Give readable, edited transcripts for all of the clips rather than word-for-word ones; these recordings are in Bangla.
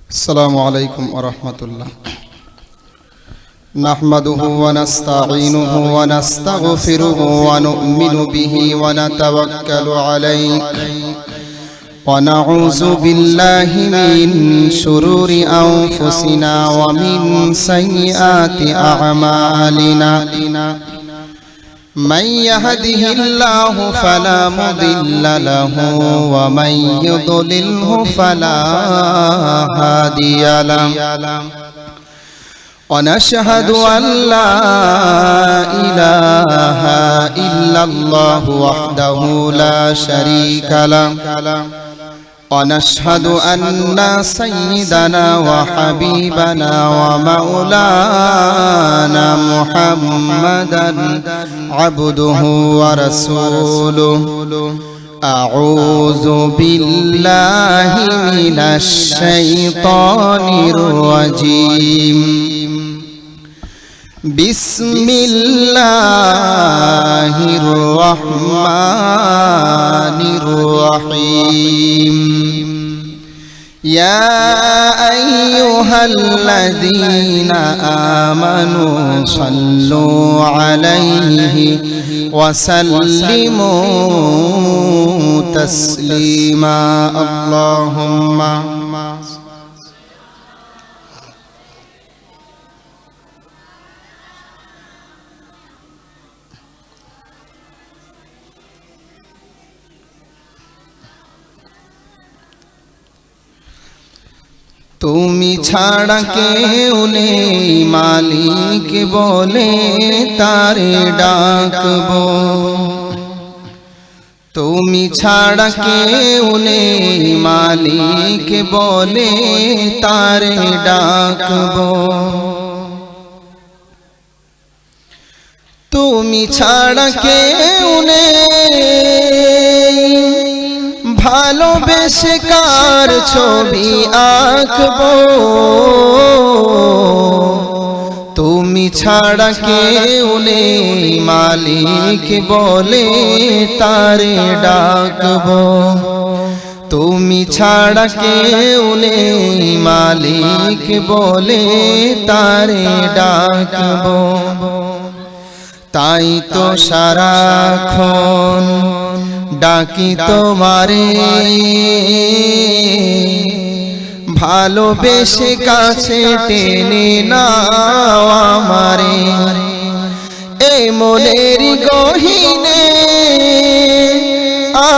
السلام عليكم ورحمة الله. نحمده ونستعينه ونستغفره ونؤمن به ونتوكل عليه ونعوذ بالله من شرور أنفسنا ومن سيئات أعمالنا. من يهده الله فلا مضل له ومن يضلله فلا هادي له. ونشهد أن لا إله إلا الله وحده لا شريك له. ونشهد أن سيدنا وحبيبنا ومولانا محمدا عبده ورسوله. أعوذ بالله من الشيطان الرجيم. بسم الله الرحمن الرحيم. يا أيها الذين آمنوا صلوا عليه وسلموا تسليما. اللهم তুমি ছাড়া কেউ নেই মালিক বলে তারে ডাকবো। তুমি ছাড়া কেউ নেই মালিক বলে তারে ডাকবো। তুমি ছাড়া কেউ নেই ভালোবেসে কার ছবি আঁকবো। তুমি ছাড়া কেউ নেই মালিক বলে তারে ডাকবো। তুমি ছাড়া কেউ নেই মালিক বলে তারে ডাকবো। তাই তো সারাক্ষণ ডাকি তোমারে, ভালোবেসে কাছে টেনে নাও আমারে। এ মনের গহীনে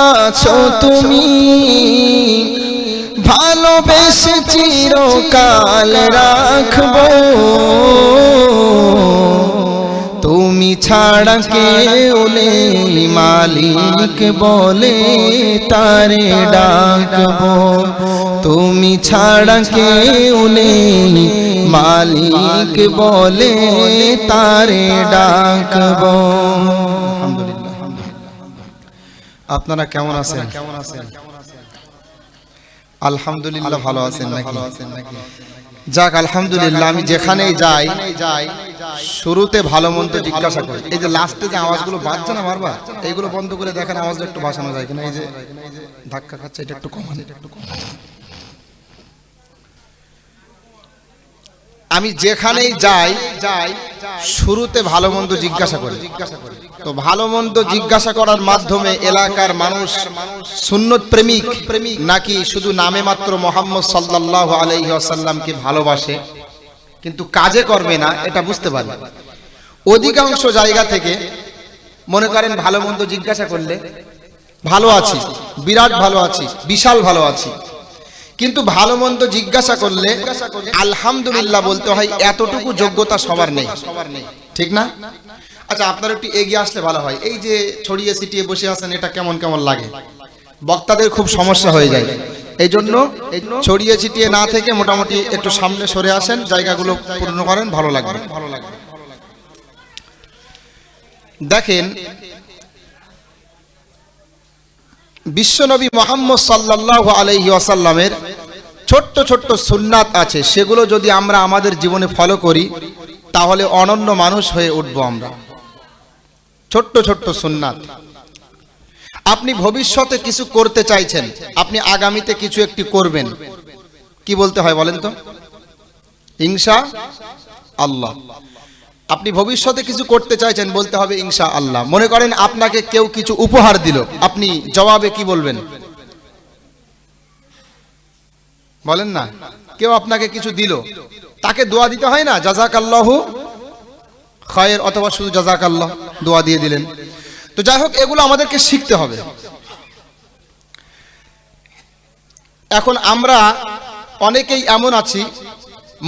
আছো তুমি, ভালোবেসে চিরকাল রাখবো। তুমি ছাড়া কেউ নেই মালিক বলে তারে ডাকবো। তুমি ছাড়া কেউ নেই মালিক বলে তারে ডাকবো। আপনারা কেমন আছেন? আলহামদুলিল্লাহ ভালো আছেন নাকি? যাক আলহামদুলিল্লাহ। আমি যেখানেই যাই শুরুতে ভালো মন্দ জিজ্ঞাসা করি। এই যে লাস্টে যে আওয়াজগুলো বাজছে না বারবার, এইগুলো বন্ধ করে দেখেন আওয়াজটা একটু বাঁচানো যায় কিনা। এই যে ধাক্কা খাচ্ছে, এটা একটু কমান। আমি যেখানেই যাই শুরুতে ভালো মন্দ জিজ্ঞাসা করি। তো ভালো মন্দ জিজ্ঞাসা করার মাধ্যমে এলাকার মানুষ সুন্নত প্রেমিক নাকি শুধু নামে মাত্র মুহাম্মদ সাল্লাল্লাহু আলাইহি ওয়াসাল্লামকে ভালোবাসে কিন্তু কাজে করবে না, এটা বুঝতে পারি। অধিকাংশ জায়গা থেকে মনে করেন ভালো মন্দ জিজ্ঞাসা করলে ভালো আছি, বিরাট ভালো আছি, বিশাল ভালো আছি, কিন্তু ভালো মন্দ জিজ্ঞাসা করলে আলহামদুলিল্লাহ বলতে হয়। এতটুকু যোগ্যতা সবার নেই, ঠিক না? আচ্ছা আপনারা একটু এগিয়ে আসলে ভালো হয়। এই যে ছড়িয়ে ছিটিয়ে বসে আছেন, এটা কেমন কেমন লাগে? বক্তাদের খুব সমস্যা হয়ে যায়। এই জন্য ছড়িয়ে ছিটিয়ে না থেকে মোটামুটি একটু সামনে সরে আসেন, জায়গাগুলো পূর্ণ করেন, ভালো লাগবে। দেখেন বিশ্বনবী মুহাম্মদ সাল্লাল্লাহু আলাইহি ওয়াসাল্লামের ছোট্ট ছোট্ট সুন্নাত আছে, সেগুলো যদি আমরা আমাদের জীবনে ফলো করি তাহলে অনন্য মানুষ হয়ে উঠবো আমরা। ছোট্ট ছোট্ট সুন্নাত। আপনি ভবিষ্যতে কিছু করতে চাইছেন, আপনি আগামীতে কিছু একটি করবেন, কি বলতে হয় বলেন তো? ইনশা আল্লাহ। আপনি ভবিষ্যতে কিছু করতে চাইছেন, বলতে হবে ইনশা আল্লাহ। মনে করেন আপনাকে কেউ কিছু উপহার দিল, আপনি জবাবে কি বলবেন বলেন না? কেউ আপনাকে কিছু দিল, তাকে দোয়া দিতে হয় না? জাযাকাল্লাহু খায়র, অথবা শুধু জাযাকাল্লাহ দোয়া দিয়ে দিলেন। তো যাই হোক, এগুলো আমাদেরকে শিখতে হবে। এখন আমরা অনেকেই এমন আছি,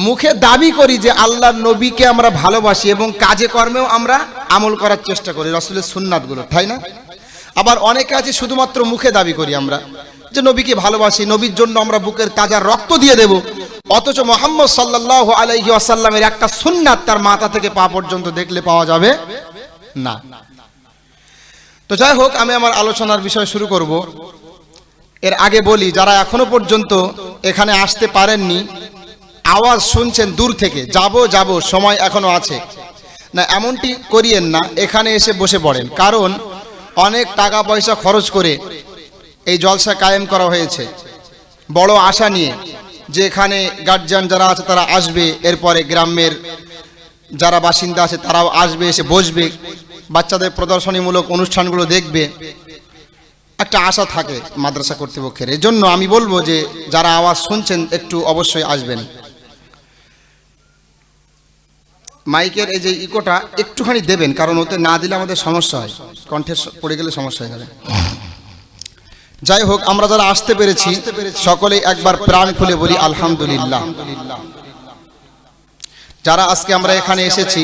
মুখে দাবি করি যে আল্লাহর নবীকে আমরা ভালোবাসি এবং কাজে কর্মেও আমরা আমল করার চেষ্টা করি রাসূলের সুন্নাতগুলো, তাই না? আবার অনেকে আছে শুধুমাত্র মুখে দাবি করি আমরা যে নবীকে ভালোবাসি, নবীর জন্য আমরা বুকের তাজা রক্ত দিয়ে দেব, অথচ মুহাম্মদ সাল্লাল্লাহু আলাইহি ওয়াসাল্লামের একটা সুন্নাত তার মাথা থেকে পা পর্যন্ত দেখলে পাওয়া যাবে না। তো যাই হোক, আমি আমার আলোচনার বিষয় শুরু করব। এর আগে বলি, যারা এখনো পর্যন্ত এখানে আসতে পারেননি, আওয়াজ শুনছেন দূর থেকে, যাব সময় এখনো আছে না, এমনটি করিয়েন না। এখানে এসে বসে পড়েন, কারণ অনেক টাকা পয়সা খরচ করে এই জলসা কায়েম করা হয়েছে বড় আশা নিয়ে, যে এখানে গার্জিয়ান যারা আছে তারা আসবে, এরপরে গ্রামের যারা বাসিন্দা আছে তারাও আসবে, এসে বসবে, বাচ্চাদের প্রদর্শনীমূলক অনুষ্ঠানগুলো দেখবে, একটা আশা থাকে মাদ্রাসা কর্তৃপক্ষের। এই জন্য আমি বলবো যে যারা আওয়াজ শুনছেন একটু অবশ্যই আসবেন। মাইকের এই যে ইকোটা একটুখানি দেবেন, কারণ ওতে না দিলে আমাদের সমস্যা হয়, কণ্ঠে পড়ে গেলে সমস্যা হয়ে যাবে। যাই হোক, আমরা যারা আসতে পেরেছি সকলেই একবার প্রাণ খুলে বলি আলহামদুলিল্লাহ। যারা আজকে আমরা এখানে এসেছি,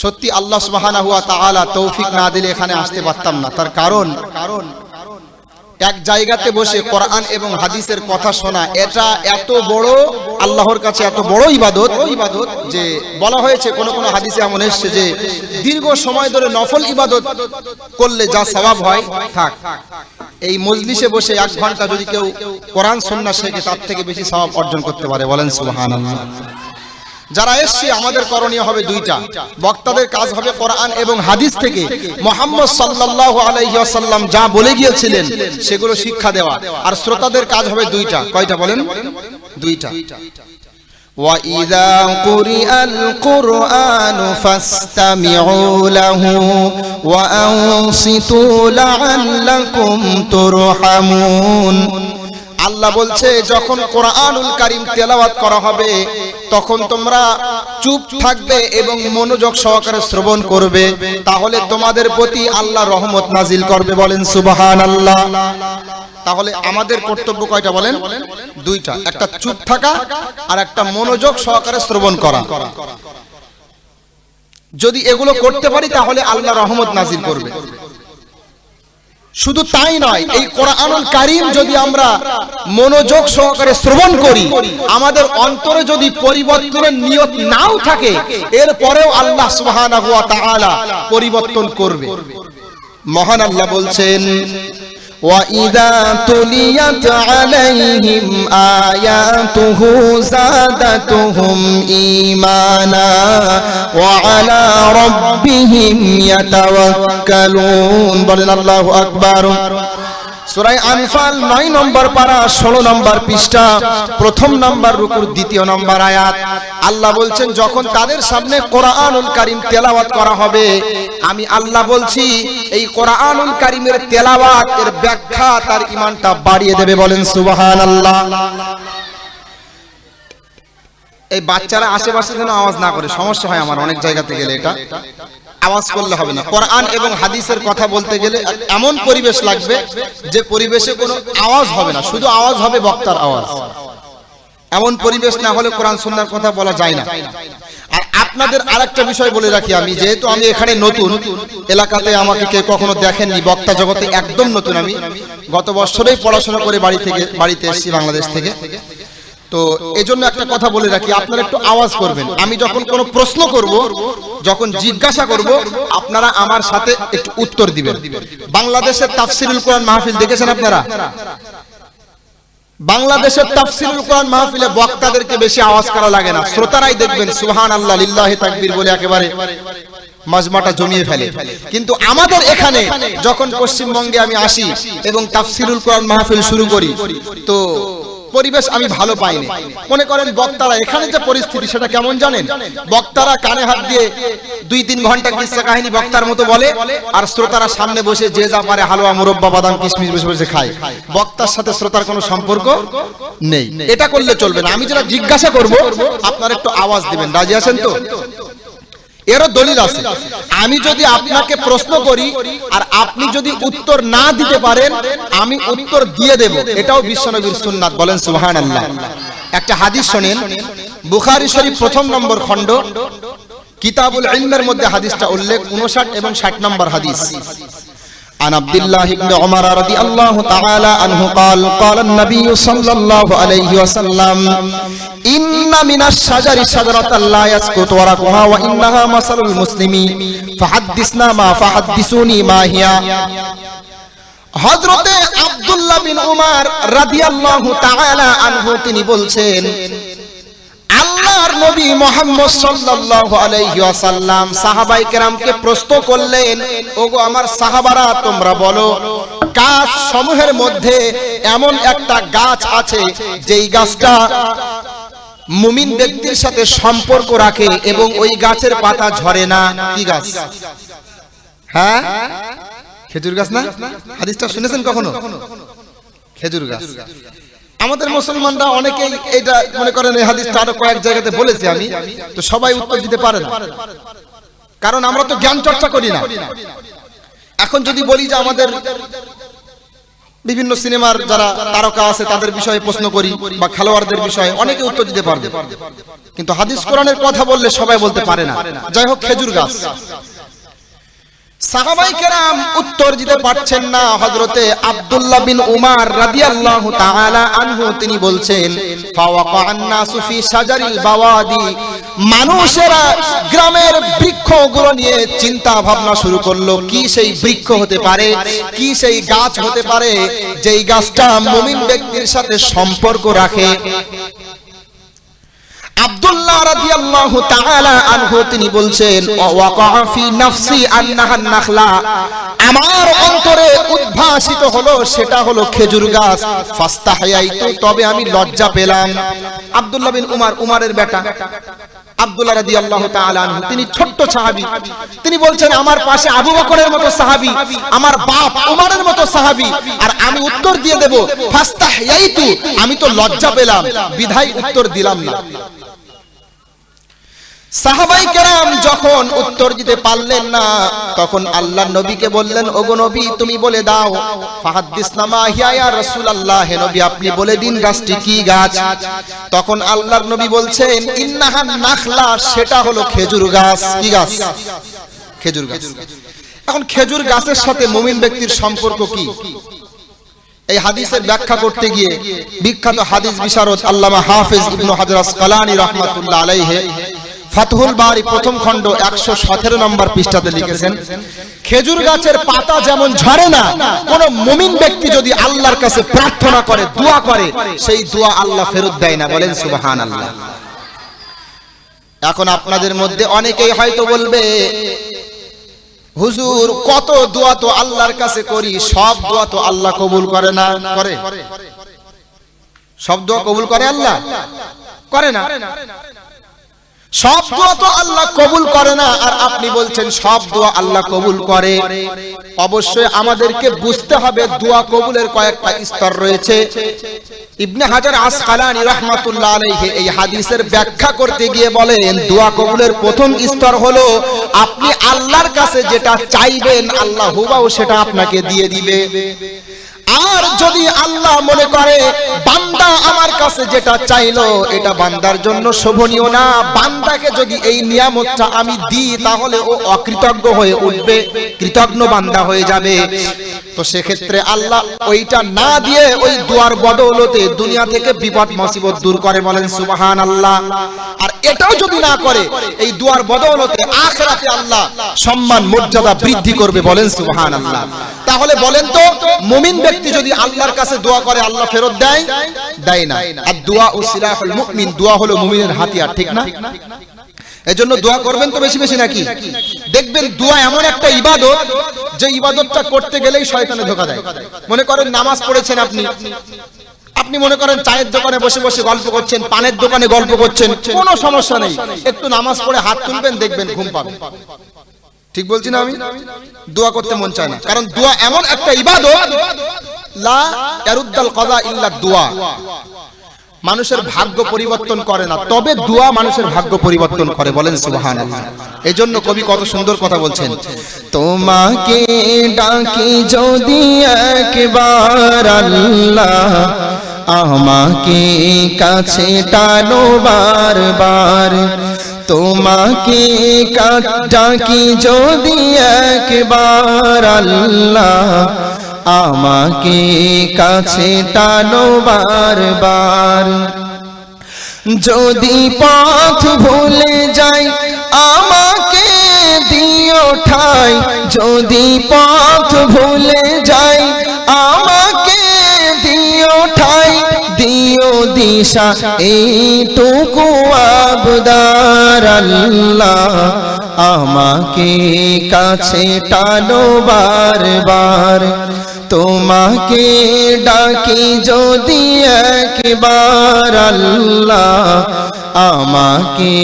সত্যি আল্লাহ সুবহানাহু ওয়া তাআলা তৌফিক না দিলে এখানে আসতে পারতাম না। তার কারণ এক জায়গাতে বসে কোরআন এবং হাদিসের কথা শোনা, এটা এত বড় আল্লাহর কাছে এত বড় ইবাদত যে বলা হয়েছে, কোন কোন হাদিসে এমন এসেছে যে দীর্ঘ সময় ধরে নফল ইবাদত করলে যা সওয়াব হয়, থাক এই মজলিসে বসে 1 ঘন্টা যদি কেউ কোরআন সুন্নাহ শেখে, তার থেকে বেশি সওয়াব অর্জন করতে পারে। বলেন সুবহানাল্লাহ। যারা এসেছি আমাদের করণীয় হবে দুইটা, বক্তাদের কাজ হবে কোরআন এবং হাদিস থেকে মুহাম্মদ সাল্লাল্লাহু আলাইহি ওয়াসাল্লাম যা বলে গিয়েছিলেন সেগুলো শিক্ষা দেওয়া, আর শ্রোতাদের কাজ হবে দুইটা। কয়টা বলেন? দুইটা। وَإِذَا قُرِئَ الْقُرْآنُ فَاسْتَمِعُوا لَهُ وَأَنصِتُوا لَعَلَّكُمْ تُرْحَمُونَ। আল্লাহ বলছে, যখন কোরআনুল কারীম তেলাওয়াত করা হবে তখন তোমরা চুপ থাকবে এবং মনোযোগ সহকারে শ্রবণ করবে, তাহলে তোমাদের প্রতি আল্লাহ রহমত নাজিল করবে। বলেন সুবহানাল্লাহ। তাহলে আমাদের কর্তব্য কয়টা বলেন? দুইটা, একটা চুপ থাকা আর একটা মনোযোগ সহকারে শ্রবণ করা। যদি এগুলো করতে পারি তাহলে আল্লাহ রহমত নাজিল করবে। শুধু তাই নয়, এই কোরআনুল কারীম যদি আমরা মনোযোগ সহকারে শ্রবণ করি, আমাদের অন্তরে যদি পরিবর্তনের নিয়ত নাও থাকে, এরপরেও আল্লাহ সুবহানাহু ওয়া তাআলা পরিবর্তন করবে। মহান আল্লাহ বলছেন, وَإِذَا تُلِيَتْ عَلَيْهِمْ آيَاتُهُ زَادَتْهُمْ إِيمَانًا وَعَلَى رَبِّهِمْ يَتَوَكَّلُونَ। বলেন আল্লাহু আকবার। সূরা আনফাল 9 নম্বর পারা 16 নম্বর পৃষ্ঠা 1 নম্বর রুকুর 2 নম্বর আয়াত। আল্লাহ বলছেন, যখন তাদের সামনে কোরআনুল কারীম তেলাওয়াত করা হবে, আমি আল্লাহ বলছি এই কোরআনুল কারীমের তেলাওয়াত এর ব্যাখ্যা তার ঈমানটা বাড়িয়ে দেবে। বলেন সুবহানাল্লাহ। এই বাচ্চারা আশেপাশে যেন আওয়াজ না করে, সমস্যা হয় আমার অনেক জায়গাতে গেলে। এটা আওয়াজ করলে হবে না। কোরআন এবং হাদিসের কথা বলতে গেলে এমন পরিবেশ লাগবে যে পরিবেশে কোনো আওয়াজ হবে না, শুধু আওয়াজ হবে বক্তার আওয়াজ। এমন পরিবেশ না হলে কোরআন সুন্নাহর কথা বলা যায় না। আর আপনাদের আরেকটা বিষয় বলে রাখি, আমি যেহেতু আমি এখানে নতুন, এলাকাতে আমাকে কেউ কখনো দেখেননি, বক্তা জগতে একদম নতুন। আমি গত বছরেই পড়াশোনা করে বাড়িতে এসেছি বাংলাদেশ থেকে। তো এজন্য একটা কথা বলে রাখি, আপনারা একটু আওয়াজ করবেন। আমি যখন কোনো প্রশ্ন করব, যখন জিজ্ঞাসা করব, আপনারা আমার সাথে একটু উত্তর দিবেন। বাংলাদেশের তাফসিরুল কোরআন মাহফিল দেখেছেন আপনারা? বাংলাদেশের তাফসিরুল কোরআন মাহফিলে বক্তাদেরকে বেশি আওয়াজ করা লাগে না, শ্রোতারাই দেখবেন সুবহানাল্লাহ লিল্লাহি তাকবীর বলে একেবারে মাজমাটা জমিয়ে ফেলে। কিন্তু আমাদের এখানে যখন পশ্চিমবঙ্গে আমি আসি এবং তাফসিরুল কোরআন মাহফিল শুরু করি, তো পরিবেশ আমি ভালো পাইনি। মনে করেন বক্তারা এখানে যে পরিস্থিতি সেটা কেমন জানেন? বক্তারা কানে হাত দিয়ে 2-3 ঘন্টা কিসসা কাহিনী বক্তার মতো বলে, আর শ্রোতারা সামনে বসে যে যা পারে হালুয়া মুরব্বা বাদাম কিশমিশ বসে বসে খায়। বক্তার সাথে শ্রোতার কোনো সম্পর্ক নেই। এটা করলে চলবে না। আমি যেটা জিজ্ঞাসা করব আপনারা একটু আওয়াজ দিবেন। রাজি আছেন তো? এরও দলিল আছে। আমি যদি আপনাকে প্রশ্ন করি আর আপনি যদি উত্তর না দিতে পারেন, আমি উত্তর দিয়ে দেব। এটাও বিশ্বনবীর সুন্নাত। বলেন সুবহানাল্লাহ। একটা হাদিস শুনেন, বুখারী শরীফ 1 নম্বর খণ্ড কিতাবুল ইলমের মধ্যে হাদিসটা উল্লেখ, 59 এবং 60 নম্বর হাদিস। عن عبد الله بن عمر رضي الله تعالى عنه قال قال النبي صلى الله عليه وسلم إن من الشجر شجرة لا يسقط ورقها وإنها مثل المسلم فحدثنا ما فحدثوني ما هي। হযরতে আব্দুল্লাহ বিন উমর রাদিয়াল্লাহু তাআলা আনহু তিনি বলছেন, আল্লাহর নবী মুহাম্মদ সাল্লাল্লাহু আলাইহি ওয়াসাল্লাম সাহাবায়ে কেরামকে প্রশ্ন করলেন, ওগো আমার সাহাবারা তোমরা বলো, গাছ সমূহের মধ্যে এমন একটা গাছ আছে যেই গাছটা মুমিন ব্যক্তির সাথে সম্পর্ক রাখে এবং ওই গাছের পাতা ঝরে না। কি গাছ? হ্যাঁ, খেজুর গাছ না? হাদিসটা শুনেছেন কখনো? খেজুর গাছ। আমাদের মুসলমানরা অনেকেই এটা মনে করেন এই হাদিসটা আরো কয়েক জায়গাতে বলেছি আমি, তো সবাই উত্তর দিতে পারে না, কারণ আমরা তো জ্ঞান চর্চা করি না। এখন যদি বলি যে আমাদের বিভিন্ন সিনেমার যারা তারকা আছে তাদের বিষয়ে প্রশ্ন করি বা খেলোয়াড়দের বিষয়ে, অনেকে উত্তর দিতে পারবে, কিন্তু হাদিস কোরআনের কথা বললে সবাই বলতে পারে না। যাই হোক, খেজুর গাছ। সাহাবায়ে কেরাম উত্তর দিতে পারছেন না। হযরতে আব্দুল্লাহ বিন উমর রাদিয়াল্লাহু তাআলা আনহু তিনি বলছেন, ফাওয়াকা'আন নাসু ফি শাজারিল বাওয়াদি, মানুষেরা গ্রামের বৃক্ষগুলো নিয়ে চিন্তা ভাবনা শুরু করলো, কি সেই বৃক্ষ হতে পারে, কি সেই গাছ হতে পারে যেই গাছটা মুমিন ব্যক্তির সাথে সম্পর্ক রাখে। আব্দুল্লাহ রাদিয়াল্লাহু তাআলা আনহু তিনি বলছেন, ওয়াকা ফি নাফসি আন্নাহা নাখলা, আমার অন্তরে উদ্ভাসিত হলো সেটা হলো খেজুর গাছ। ফাস্তাহায়াইতু, তবে আমি লজ্জা পেলাম। আব্দুল্লাহ বিন উমর, উমরের বেটা আব্দুল্লাহ রাদিয়াল্লাহু তাআলা আনহু, তিনি ছোট্ট সাহাবী। তিনি বলছেন, আমার পাশে আবু বকরের মতো সাহাবী, আমার বাপ উমরের মতো সাহাবী, আর আমি উত্তর দিয়ে দেব ফাস্তাহায়াইতু, আমি তো লজ্জা পেলাম, বিধায় উত্তর দিলাম না। সাহাবায়ে কেরাম যখন উত্তর দিতে পারলেন না, তখন আল্লাহর নবীকে বললেন, ওগো নবী তুমি বলে দাও, ফাহাদ্দিসনা মা হিয়া ইয়া রাসূলুল্লাহ, হে নবী আপনি বলে দিন গাছটি কি গাছ। তখন আল্লাহর নবী বলছেন, ইন্নাহা নাখলা, সেটা হলো খেজুর গাছ। কি গাছ? খেজুর গাছ। এখন খেজুর গাছের সাথে মুমিন ব্যক্তির সম্পর্ক কি? এই হাদিসের ব্যাখ্যা করতে গিয়ে বিখ্যাত হাদিস বিশারদ আল্লামা হাফেজ ইবনে হাজার আসকালানী রাহমাতুল্লাহ আলাইহি ফাতহুল বারি 1ম খণ্ড 117 নম্বর পৃষ্ঠাতে লিখেছেন, খেজুর গাছের পাতা যেমন ঝরে না, কোন মুমিন ব্যক্তি যদি আল্লাহর কাছে প্রার্থনা করে, দোয়া করে, সেই দোয়া আল্লাহ ফেরত দেয় না। বলেন সুবহানাল্লাহ। এখন আপনাদের মধ্যে অনেকেই হয়তো বলবে, হুজুর কত দোয়া তো আল্লাহর কাছে করি, সব দোয়া তো আল্লাহ কবুল করে না। করে? সব দোয়া কবুল করে আল্লাহ? করে না। সব দোয়া তো আল্লাহ কবুল করে না, আর আপনি বলছেন সব দোয়া আল্লাহ কবুল করে। অবশ্যই আমাদেরকে বুঝতে হবে দোয়া কবুলের কয়েকটা স্তর রয়েছে। ইবনে হাজার আসকালানী রাহমাতুল্লাহ আলাইহি এই হাদিসের ব্যাখ্যা করতে গিয়ে বলেন, দোয়া কবুলের প্রথম স্তর হলো আপনি আল্লাহর কাছে যেটা চাইবেন আল্লাহ হুবাহু সেটা আপনাকে দিয়ে দিবে। আর যদি আল্লাহ মনে করে বান্দা আমার কাছে যেটা চাইলো এটা বান্দার জন্য শোভনীয় না, বান্দাকে যদি এই নিয়ামতটা আমি দিই তাহলে ও অকৃতজ্ঞ হয়ে উঠবে, কৃতজ্ঞ বান্দা হয়ে যাবে। তো সেক্ষেত্রে আল্লাহ ওইটা না দিয়ে ওই দুয়ার বদৌলতে দুনিয়া থেকে বিপদ মুসিবত দূর করে। বলেন সুবহানাল্লাহ। আর এটাও যদি না করে, এই দুয়ার বদৌলতে আখিরাতে আল্লাহ সম্মান মর্যাদা বৃদ্ধি করবে। বলেন সুবহানাল্লাহ। তাহলে বলেন তো, মুমিন ব্যক্তি যদি আল্লাহর কাছে দোয়া করে আল্লাহ ফেরত দেয়? দেয় না। আর দোয়া ও সিলাহুল মুমিন, দোয়া হলো মুমিনের হাতিয়ার, ঠিক না? এজন্য দোয়া করবেন তো বেশি বেশি নাকি? দেখবেন দোয়া এমন একটা ইবাদত যে ইবাদতটা করতে গেলেই শয়তানে ধোঁকা দেয়। মনে করেন নামাজ পড়েছেন আপনি, আপনি মনে করেন চায়ের দোকানে বসে বসে গল্প করছেন, পানের দোকানে গল্প করছেন, কোনো সমস্যা নেই, একটু নামাজ পড়ে হাত তুলবেন, দেখবেন ঘুম পাবেন। ঠিক বলছি না আমি? দোয়া করতে মন চায় না, কারণ দোয়া এমন একটা ইবাদত, লা ইয়ারুদ্দাল কাযা ইল্লা দুআ। মানুষের ভাগ্য পরিবর্তন করে না, তবে দোয়া মানুষের ভাগ্য পরিবর্তন করে। বলেন সুবহানাল্লাহ। এজন্য কবি কত সুন্দর কথা বলছেন, তোমাকে ডাকি যদি একবার আল্লাহ, আমাকে কাছে টানো বারবার। তোমাকে ডাকি যদি একবার আল্লাহ, আমাকে কাছে টানো বারবার। যদি পথ ভুলে যাই আমাকে দিও ঠাই, যদি পথ ভুলে যাই আমাকে দিও ঠাই, দিও দিশা এইটুকু আবদার আল্লাহ, আমাকে কাছে টানো বারবার। তোমাকে ডাকি যদি একবার আল্লাহ, আমাকে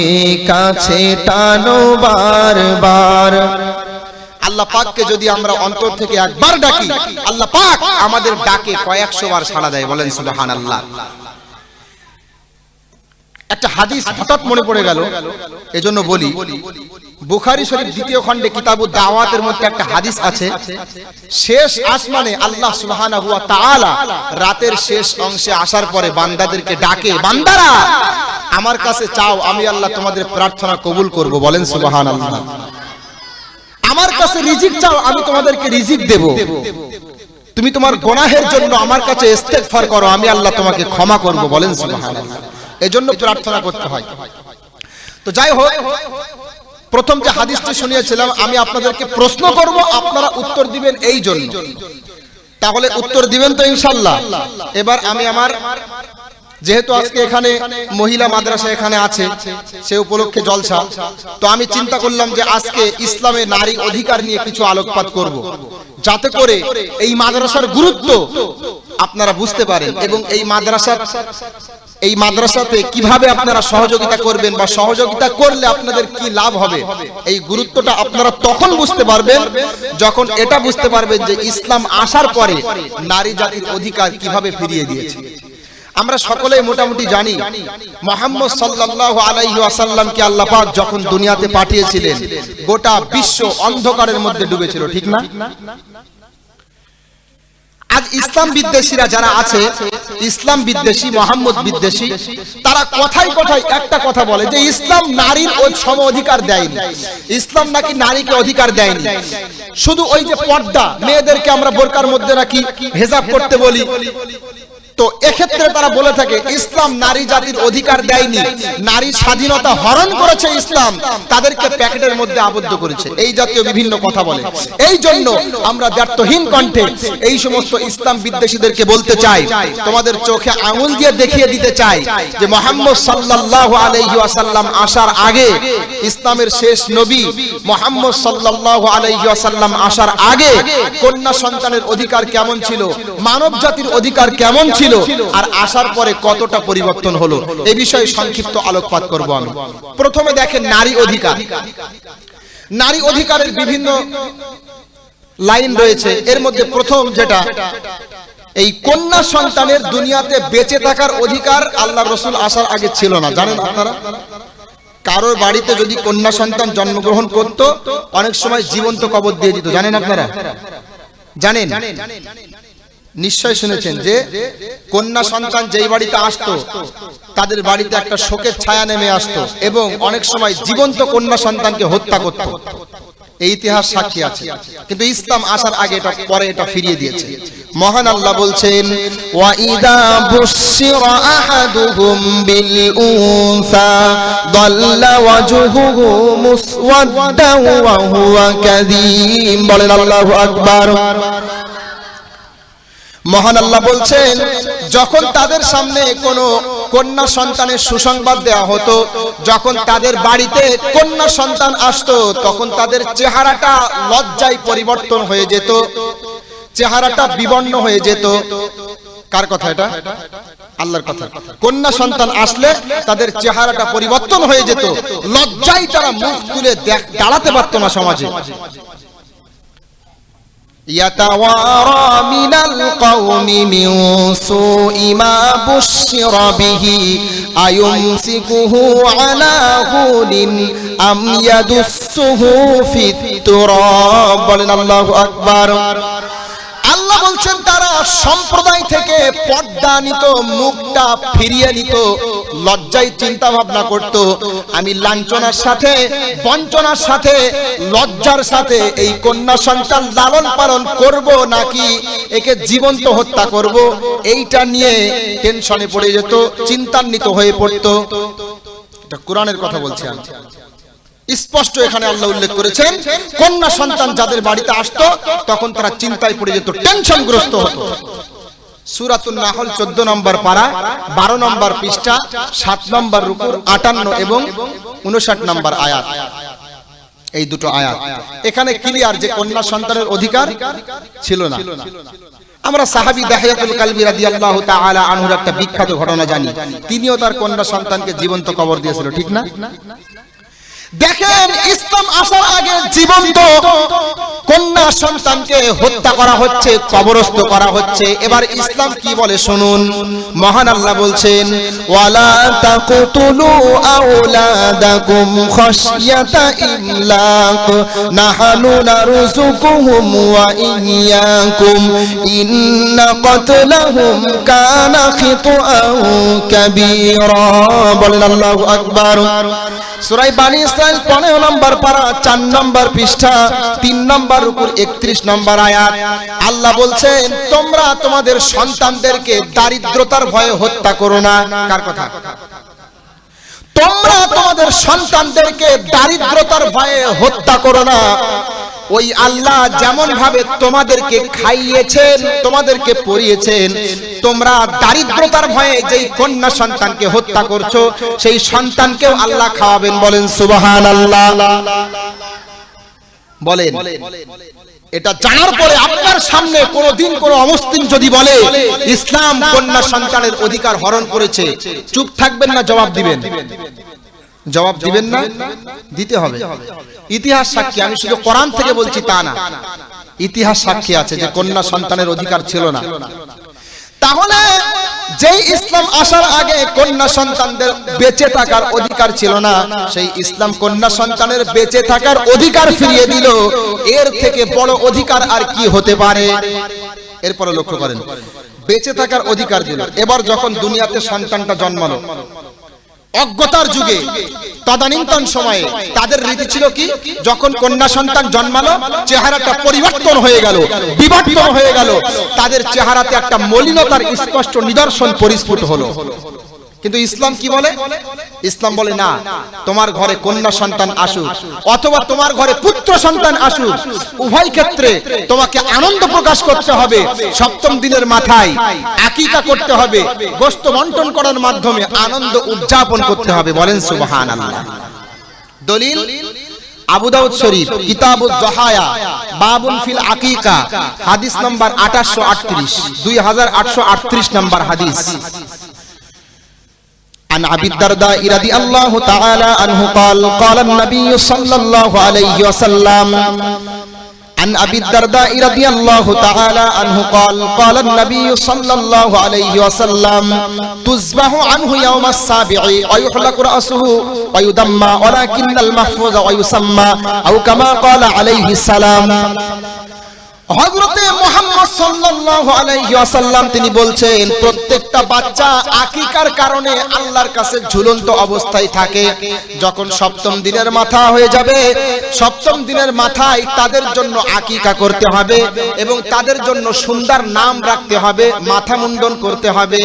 কাছে টানো বারবার। আল্লাহ পাককে যদি আমরা অন্তর থেকে একবার ডাকি, আল্লাহ পাক আমাদের ডাকে কয়েকশো বার সাড়া দেয়। বলেন সুবহানাল্লাহ। একটা হাদিস হঠাৎ মনে পড়ে গেল, এজন্য বলি। বুখারী শরীফ দ্বিতীয় খণ্ডে কিতাবুদ দাওয়াতের মধ্যে একটা হাদিস আছে, শেষ আসমানে আল্লাহ সুবহানাহু ওয়া তাআলা রাতের শেষ অংশে আসার পরে বান্দাদেরকে ডাকে, বান্দারা আমার কাছে চাও, আমি আল্লাহ তোমাদের প্রার্থনা কবুল করব। বলেন সুবহানাল্লাহ। আমার কাছে রিজিক চাও, আমি তোমাদেরকে রিজিক দেব। তুমি তোমার গুনাহের জন্য আমার কাছে ইস্তেগফার করো, আমি আল্লাহ তোমাকে ক্ষমা করব। বলেন সুবহানাল্লাহ। এজন্য প্রার্থনা করতে হয়। তো যাই হোক, প্রথম যে হাদিসটি শুনিয়েছিলাম, আমি আপনাদেরকে প্রশ্ন করব, আপনারা উত্তর দিবেন এই জন্য। তাহলে উত্তর দিবেন তো ইনশাআল্লাহ? এবার আমি আমার, যেহেতু আজকে এখানে মহিলা মাদ্রাসা এখানে আছে, সে উপলক্ষে জলসা, তো আমি চিন্তা করলাম যে আজকে ইসলামে নারী অধিকার নিয়ে কিছু আলোকপাত করব, যাতে করে এই মাদ্রাসার গুরুত্ব আপনারা বুঝতে পারেন এবং এই মাদ্রাসাতে কিভাবে আপনারা সহযোগিতা করবেন বা সহযোগিতা করলে আপনাদের কি লাভ হবে, এই গুরুত্বটা আপনারা তখন বুঝতে পারবেন যখন এটা বুঝতে পারবেন যে ইসলাম আসার পরে নারী জাতির অধিকার কিভাবে ফিরিয়ে দিয়েছে। আমরা সকলেই মোটামুটি জানি, মুহাম্মদ সাল্লাল্লাহু আলাইহি ওয়াসাল্লামকে আল্লাহ পাক যখন দুনিয়াতে পাঠিয়েছিলেন, গোটা বিশ্ব অন্ধকারের মধ্যে ডুবেছিল, ঠিক না? আজ ইসলাম বিদ্বেষীরা যারা আছে, ইসলাম বিদ্বেষী, মুহাম্মদ বিদ্বেষী, তারা কথায় কথায় একটা কথা বলে যে ইসলাম নারীর সম অধিকার দেয়নি, ইসলাম নাকি নারীকে অধিকার দেয়নি। শুধু ওই যে পর্দা, মেয়েদেরকে আমরা বোরকার মধ্যে রাখি, হেজাব করতে বলি, তো এক্ষেত্রে তারা বলে থাকে ইসলাম নারী জাতির অধিকার দেয়নি, নারী স্বাধীনতা হরণ করেছে ইসলাম, তাদেরকে প্যাকেটের মধ্যে আবদ্ধ করেছে, এই জাতীয় বিভিন্ন কথা বলে। এই জন্য আমরা দ্ব্যর্থহীন কণ্ঠে এই সমস্ত ইসলাম বিদ্বেষীদেরকে বলতে চাই, তোমাদের চোখে আঙুল দিয়ে দেখিয়ে দিতে চাই যে মুহাম্মদ সাল্লাল্লাহু আলাইহি ওয়াসাল্লাম আসার আগে, ইসলামের শেষ নবী মুহাম্মদ সাল্লাল্লাহু আলাইহি ওয়াসাল্লাম আসার আগে কন্যা সন্তানের অধিকার কেমন ছিল, মানব জাতির অধিকার কেমন ছিল, আর আসার পরে কতটা পরিবর্তন হলো, এই বিষয়ে সংক্ষিপ্ত আলোকপাত করব আমি। প্রথমে দেখেন নারী অধিকার। নারী অধিকারের বিভিন্ন লাইন রয়েছে, এর মধ্যে প্রথম যেটা, এই কন্যা সন্তানের দুনিয়াতে বেঁচে থাকার অধিকার আল্লাহ রাসূল আসার আগে ছিল না, জানেন আপনারা? কারোর বাড়িতে যদি কন্যা সন্তান জন্মগ্রহণ করত, অনেক সময় জীবন্ত কবর দিয়ে দিত, জানেন আপনারা? জানেন? নিশ্চয় শুনেছেন যে কন্যা সন্তান যেই বাড়িতে আসতো, তাদের বাড়িতে একটা শোকের ছায়া নেমে আসতো এবং অনেক সময় জীবন্ত কন্যা সন্তানকে হত্যা করত। এই ইতিহাস সাক্ষী আছে। কিন্তু ইসলাম আসার আগে এটা, পরে এটা ফিরিয়ে দিয়েছে। মহান আল্লাহ বলছেন, ওয়া ইদা বুশিরা আহাদুহুম বিল উনসা দাল্লা ওয়াজহুহু মুসওয়াদ্দান ওয়া হুয়া কাযীম। বলেন আল্লাহু আকবার। মহান আল্লাহ বলছেন, যখন তাদের সামনে কোনো কন্যা সন্তানের সুসংবাদ দেওয়া হতো, যখন তাদের বাড়িতে কন্যা সন্তান আসতো, তখন তাদের চেহারাটা লজ্জায় পরিবর্তন হয়ে যেত, চেহারাটা বিবর্ণ হয়ে যেত, কার কথা এটা? আল্লাহর কথা। কন্যা সন্তান আসলে তাদের চেহারাটা পরিবর্তন হয়ে যেত, লজ্জায় তারা মুখ তুলে দাঁড়াতে পারত না সমাজে। ইয়াতাওয়ারা মিনাল কওমি মিন সুই মা বুশিরা বিহি আয়ুমসিকুহু আলা হুলিন আম ইয়াদুসসুহু ফিত তুরাব। বলেন আল্লাহু আকবার। আল্লাহ বলছেন তারা সম্প্রদায় থেকে পর্দা নিত, মুখটা ফিরিয়ে নিত, লজ্জায় চিন্তা ভাবনা করত আমি লাঞ্ছনার সাথে, বঞ্চনার সাথে, লজ্জার সাথে এই কন্যা সন্তান লালন পালন করব নাকি একে জীবন্ত হত্যা করব, এইটা নিয়ে টেনশনে পড়ে যেত, চিন্তান্বিত হয়ে পড়তো। এটা কোরআনের কথা বলছি আমি। স্পষ্ট এখানে আল্লাহ উল্লেখ করেছেন কন্যা সন্তান যাদের বাড়িতে আসতো তখন তারা চিন্তায় পড়ে যেত, টেনশনগ্রস্ত হতো। সূরাতুন নাহল 14 নম্বর পারা 12 নম্বর পৃষ্ঠা 7 নম্বর রুকুর 58 এবং 59 নম্বর আয়াত, এই দুটো আয়াত এখানে ক্লিয়ার যে কন্যা সন্তানের অধিকার ছিল না। আমরা সাহাবী দাহিয়াতুল কালবি রাদিয়াল্লাহু তাআলা আনহুর একটা বিখ্যাত ঘটনা জানি। তিনিও তার কন্যা সন্তানকে জীবন্ত কবর দিয়েছিল, ঠিক না? দেখেন ইসলাম আসার আগে জীবন্ত কন্যা সন্তানকে হত্যা করা হচ্ছে, কবরস্থ করা হচ্ছে। এবার ইসলাম কি বলে শুনুন। মহান আল্লাহ বলছেন ওয়ালা তাকতুলু আওলাদাকুম খাশিয়াতা ইমলাক নাহনু নারযুকুহুম ওয়া ইয়্যাকুম ইন্না কতলাহুম কানা খিতআন কাবীরা। বলেন আল্লাহু আকবার। সূরা বানী ইসরাঈল 15 নম্বর পারা 4 নম্বর পৃষ্ঠা 3 নম্বর রুকুর 31 নম্বর আয়াত। আল্লাহ বলছেন তোমরা তোমাদের সন্তানদেরকে দারিদ্রতার ভয়ে হত্যা করো না। কার কথা? তোমরা তোমাদের সন্তানদেরকে দারিদ্রতার ভয়ে হত্যা করো না। ওই আল্লাহ যেমন ভাবে তোমাদেরকে খাইয়েছেন, তোমাদেরকে পরিয়েছেন, তোমরা দারিদ্রতার ভয়ে যেই কন্যা সন্তানকে হত্যা করছো সেই সন্তানকেও আল্লাহ খাওয়াবেন। বলেন সুবহানাল্লাহ। বলেন এটা জানার পরে আপনার সামনে কোনদিন কোন অমুসলিম যদি বলে ইসলাম কন্যা সন্তানের অধিকার হরণ করেছে, চুপ থাকবেন না জবাব দিবেন? জবাব দিবেন না? দিতে হবে। ইতিহাস সাক্ষী, আমি শুধু কোরআন থেকে বলছি তা না, ইতিহাস সাক্ষী আছে যে কন্যা সন্তানের অধিকার ছিল না। তাহলে যেই ইসলাম আসার আগে কন্যা সন্তানদের বেঁচে থাকার অধিকার ছিল না, সেই ইসলাম কন্যা সন্তানের বেঁচে থাকার অধিকার ফিরিয়ে দিল। এর থেকে বড় অধিকার আর কি হতে পারে? এরপরে লক্ষ্য করেন, বেঁচে থাকার অধিকার দিল। এবার যখন দুনিয়াতে সন্তানটা জন্মালো, অজ্ঞতার যুগে তদানীন্তন সময়ে তাদের রীতি ছিল কি, যখন কন্যা সন্তান জন্মালো চেহারাটা পরিবর্তন হয়ে গেল, বিবর্তন হয়ে গেল, তাদের চেহারাতে একটা মলিনতার স্পষ্ট নিদর্শন পরিস্ফুট হলো। কিন্তু ইসলাম কি বলে? ইসলাম বলে না, তোমার ঘরে কন্যা সন্তান আসুক অথবা তোমার ঘরে পুত্র সন্তান আসুক, উভয় ক্ষেত্রে তোমাকে আনন্দ প্রকাশ করতে হবে। সপ্তম দিনের মাথায় আকীকা করতে হবে, গোশত বন্টন করার মাধ্যমে আনন্দ উদযাপন করতে হবে। বলেন সুবহানাল্লাহ। দলিল আবু দাউদ শরীফ কিতাবুজ যাহায়া বাবুন ফিল আকীকা হাদিস নাম্বার 838 2838 নাম্বার হাদিস। عن أبي الدرداء رضي الله تعالى عنه قال قال النبي صلى الله عليه وسلم عن أبي الدرداء رضي الله تعالى عنه قال قال النبي صلى الله عليه وسلم تذبح عنه يوم السابع ويحلق رأسه ويدمى ولكن المحفوظ ويسمى أو كما قال عليه السلام। হযরতে মুহাম্মদ সাল্লাল্লাহু আলাইহি ওয়াসাল্লাম তিনি বলছেন প্রত্যেকটা বাচ্চা আকীকার কারণে আল্লাহর কাছে ঝুলন্ত অবস্থায় থাকে। যখন সপ্তম দিনের মাথা হয়ে যাবে, সপ্তম দিনের মাথায় তাদের জন্য আকীকা করতে হবে এবং তাদের জন্য সুন্দর নাম রাখতে হবে, মাথা মুন্ডন করতে হবে।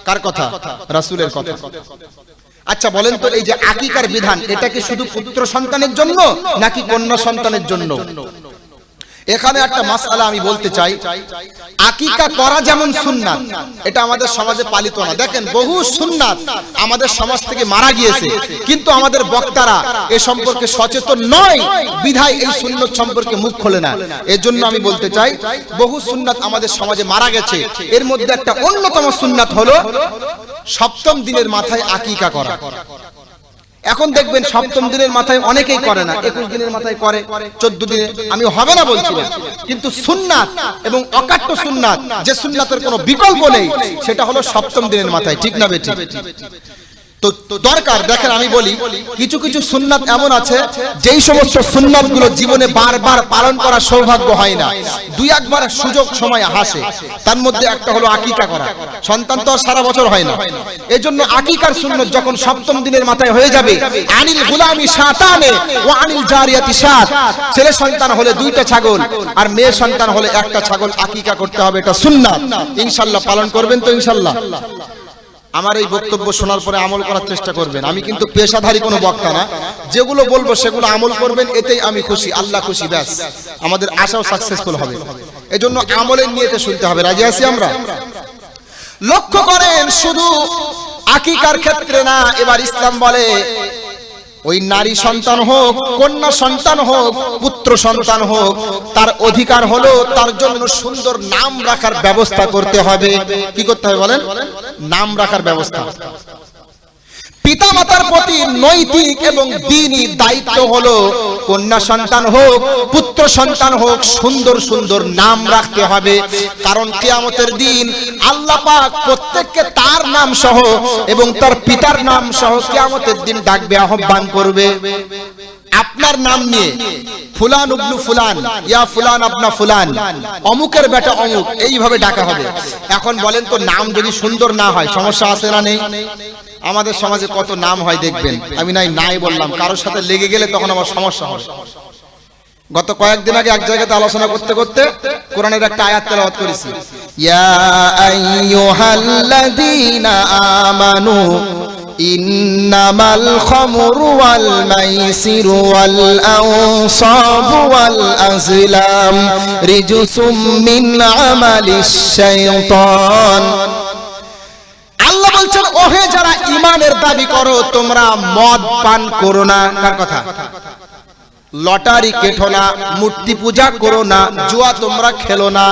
কার কথা? রাসূলের কথা। আচ্ছা বলেন তো, এই যে আকীকার বিধান, এটা কি শুধু পুত্র সন্তানের জন্য নাকি কন্যা সন্তানের জন্য? এখানে একটা মাসআলা আমি বলতে চাই, আকিকা করা যেমন সুন্নাত, এটা আমাদের সমাজে পালিত না। দেখেন বহু সুন্নাত আমাদের সমাজ থেকে মারা গিয়েছে, কিন্তু আমাদের বক্তারা এ সম্পর্কে সচেতন নয়, বিধায় এই সুন্নাত সম্পর্কে মুখ খোলে না। এর জন্য আমি বলতে চাই বহু সুন্নাত আমাদের সমাজে মারা গেছে। এর মধ্যে একটা অন্যতম সুন্নাত হলো সপ্তম দিনের মাথায় আকিকা করা। এখন দেখবেন সপ্তম দিনের মাথায় অনেকেই করে না, 21 দিনের মাথায় করে, 14 দিনে। আমি হবে না বলছি না, কিন্তু সুন্নাত এবং অকাট্য সুন্নাত, যে সুন্নাতের কোনো বিকল্প নেই, সেটা হলো সপ্তম দিনের মাথায়। ঠিক না বেঠিক? তো দরকার, দেখেন আমি বলি, কিছু কিছু সুন্নাত এমন আছে যেই সমস্ত সুন্নাতগুলো জীবনে বারবার পালন করার সৌভাগ্য হয় না, দুই একবার সুযোগ সময় আসে। তার মধ্যে একটা হলো আকিকা করা। সন্তান তো আর সারা বছর হয় না, এজন্য আকিকার সুন্নাত যখন সপ্তম দিনের মাথায় হয়ে যাবে, আনিল গুলামি শাতানে ওয়া আনিল জারিয়াতি শাত, ছেলে সন্তান হলে 2টা ছাগল আর মেয়ে সন্তান হলে 1টা ছাগল আকিকা করতে হবে। এটা সুন্নাত। ইনশাআল্লাহ পালন করবেন তো? ইনশাআল্লাহ আমার এই বক্তব্য শোনার পরে আমল করার চেষ্টা করবেন। আমি কিন্তু পেশাধারী কোনো বক্তা না, যেগুলো বলবো সেগুলো আমল করবেন, এতেই আমি খুশি, আল্লাহ খুশি, ব্যাস। আমাদের আশাও সাকসেসফুল হবে। এজন্য আমলের নিয়তে শুনতে হবে। রাজি আছি আমরা? লক্ষ্য করেন, শুধু আকিকার ক্ষেত্রে না, এবার ইসলাম বলে ওই নারী সন্তান হোক, কন্যা সন্তান হোক, পুত্র সন্তান হোক, তার অধিকার হলো তার জন্য সুন্দর নাম রাখার ব্যবস্থা করতে হবে। কি করতে হবে বলেন? নাম রাখার ব্যবস্থা। পিতামাতার প্রতি নৈতিক এবং দ্বীনি দায়িত্ব হলো কন্যা সন্তান হোক, পুত্র সন্তান হোক, সুন্দর সুন্দর নাম রাখতে হবে। কারণ কিয়ামতের দিন আল্লাহ পাক প্রত্যেককে তার নাম সহ এবং তার পিতার নাম সহ কিয়ামতের দিন ডাকবে, আহ্বান করবে। আপনার নাম নিয়ে ফুলান ইবনু ফুলান, ইয়া ফুলান আপনা ফুলান, অমুকের বেটা অমুক, এইভাবে ডাকা হবে। এখন বলেন তো, নাম যদি সুন্দর না হয় সমস্যা আছে না নেই? আমাদের সমাজে কত নাম হয় দেখবেন। আমি নাই বললাম, কারোর সাথে লেগে গেলে তখন আমার সমস্যা হবে। গত কয়েকদিন আগে এক জায়গাতে আলোচনা করতে করতে কোরআনের একটা আয়াত তেলাওয়াত করেছি, ইয়া আইয়ুহাল্লাযীনা আমানু ইন্নামাল খামরু ওয়াল মাইসিরু ওয়াল আনসাবু ওয়াল আজলাম রিজসুম মিন আমালিশ শাইতান। আল্লাহ বলছেন, ওহে যারা ঈমানের দাবি করো, তোমরা মদ পান করো না। কার কথা? লটারি কেটো না, মূর্তি পূজা করো না, জুয়া তোমরা খেলো না।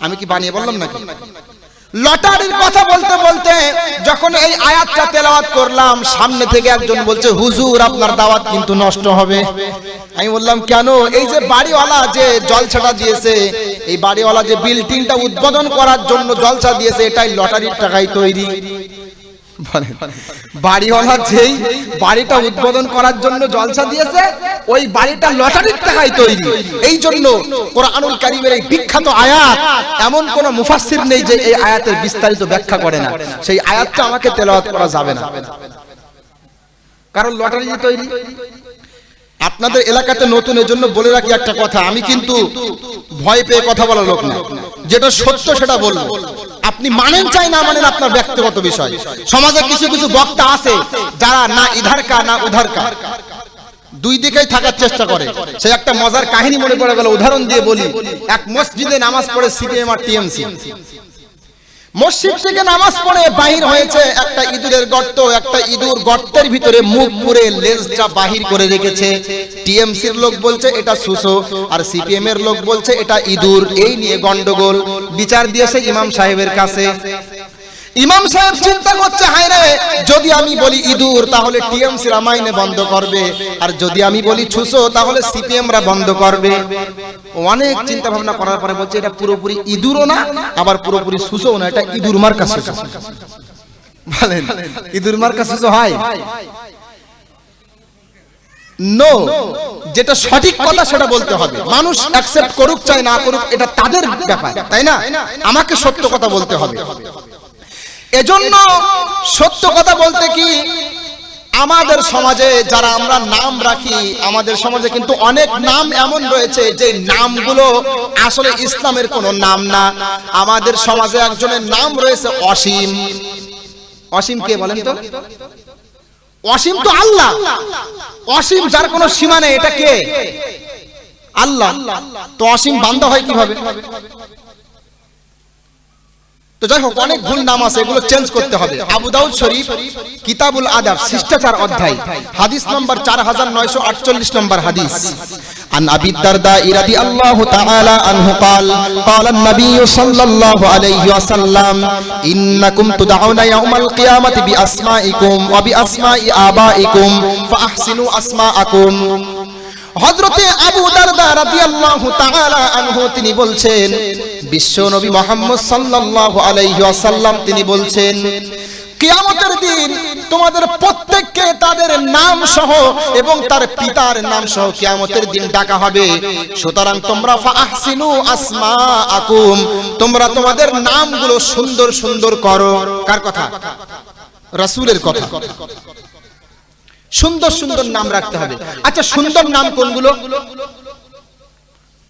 আমি কি বানিয়ে বললাম নাকি? লটারির কথা বলতে বলতে যখন এই আয়াতটা তেলাওয়াত করলাম, সামনে থেকে একজন বলছে, হুজুর আপনার দাওয়াত কিন্তু নষ্ট হবে। আমি বললাম কেন? এই যে বাড়িওয়ালা যে জলসাটা দিয়েছে, এই বাড়িওয়ালা যে বিল্ডিংটা উদ্বোধন করার জন্য জলসা দিয়েছে, এটাই লটারির টাকায় তৈরি। বাড়িওয়ালা যেই বাড়িটা উদ্বোধন করার জন্য জলসা দিয়েছে, ওই বাড়িটা লটারির টাকায় তৈরি। এই জন্য কোরআনুল কারীমের এই বিখ্যাত আয়াত, এমন কোন মুফাসসির নেই যে এই আয়াতের বিস্তারিত ব্যাখ্যা করে না। সেই আয়াতটা আমাকে তেলাওয়াত করা যাবে না, কারণ লটারি তৈরি। আপনাদের এলাকাতে নতুন, এর জন্য বলে রাখি একটা কথা, আমি কিন্তু ভয় পেয়ে কথা বলার লোক না, যেটা সত্য সেটা বলবো। আপনি মানেন চাই না মানেন আপনার ব্যক্তিগত বিষয়। সমাজে কিছু কিছু বক্তা আছে যারা না ইধার কা না উধার কা, দুই দিকেই থাকার চেষ্টা করে। সেই একটা মজার কাহিনী মনে পড়ে গেল, উদাহরণ দিয়ে বলি। এক মসজিদে নামাজ পড়ে সিপিএম আর টিএমসি। মসজিদ থেকে নামাজ পড়ে বাহির হয়েছে একটা ইঁদুরের গর্ত, একটা ইঁদুর গর্তের ভিতরে মুখ পুরে লেজটা বাহির করে রেখেছে। টিএমসির লোক বলছে এটা সুসো, আর সিপিএম এর লোক বলছে এটা ইঁদুর। এই নিয়ে গন্ডগোল, বিচার দিয়েছে ইমাম সাহেবের কাছে। ইমাম সাহেব চিন্তা করছে, হায় রে, যদি আমি বলি ইঁদুর তাহলে টিএমসি রামাইনে বন্ধ করবে, আর যদি আমি বলি ছুসো তাহলে সিপিএমরা বন্ধ করবে। অনেক চিন্তা ভাবনা করার পরে বলছে এটা পুরোপুরি ইঁদুরও না, আবার পুরোপুরি সুসো না, এটা ইঁদুর মার্কা সুসো। বলেন ইঁদুর মার্কা সুসো হয়? নো, যেটা সঠিক কথা সেটা বলতে হবে। মানুষ অ্যাকসেপ্ট করুক চাই না করুক, এটা তাদের ব্যাপার, তাই না? আমাকে সত্য কথা বলতে হবে। এজন্য সত্য কথা বলতে কি, আমাদের সমাজে যারা আমরা নাম রাখি, আমাদের সমাজে কিন্তু অনেক নাম এমন রয়েছে যে নামগুলো আসলে ইসলামের কোনো নাম না। আমাদের সমাজে একজনের নাম রয়েছে অসীম। অসীম কে বলেন তো? অসীম তো আল্লাহ। অসীম যার কোনো সীমা নেই, এটা কে? আল্লাহ, তো অসীম বান্দা হয় কিভাবে? তো যাই হোক, অনেক ভুল নাম আছে, এগুলো চেঞ্জ করতে হবে। আবু দাউদ শরীফ কিতাবুল আদাব শিষ্টাচার অধ্যায় হাদিস নম্বর 4948 নম্বর হাদিস। عن أبي الدرداء رضي الله تعالى عنه قال قال النبي صلى الله عليه وسلم إنكم تدعون يوم القيامة بأسمائكم وبأسماء آبائكم فأحسنوا أسماءكم। হযরতে আবু দারদা রাদিয়াল্লাহু তাআলা আনহু তিনি বলছেন, বিশ্ব নবী মুহাম্মদ সাল্লাল্লাহু আলাইহি ওয়াসাল্লাম তিনি বলছেন, কিয়ামতের দিন তোমাদের প্রত্যেককে তাদের নাম সহ এবং তার পিতার নাম সহ কিয়ামতের দিন ডাকা হবে। সুতরাং তোমরা ফাহসিনু আসমাআকুম, তোমরা তোমাদের নামগুলো সুন্দর সুন্দর করো। কার কথা? রাসূলের কথা। সুন্দর সুন্দর নাম রাখতে হবে। আচ্ছা, সুন্দর নাম কোনগুলো?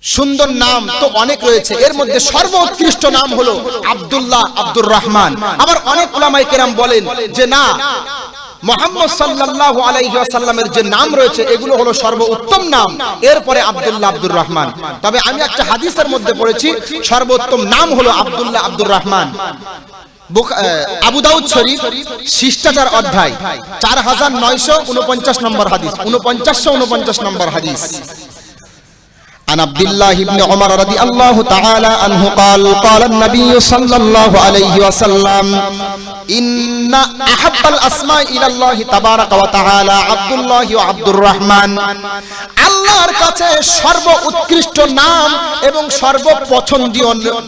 সুন্দর নাম তো অনেক রয়েছে, এর মধ্যে সর্বোৎকৃষ্ট নাম হলো আব্দুল্লাহ, আব্দুর রহমান। আবার অনেক উলামায়ে কেরাম বলেন যে না, মুহাম্মদ সাল্লাল্লাহু আলাইহি ওয়াসাল্লামের যে নাম রয়েছে এগুলো হলো সর্বোত্তম নাম, এরপরে আব্দুল্লাহ, আব্দুর রহমান। তবে আমি একটা হাদিসের মধ্যে পড়েছি সর্বোত্তম নাম হলো আব্দুল্লাহ, আব্দুর রহমান। আবু দাউদ শরীফ শিষ্টাচার অধ্যায় 4949 নম্বর হাদিস, 4949 নম্বর হাদিস। عن عبد الله بن عمر رضي الله تعالى عنه قال قال النبي صلى الله عليه وسلم إن أحب الأسماء إلى الله تبارك وتعالى عبد الله وعبد الرحمن। আল্লাহর কাছে সর্ব উৎকৃষ্ট নাম এবং সর্ব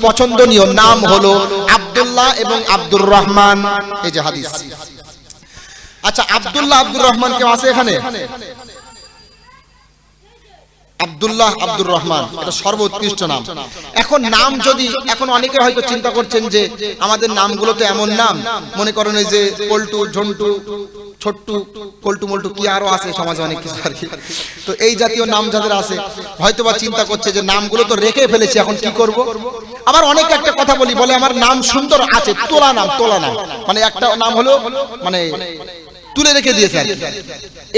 পছন্দনীয় নাম হলো আব্দুল্লাহ এবং আব্দুর রহমান। এই যে হাদিস। আচ্ছা, আব্দুল্লাহ, আব্দুর রহমান কেউ আছে এখানে? আব্দুল্লাহ, আব্দুর রহমান এটা সর্বোৎকৃষ্ট নাম। এখন নাম যদি, এখন অনেকে হয়তো চিন্তা করছেন যে আমাদের নামগুলো তো এমন নাম, মনে করেন এই যে পল্টু, ঝন্টু, ছোট্টু, কল্টু মল্টু কি আরো আছে সমাজে অনেক কিছু আর কি। তো এই জাতীয় নাম যাদের আছে হয়তোবা চিন্তা করছে যে নামগুলো তো রেখে ফেলেছি, এখন কি করব। আবার অনেকে একটা কথা বলে আমার নাম সুন্দর আছে, তোলা নাম, তোলা নাম মানে একটা নাম হলো মানে তুলে রেখে দিয়েছে আর কি।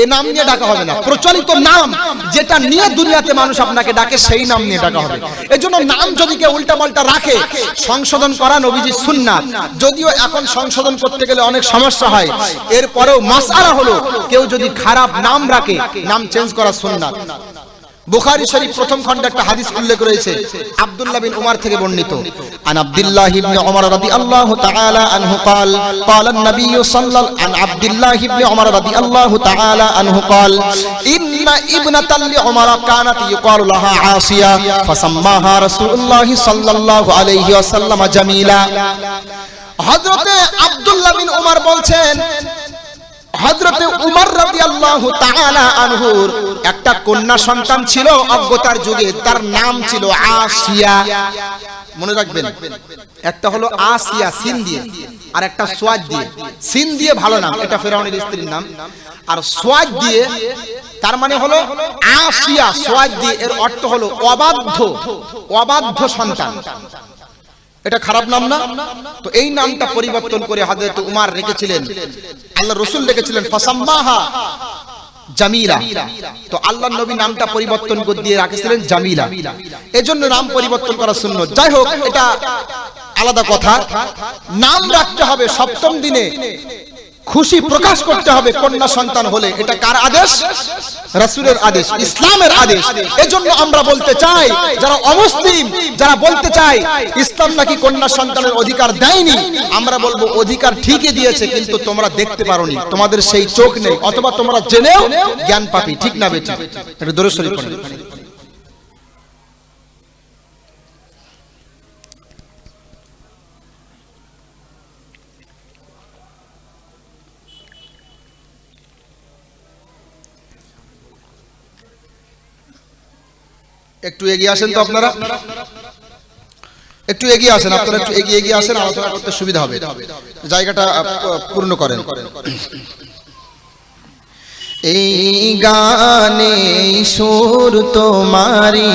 এই নাম নিয়ে ডাকা হবে না। প্রচলিত নাম যেটা নিয়ে দুনিয়াতে মানুষ আপনাকে ডাকে সেই নাম নিয়ে ডাকা হবে। এজন্য নাম যদি কেউ উল্টা পাল্টা রাখে, সংশোধন করা নবীজির সুন্নাত। যদিও এখন সংশোধন করতে গেলে অনেক সমস্যা হয়, এরপরেও মাসআলা হলো কেউ যদি খারাপ নাম রাখে, নাম চেঞ্জ করা সুন্নাত। বুখারী শরীফ প্রথম খণ্ডে একটা হাদিস উল্লেখ রয়েছে আব্দুল্লাহ বিন উমর থেকে বর্ণিত। আন আব্দুল্লাহ ইবনে উমর রাদিয়াল্লাহু তাআলা আনহু قال قال النبي صلى عن عبد الله بن عمر رضي الله تعالى عنه قال ان ابنة لعمر كانت يقال لها عاصية فسماها رسول الله صلى الله عليه وسلم جميلا। হযরত আব্দুল্লাহ বিন উমর বলছেন, হযরতে উমর রাদিয়াল্লাহু তাআলা আনহুর একটা কন্যা সন্তান ছিল অজ্ঞতার যুগে, তার নাম ছিল আসিয়া। মনে রাখবেন, একটা হলো আসিয়া সিন দিয়ে, আর একটা সোয়াদ দিয়ে। সিন দিয়ে ভালো নাম, এটা ফেরাউনের স্ত্রীর নাম, আর সোয়াদ দিয়ে তার মানে হলো আসিয়া, সোয়াদ দিয়ে এর অর্থ হলো অবাধ্য সন্তান। এটা খারাপ নাম না? তো এই নামটা পরিবর্তন করে হযরত উমর রেখেছিলেন, আল্লাহ রাসূল রেখেছিলেন ফাসাম্মাহা জামিলা। তো আল্লাহর নবী নামটা পরিবর্তন করে দিয়ে রাখেছিলেন জামিলা। এজন্য নাম পরিবর্তন করা সুন্নাত। যাই হোক, এটা আলাদা কথা। নাম রাখতে হবে সপ্তম দিনে, খুশি প্রকাশ করতে হবে কন্যা সন্তান হলে। এটা কার আদেশ? রাসূলের আদেশ, ইসলামের আদেশ। এজন্য আমরা বলতে চাই, যারা অমুসলিম যারা বলতে চাই ইসলাম নাকি কন্যা সন্তানের অধিকার দেয়নি, আমরা বলবো অধিকার ঠিকই দিয়েছে, কিন্তু তোমরা দেখতে পারোনি, তোমাদের সেই চোখ নেই, অথবা তোমরা জেনেও জ্ঞান পাপী। ঠিক না বেঠিক? এটা দরুদ শরীফ পড়েন। একটু এগিয়ে আসেন তো আপনারা, একটু এগিয়ে আসেন, আপনারা একটু এগিয়ে আসেন, আলোচনা করতে সুবিধা হবে, জায়গাটা পূর্ণ করেন। এই গানে সুর তোমারি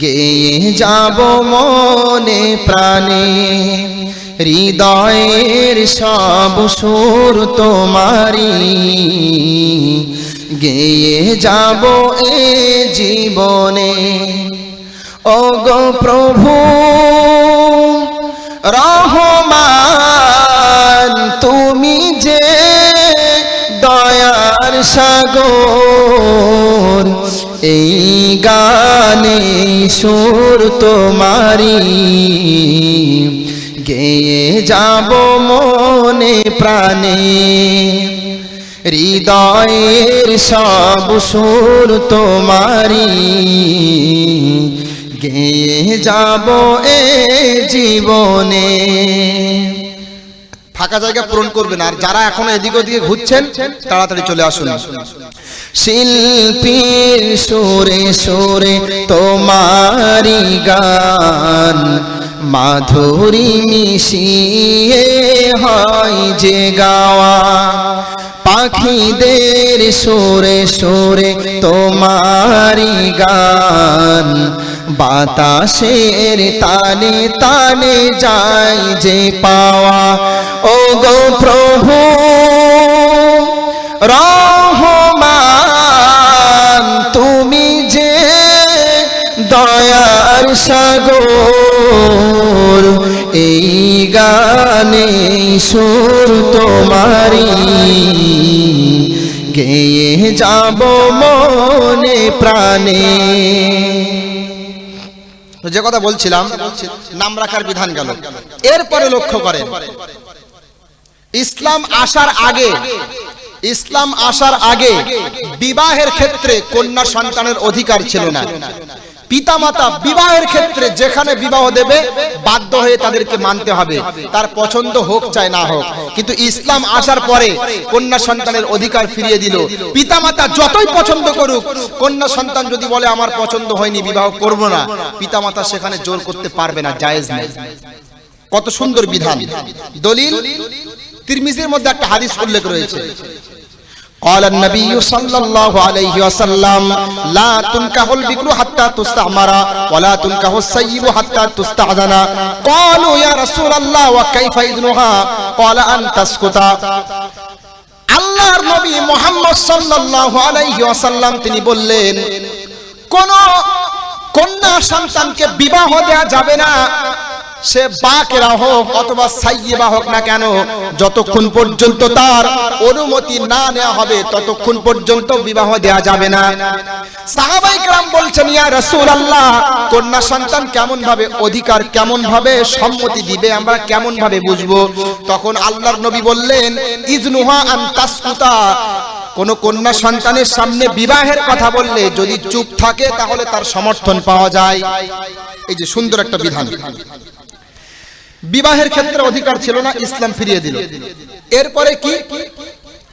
গেয়ে যাব মনে প্রাণে, হৃদয়ের সব সুর তোমারি, গেয়ে যাব এ জীবনে। ওগো প্রভু রহমান, তুমি যে দয়ার সাগর, এই গানে সুর তোমারি, গেয়ে যাব মনে প্রাণে, হৃদয়ের সব সুর তোমারি, গেয়ে যাব এ জীবনে। ফাঁকা জায়গা পূরণ করবেন, আর যারা এখনো এদিক ওদিকে ঘুরছেন তাড়াতাড়ি চলে আসুন। শিল্পীর সুরে সুরে তোমারি গান, মাধুরী মিশিয়ে হয় যে গাওয়া, পাখিদের সুরে সুরে তোমারি গান, বাতাসের তানে তানে যায় যে পাওয়া। ওগো প্রভু রহমান, তুমি যে দয়ার সাগর, এই গানে সুর তোমারি, গেয়ে যাব মনে প্রাণে। যে কথা বলছিলাম, নাম রাখার বিধান গেল। এরপরে লক্ষ্য করেন, ইসলাম আসার আগে বিবাহের ক্ষেত্রে কন্যা সন্তানের অধিকার ছিল না। পিতামাতা বিবাহের ক্ষেত্রে যেখানে বিবাহ দেবে বাধ্য হয়ে তাদেরকে মানতে হবে, তার পছন্দ হোক চাই না হোক। কিন্তু ইসলাম আসার পরে কন্যা সন্তানের অধিকার ফিরিয়ে দিল। পিতামাতা যতই পছন্দ করুক, কন্যা সন্তান যদি বলে আমার পছন্দ হয়নি, বিবাহ করব না, পিতামাতা সেখানে জোর করতে পারবে না, জায়েজ নেই। কত সুন্দর বিধান। দলিল তিরমিজির মধ্যে একটা হাদিস উল্লেখ রয়েছে, قال النبي صلى الله عليه وسلم لا تنكح البكر حتى تستعمر ولا تنكح السيب حتى تستأذن قالوا يا رسول الله وكيف إذنها قال أن تسكت। আল্লাহর নবী মুহাম্মদ সাল্লাল্লাহু আলাইহি ওয়াসাল্লাম তিনি বললেন, কোন কন্যা সন্তানকে বিবাহ দেয়া যাবে না, সে বাকেরা হোক অথবা সাইয়্যিবা হোক না কেন, যতক্ষণ পর্যন্ত তার অনুমতি না নেওয়া হবে ততক্ষণ পর্যন্ত বিবাহ দেয়া যাবে না। সাহাবায়ে কেরাম বলছেন, ইয়া রাসূলুল্লাহ, কন্যা সন্তান কেমন ভাবে অধিকার, কেমন ভাবে সম্মতি দিবে, আমরা কেমন ভাবে বুঝবো? তখন আল্লাহর নবী বললেন, ইজনুহা আন তাসকুতা, কোন কন্যা সন্তানের সামনে বিবাহের কথা বললে যদি চুপ থাকে তাহলে তার সমর্থন পাওয়া যায়। এই যে সুন্দর একটা বিধান। বিবাহের ক্ষেত্রে অধিকার ছিল না, ইসলাম ফিরিয়ে দিল। এরপরে কি?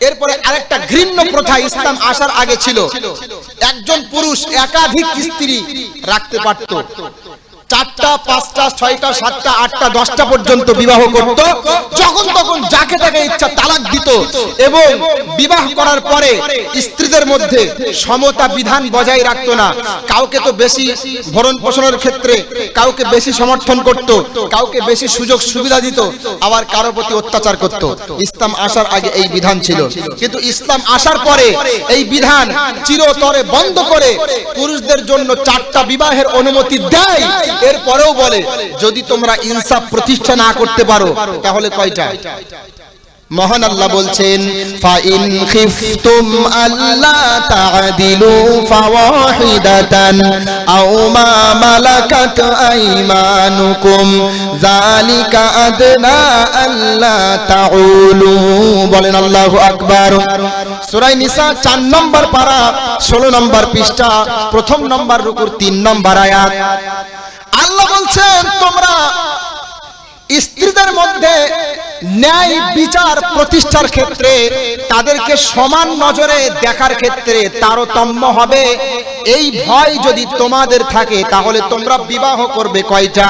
এরপরে আরেকটা ঘৃণ্য প্রথা ইসলাম আসার আগে ছিল, একজন পুরুষ একাধিক স্ত্রী রাখতে পারত। 4টা 5টা 6টা 7টা 8টা 10টা পর্যন্ত বিবাহ করত, যখন তখন যাকে তাকে ইচ্ছা তালাক দিত। এবং বিবাহ করার পরে স্ত্রীদের মধ্যে সমতা বিধান বজায় রাখত না। কাউকে তো বেশি ভরণ পোষণের ক্ষেত্রে কাউকে বেশি সমর্থন করত, কাউকে বেশি সুযোগ সুবিধা দিত, আবার কারো প্রতি অত্যাচার করত। ইসলাম আসার আগে এই বিধান ছিল, কিন্তু ইসলাম আসার পরে এই বিধান চিরতরে বন্ধ করে পুরুষদের জন্য 4টা বিবাহের অনুমতি দেয়। এরপরেও বলে, যদি তোমরা ইনসাফ প্রতিষ্ঠা না করতে পারো তাহলে কয়টা? মহান আল্লাহ বলছেন, ফাইন খিফতুম আল্লা তা'দিলু ফাওয়াহিদাতান আও মা মালাকাত আইমানুকুম যালিকা আদনা আল্লা তাউলু। বলেন আল্লাহু আকবার। সূরা নিসা 4 নম্বর পারা 16 নম্বর পৃষ্ঠা 1 নম্বর রুকুর 3 নম্বর আয়াত। আল্লাহ বলছেন, তোমরা স্ত্রীদের মধ্যে ন্যায় বিচার প্রতিষ্ঠার ক্ষেত্রে তাদেরকে সমান নজরে দেখার ক্ষেত্রে তারতম্য হবে, এই ভয় যদি তোমাদের থাকে তাহলে তোমরা বিবাহ করবে কয়টা?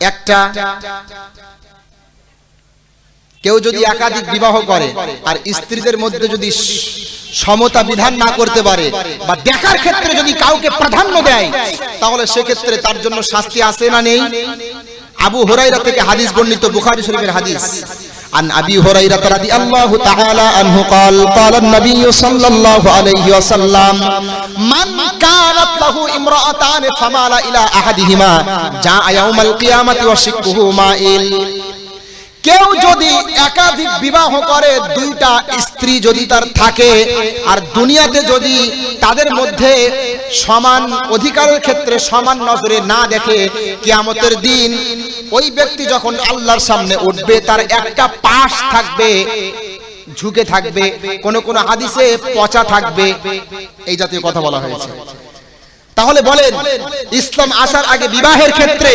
একটা। কেউ যদি একাধিক বিবাহ করে আর স্ত্রীদের মধ্যে যদি সমতা বিধান না করতে পারে বা দেখার ক্ষেত্রে যদি কাউকে প্রাধান্য দেয়, তাহলে সেক্ষেত্রে তার জন্য শাস্তি আছে না নেই? আবু হুরায়রা থেকে হাদিস বর্ণিত, বুখারী শরীফের হাদিস। عن أبي هريرة رضي الله تعالى عنه قال قال النبي صلى الله عليه وسلم من كانت له امرأتان فمال إلى أحدهما جاء يوم القيامة وشقه مائل। কেউ যদি একাধিক বিবাহ করে, দুইটা স্ত্রী যদি তার থাকে, আর দুনিয়াতে যদি তাদের মধ্যে সমান অধিকারের ক্ষেত্রে সমান নজরে না দেখে, কিয়ামতের দিন ওই ব্যক্তি যখন আল্লাহর সামনে উঠবে, তার একটা পাশ থাকবে ঝুঁকে থাকবে, কোন কোন হাদিসে পচা থাকবে, এই জাতীয় কথা বলা হয়েছে। তাহলে বলেন, ইসলাম আসার আগে বিবাহের ক্ষেত্রে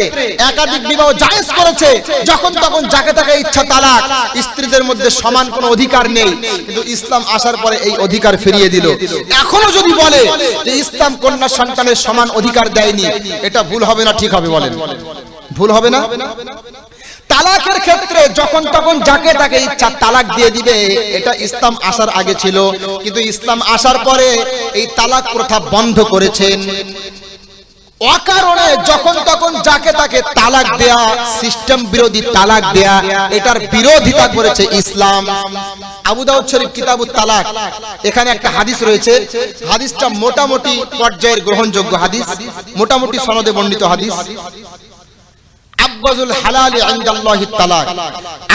একাধিক বিবাহ জায়েজ করেছে, যখন তখন যাকে তাকে ইচ্ছা তালাক, স্ত্রীদের মধ্যে সমান কোনো অধিকার নেই। কিন্তু ইসলাম আসার পরে এই অধিকার ফিরিয়ে দিল। এখনো যদি বলে যে ইসলাম কন্যা সন্তানের সমান অধিকার দেয়নি, এটা ভুল হবে না ঠিক হবে? বলেন, ভুল হবে না? তালাকের ক্ষেত্রে যখন তখন যাকে তাকে ইচ্ছা তালাক দিয়ে দিবে, এটা ইসলাম আসার আগে ছিল। কিন্তু ইসলাম আসার পরে এই তালাক প্রথা বন্ধ করেছেন। অকারণে যখন তখন যাকে তাকে তালাক দেয়া, সিস্টেম বিরোধী তালাক দেয়া, এটার বিরোধিতা করেছে ইসলাম। আবু দাউদ শরীফ কিতাবুত তালাক, এখানে একটা হাদিস রয়েছে। হাদিসটা মোটামুটি পর্যায়ের গ্রহণযোগ্য হাদিস, মোটামুটি সনদে বর্ণিত হাদিস। আব্বাজুল হালালি ইনদাল্লাহি তালাক,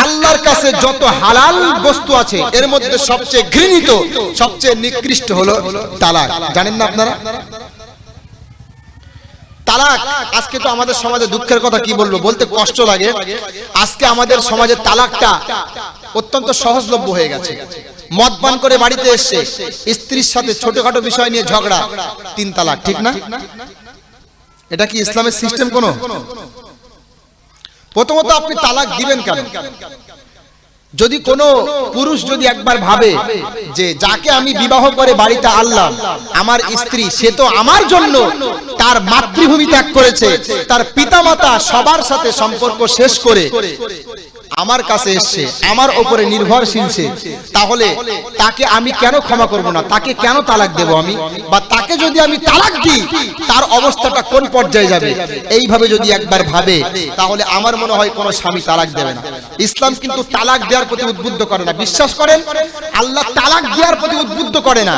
আল্লাহর কাছে যত হালাল বস্তু আছে এর মধ্যে সবচেয়ে ঘৃণিত, সবচেয়ে নিকৃষ্ট হলো তালাক। জানেন না আপনারা? তালাক আজকে তো আমাদের সমাজে দুঃখের কথা কি বলবো, বলতে কষ্ট লাগে। আজকে আমাদের সমাজে তালাকটা অত্যন্ত সহজলভ্য হয়ে গেছে। মদ পান করে বাড়িতে এসে স্ত্রীর সাথে ছোটখাটো বিষয় নিয়ে ঝগড়া, 3 তালাক। ঠিক না? এটা কি ইসলামের সিস্টেম? কোনো প্রথমত আপনি তালাক দিবেন কেন? যদি কোনো পুরুষ যদি একবার ভাবে যে যাকে আমি বিবাহ করে বাড়িতে আনলাম আমার স্ত্রী, সে তো আমার জন্য তার মাতৃভূমি ত্যাগ করেছে, তার পিতামাতা সবার সাথে সম্পর্ক শেষ করে আমার কাছে এসছে, আমার উপরে নির্ভরশীল সে, তাহলে তাকে আমি কেন ক্ষমা করব না? তাকে কেন তালাক দেব আমি? বা তাকে যদি আমি তালাক দিই তার অবস্থাটা কোন পর্যায়ে যাবে? এইভাবে যদি একবার ভাবে, তাহলে আমার মনে হয় কোনো স্বামী তালাক দেবে না। ইসলাম কিন্তু তালাক দেওয়ার প্রতি উদ্বুদ্ধ করে না, বিশ্বাস করেন? আল্লাহ তালাক দেওয়ার প্রতি উদ্বুদ্ধ করে না।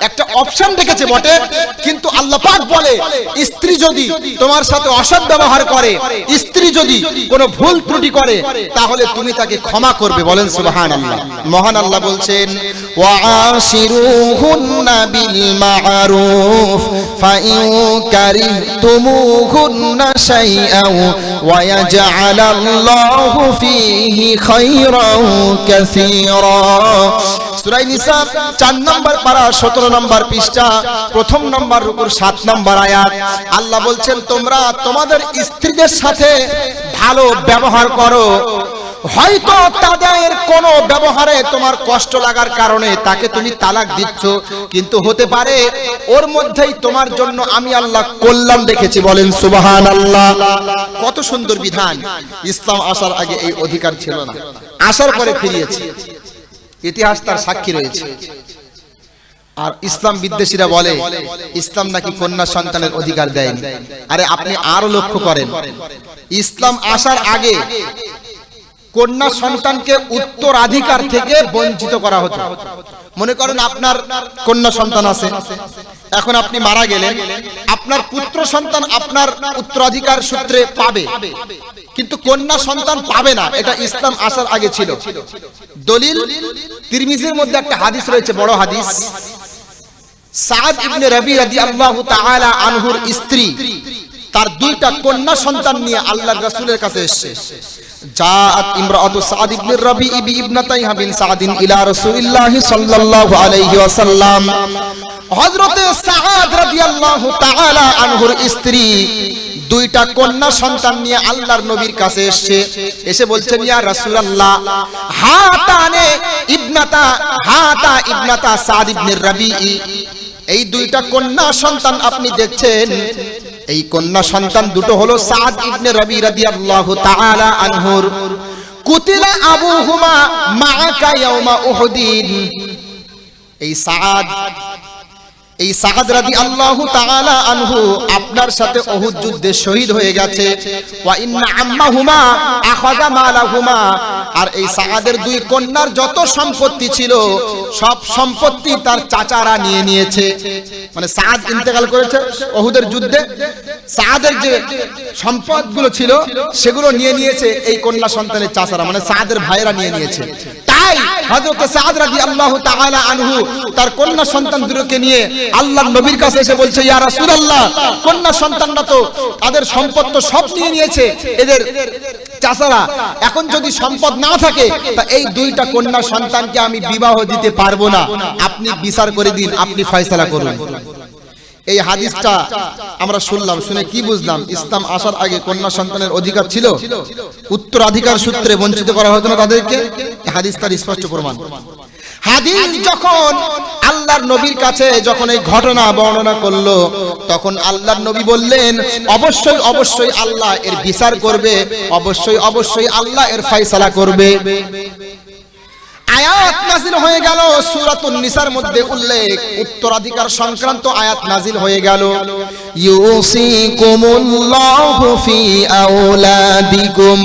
একটা অপশন রেখেছে বটে, কিন্তু আল্লাহ পাক বলে স্ত্রী যদি তোমার সাথে অসৎ ব্যবহার করে, স্ত্রী যদি কোনো ভুল ত্রুটি করে, তাহলে তুমি তাকে ক্ষমা করবে। বলেন সুবহানাল্লাহ। মহান আল্লাহ বলছেন, ওয়াআশিরুহুন্না বিল মা'রুফ ফাইন কারিহতুমুহুন্না শাইআন ওয়া ইয়াজআলাল্লাহু ফীহি খায়রান কাসীরা। সূরা নিসা 4 নম্বর পারা 17 নম্বর পৃষ্ঠা, প্রথম নম্বর রুকুর 7 নম্বর আয়াত। আল্লাহ বলছেন, তোমরা তোমাদের স্ত্রীদের সাথে ভালো ব্যবহার করো। হয়তো তাদের কোনো ব্যবহারে তোমার কষ্ট লাগার কারণে তাকে তুমি তালাক দিচ্ছ, কিন্তু হতে পারে ওর মধ্যেই তোমার জন্য আমি আল্লাহ কল্যাণ রেখেছি। বলেন সুবহানাল্লাহ। কত সুন্দর বিধান! ইসলাম আসার আগে এই অধিকার ছিল না, আসার পরে ফিরিয়েছে। ইতিহাস তার সাক্ষী রয়েছে। আর ইসলাম বিদ্বেষীরা বলে ইসলাম নাকি কন্যা সন্তানের অধিকার দেয়নি। আরে আপনি আরো লক্ষ্য করেন, ইসলাম আসার আগে কন্যা সন্তানকে উত্তরাধিকার থেকে বঞ্চিত করা হতো। মনে করেন আপনার কন্যা সন্তান আছে, এখন আপনি মারা গেলেন, আপনার পুত্র সন্তান আপনার উত্তরাধিকার সূত্রে পাবে, কিন্তু কন্যা সন্তান পাবে না। এটা ইসলাম আসার আগে ছিল। দলিল তিরমিজির মধ্যে একটা হাদিস রয়েছে, বড় হাদিস। সাদ ইবনে রবি রাদিয়াল্লাহু তাআলা আনহুর স্ত্রী তার 2টা কন্যা সন্তান নিয়ে আল্লাহর রাসূলের কাছে এসেছে। জাআত ইমরাআতু সাদ ইবনে রবি ইবনাতাইহা বিন সাদিন ইলা রাসূলিল্লাহি সাল্লাল্লাহু আলাইহি ওয়াসাল্লাম। হযরত সাদ রাদিয়াল্লাহু তাআলা আনহুর স্ত্রী 2টা কন্যা সন্তান নিয়ে আল্লাহর নবীর কাছে এসেছে। এসে বলছেন, ইয়া রাসূলুল্লাহ, হাতা ইবনাতা সাদ ইবনে রবি, এই 2টা কন্যা সন্তান আপনি দেখছেন, এই কন্যা সন্তান দুটো হলো সাদ ইবনে রবি রাদিয়াল্লাহু তাআলা আনহুর। কুতিলা আবুহুমা মাআকা ইয়াউমা উহুদিন। এই সাআদ রাদিয়াল্লাহু তাআলা আনহু আপনার সাথে উহুদ যুদ্ধে শহীদ হয়ে গেছে। ওয়া ইন্না আম্মাহুমা আখাযা মালাহুমা, আর এই সাআদের দুই কন্যার যত সম্পত্তি ছিল সব সম্পত্তি তার চাচারা নিয়ে নিয়েছে। মানে সাআদ ইন্তেকাল করেছে উহুদের যুদ্ধে, সাআদের যে সম্পদগুলো ছিল সেগুলো নিয়ে নিয়েছে এই কন্যা সন্তানের চাচারা, মানে সাআদের ভাইরা নিয়ে নিয়েছে। তাই হযরত সাআদ রাদিয়াল্লাহু তাআলা আনহু তার কন্যা সন্তান দুটোকে নিয়ে আল্লাহর নবীর কাছে এসে বলছে, ইয়া রাসূলুল্লাহ, কন্যা সন্তানরা তো তাদের সম্পদ তো সব নিয়ে নিয়েছে এদের চাচারা, এখন যদি সম্পদ না থাকে তা এই দুইটা কন্যা সন্তানকে আমি বিবাহ দিতে পারবো না, আপনি বিচার করে দিন, আপনি ফয়সালা করুন। এই হাদিসটা আমরা শুনলাম, শুনে কি বুঝলাম? ইসলাম আসার আগে কন্যা সন্তানের অধিকার ছিল, উত্তরাধিকার সূত্রে বঞ্চিত করা হতো না তাদেরকে। হাদিস তার স্পষ্ট প্রমাণ। হাদিস যখন আল্লাহর নবীর কাছে যখন এই ঘটনা বর্ণনা করলো, তখন আল্লাহর নবী বললেন, অবশ্যই অবশ্যই আল্লাহ এর বিচার করবে, অবশ্যই অবশ্যই আল্লাহ এর ফয়সালা করবে। আয়াত নাজিল হয়ে গেল, সূরাতুন নিসার মধ্যে উল্লেখ, উত্তরাধিকার সংক্রান্ত আয়াত নাজিল হয়ে গেল। ইউসিকুমুল্লাহু ফি আওলাদিকুম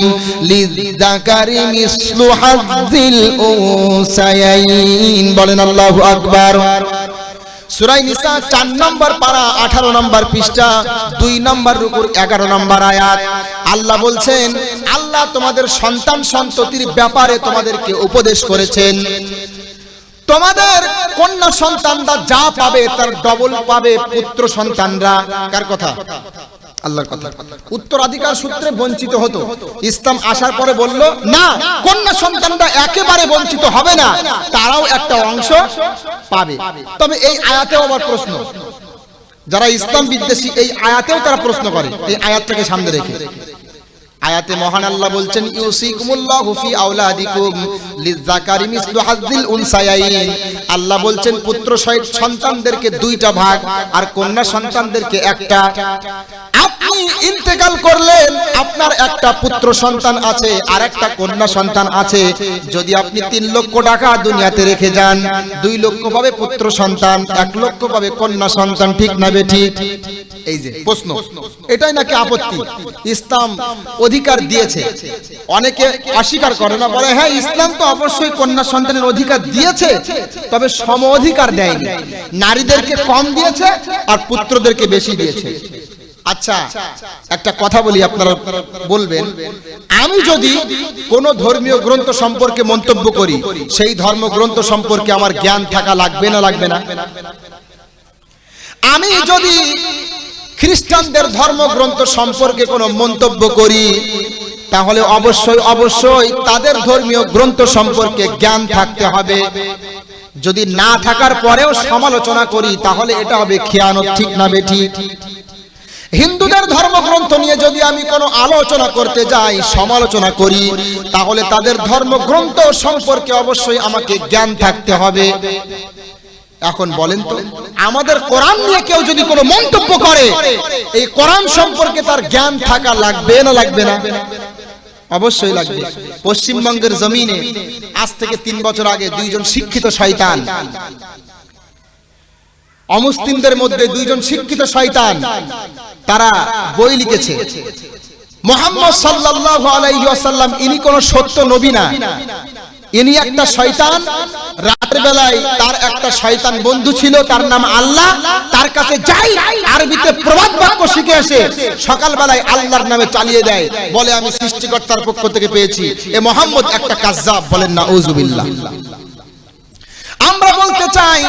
লিযযাকারি মিসলু হাযযিল উনসায়াইন। বলেন আল্লাহু আকবার। সূরা নিসা 4 নম্বর পারা 18 নম্বর পৃষ্ঠা 2 নম্বর রুকুর 11 নম্বর আয়াত। আল্লাহ বলছেন, আল্লাহ তোমাদের সন্তান সন্ততির ব্যাপারে তোমাদেরকে উপদেশ করেছেন, তোমাদের কন্যা সন্তানরা যা পাবে তার ডবল পাবে পুত্র সন্তানরা। কার কথা? আল্লাহর কথা। উত্তরাধিকার সূত্রে বঞ্চিত হতো, ইসলাম আসার পরে বলল না, কন্যা সন্তানরা একেবারে বঞ্চিত হবে না, তারাও একটা অংশ পাবে। তবে এই আয়াতেও আবার প্রশ্ন, যারা ইসলাম বিদ্বেষী এই আয়াতেও তারা প্রশ্ন করে, এই আয়াতটাকে সামনে রেখে। আয়াতে মহান আল্লাহ বলছেন, ইউসিকুমুল্লাহু ফি আওলাদিকুম লিযযাকারি মিসলু হাযযিল উনসায়াইন। আল্লাহ বলছেন পুত্র সন্তানদেরকে 2টা ভাগ আর কন্যা সন্তানদেরকে একটা। আপনি ইন্তেকাল করলেন, আপনার একটা পুত্র সন্তান আছে আর একটা কন্যা সন্তান আছে। যদি আপনি 3 লক্ষ টাকা দুনিয়াতে রেখে যান, 2 লক্ষ পাবে পুত্র সন্তান, 1 লক্ষ পাবে কন্যা সন্তান। ঠিক না বেঠিক? এই যে প্রশ্ন, এটাই নাকি আপত্তি? ইসলাম অধিকার দিয়েছে, অনেকে অস্বীকার করে না, বলে হ্যাঁ ইসলাম তো অবশ্যই কন্যা সন্তানের অধিকার দিয়েছে, তবে সম অধিকার দেয়নি, নারীদেরকে কম দিয়েছে আর পুত্রদেরকে বেশি দিয়েছে। আচ্ছা একটা কথা বলি, আপনারা বলবেন, আমি যদি কোন ধর্মীয় গ্রন্থ সম্পর্কে মন্তব্য করি, সেই ধর্মগ্রন্থ সম্পর্কে আমার জ্ঞান থাকা লাগবে না লাগবে না? আমি যদি খ্রিস্টানদের ধর্মগ্রন্থ সম্পর্কে কোনো মন্তব্য করি, তাহলে অবশ্যই অবশ্যই তাদের ধর্মীয় গ্রন্থ সম্পর্কে জ্ঞান থাকতে হবে। যদি না থাকার পরেও সমালোচনা করি তাহলে এটা হবে খেয়ানত। ঠিক না বেঠিক? হিন্দুদের ধর্মগ্রন্থ নিয়ে যদি আমি কোনো আলোচনা করতে যাই, সমালোচনা করি, তাহলে তাদের ধর্মগ্রন্থ সম্পর্কে অবশ্যই আমাকে জ্ঞান থাকতে হবে। এখন বলেন তো, আমাদের কোরআন নিয়ে কেউ যদি কোনো মন্তব্য করে, এই কোরআন সম্পর্কে তার জ্ঞান থাকা লাগবে না লাগবে না? অবশ্যই লাগবে। পশ্চিমবঙ্গের জমিনে আজ থেকে 3 বছর আগে 2 জন শিক্ষিত শয়তান, অমুসলিমদের মধ্যে 2 জন শিক্ষিত শয়তান, তারা বই লিখেছে, মুহাম্মদ সাল্লাল্লাহু আলাইহি ওয়াসাল্লাম ইনি কোন সত্য নবী না, ইনি একটা শয়তান। রাতের বেলায় তার একটা শয়তান বন্ধু ছিল, তার নাম আল্লাহ, তার কাছে যাই আরবিতে প্রবাদ বাক্য শিখে আসে, সকাল বেলায় আল্লাহর নামে চালিয়ে দেয়, বলে আমি সৃষ্টিকর্তার পক্ষ থেকে পেয়েছি। এ মুহাম্মদ একটা কাজ্জাব। বলেন নাউযুবিল্লাহ। আমরা বলতে চাই,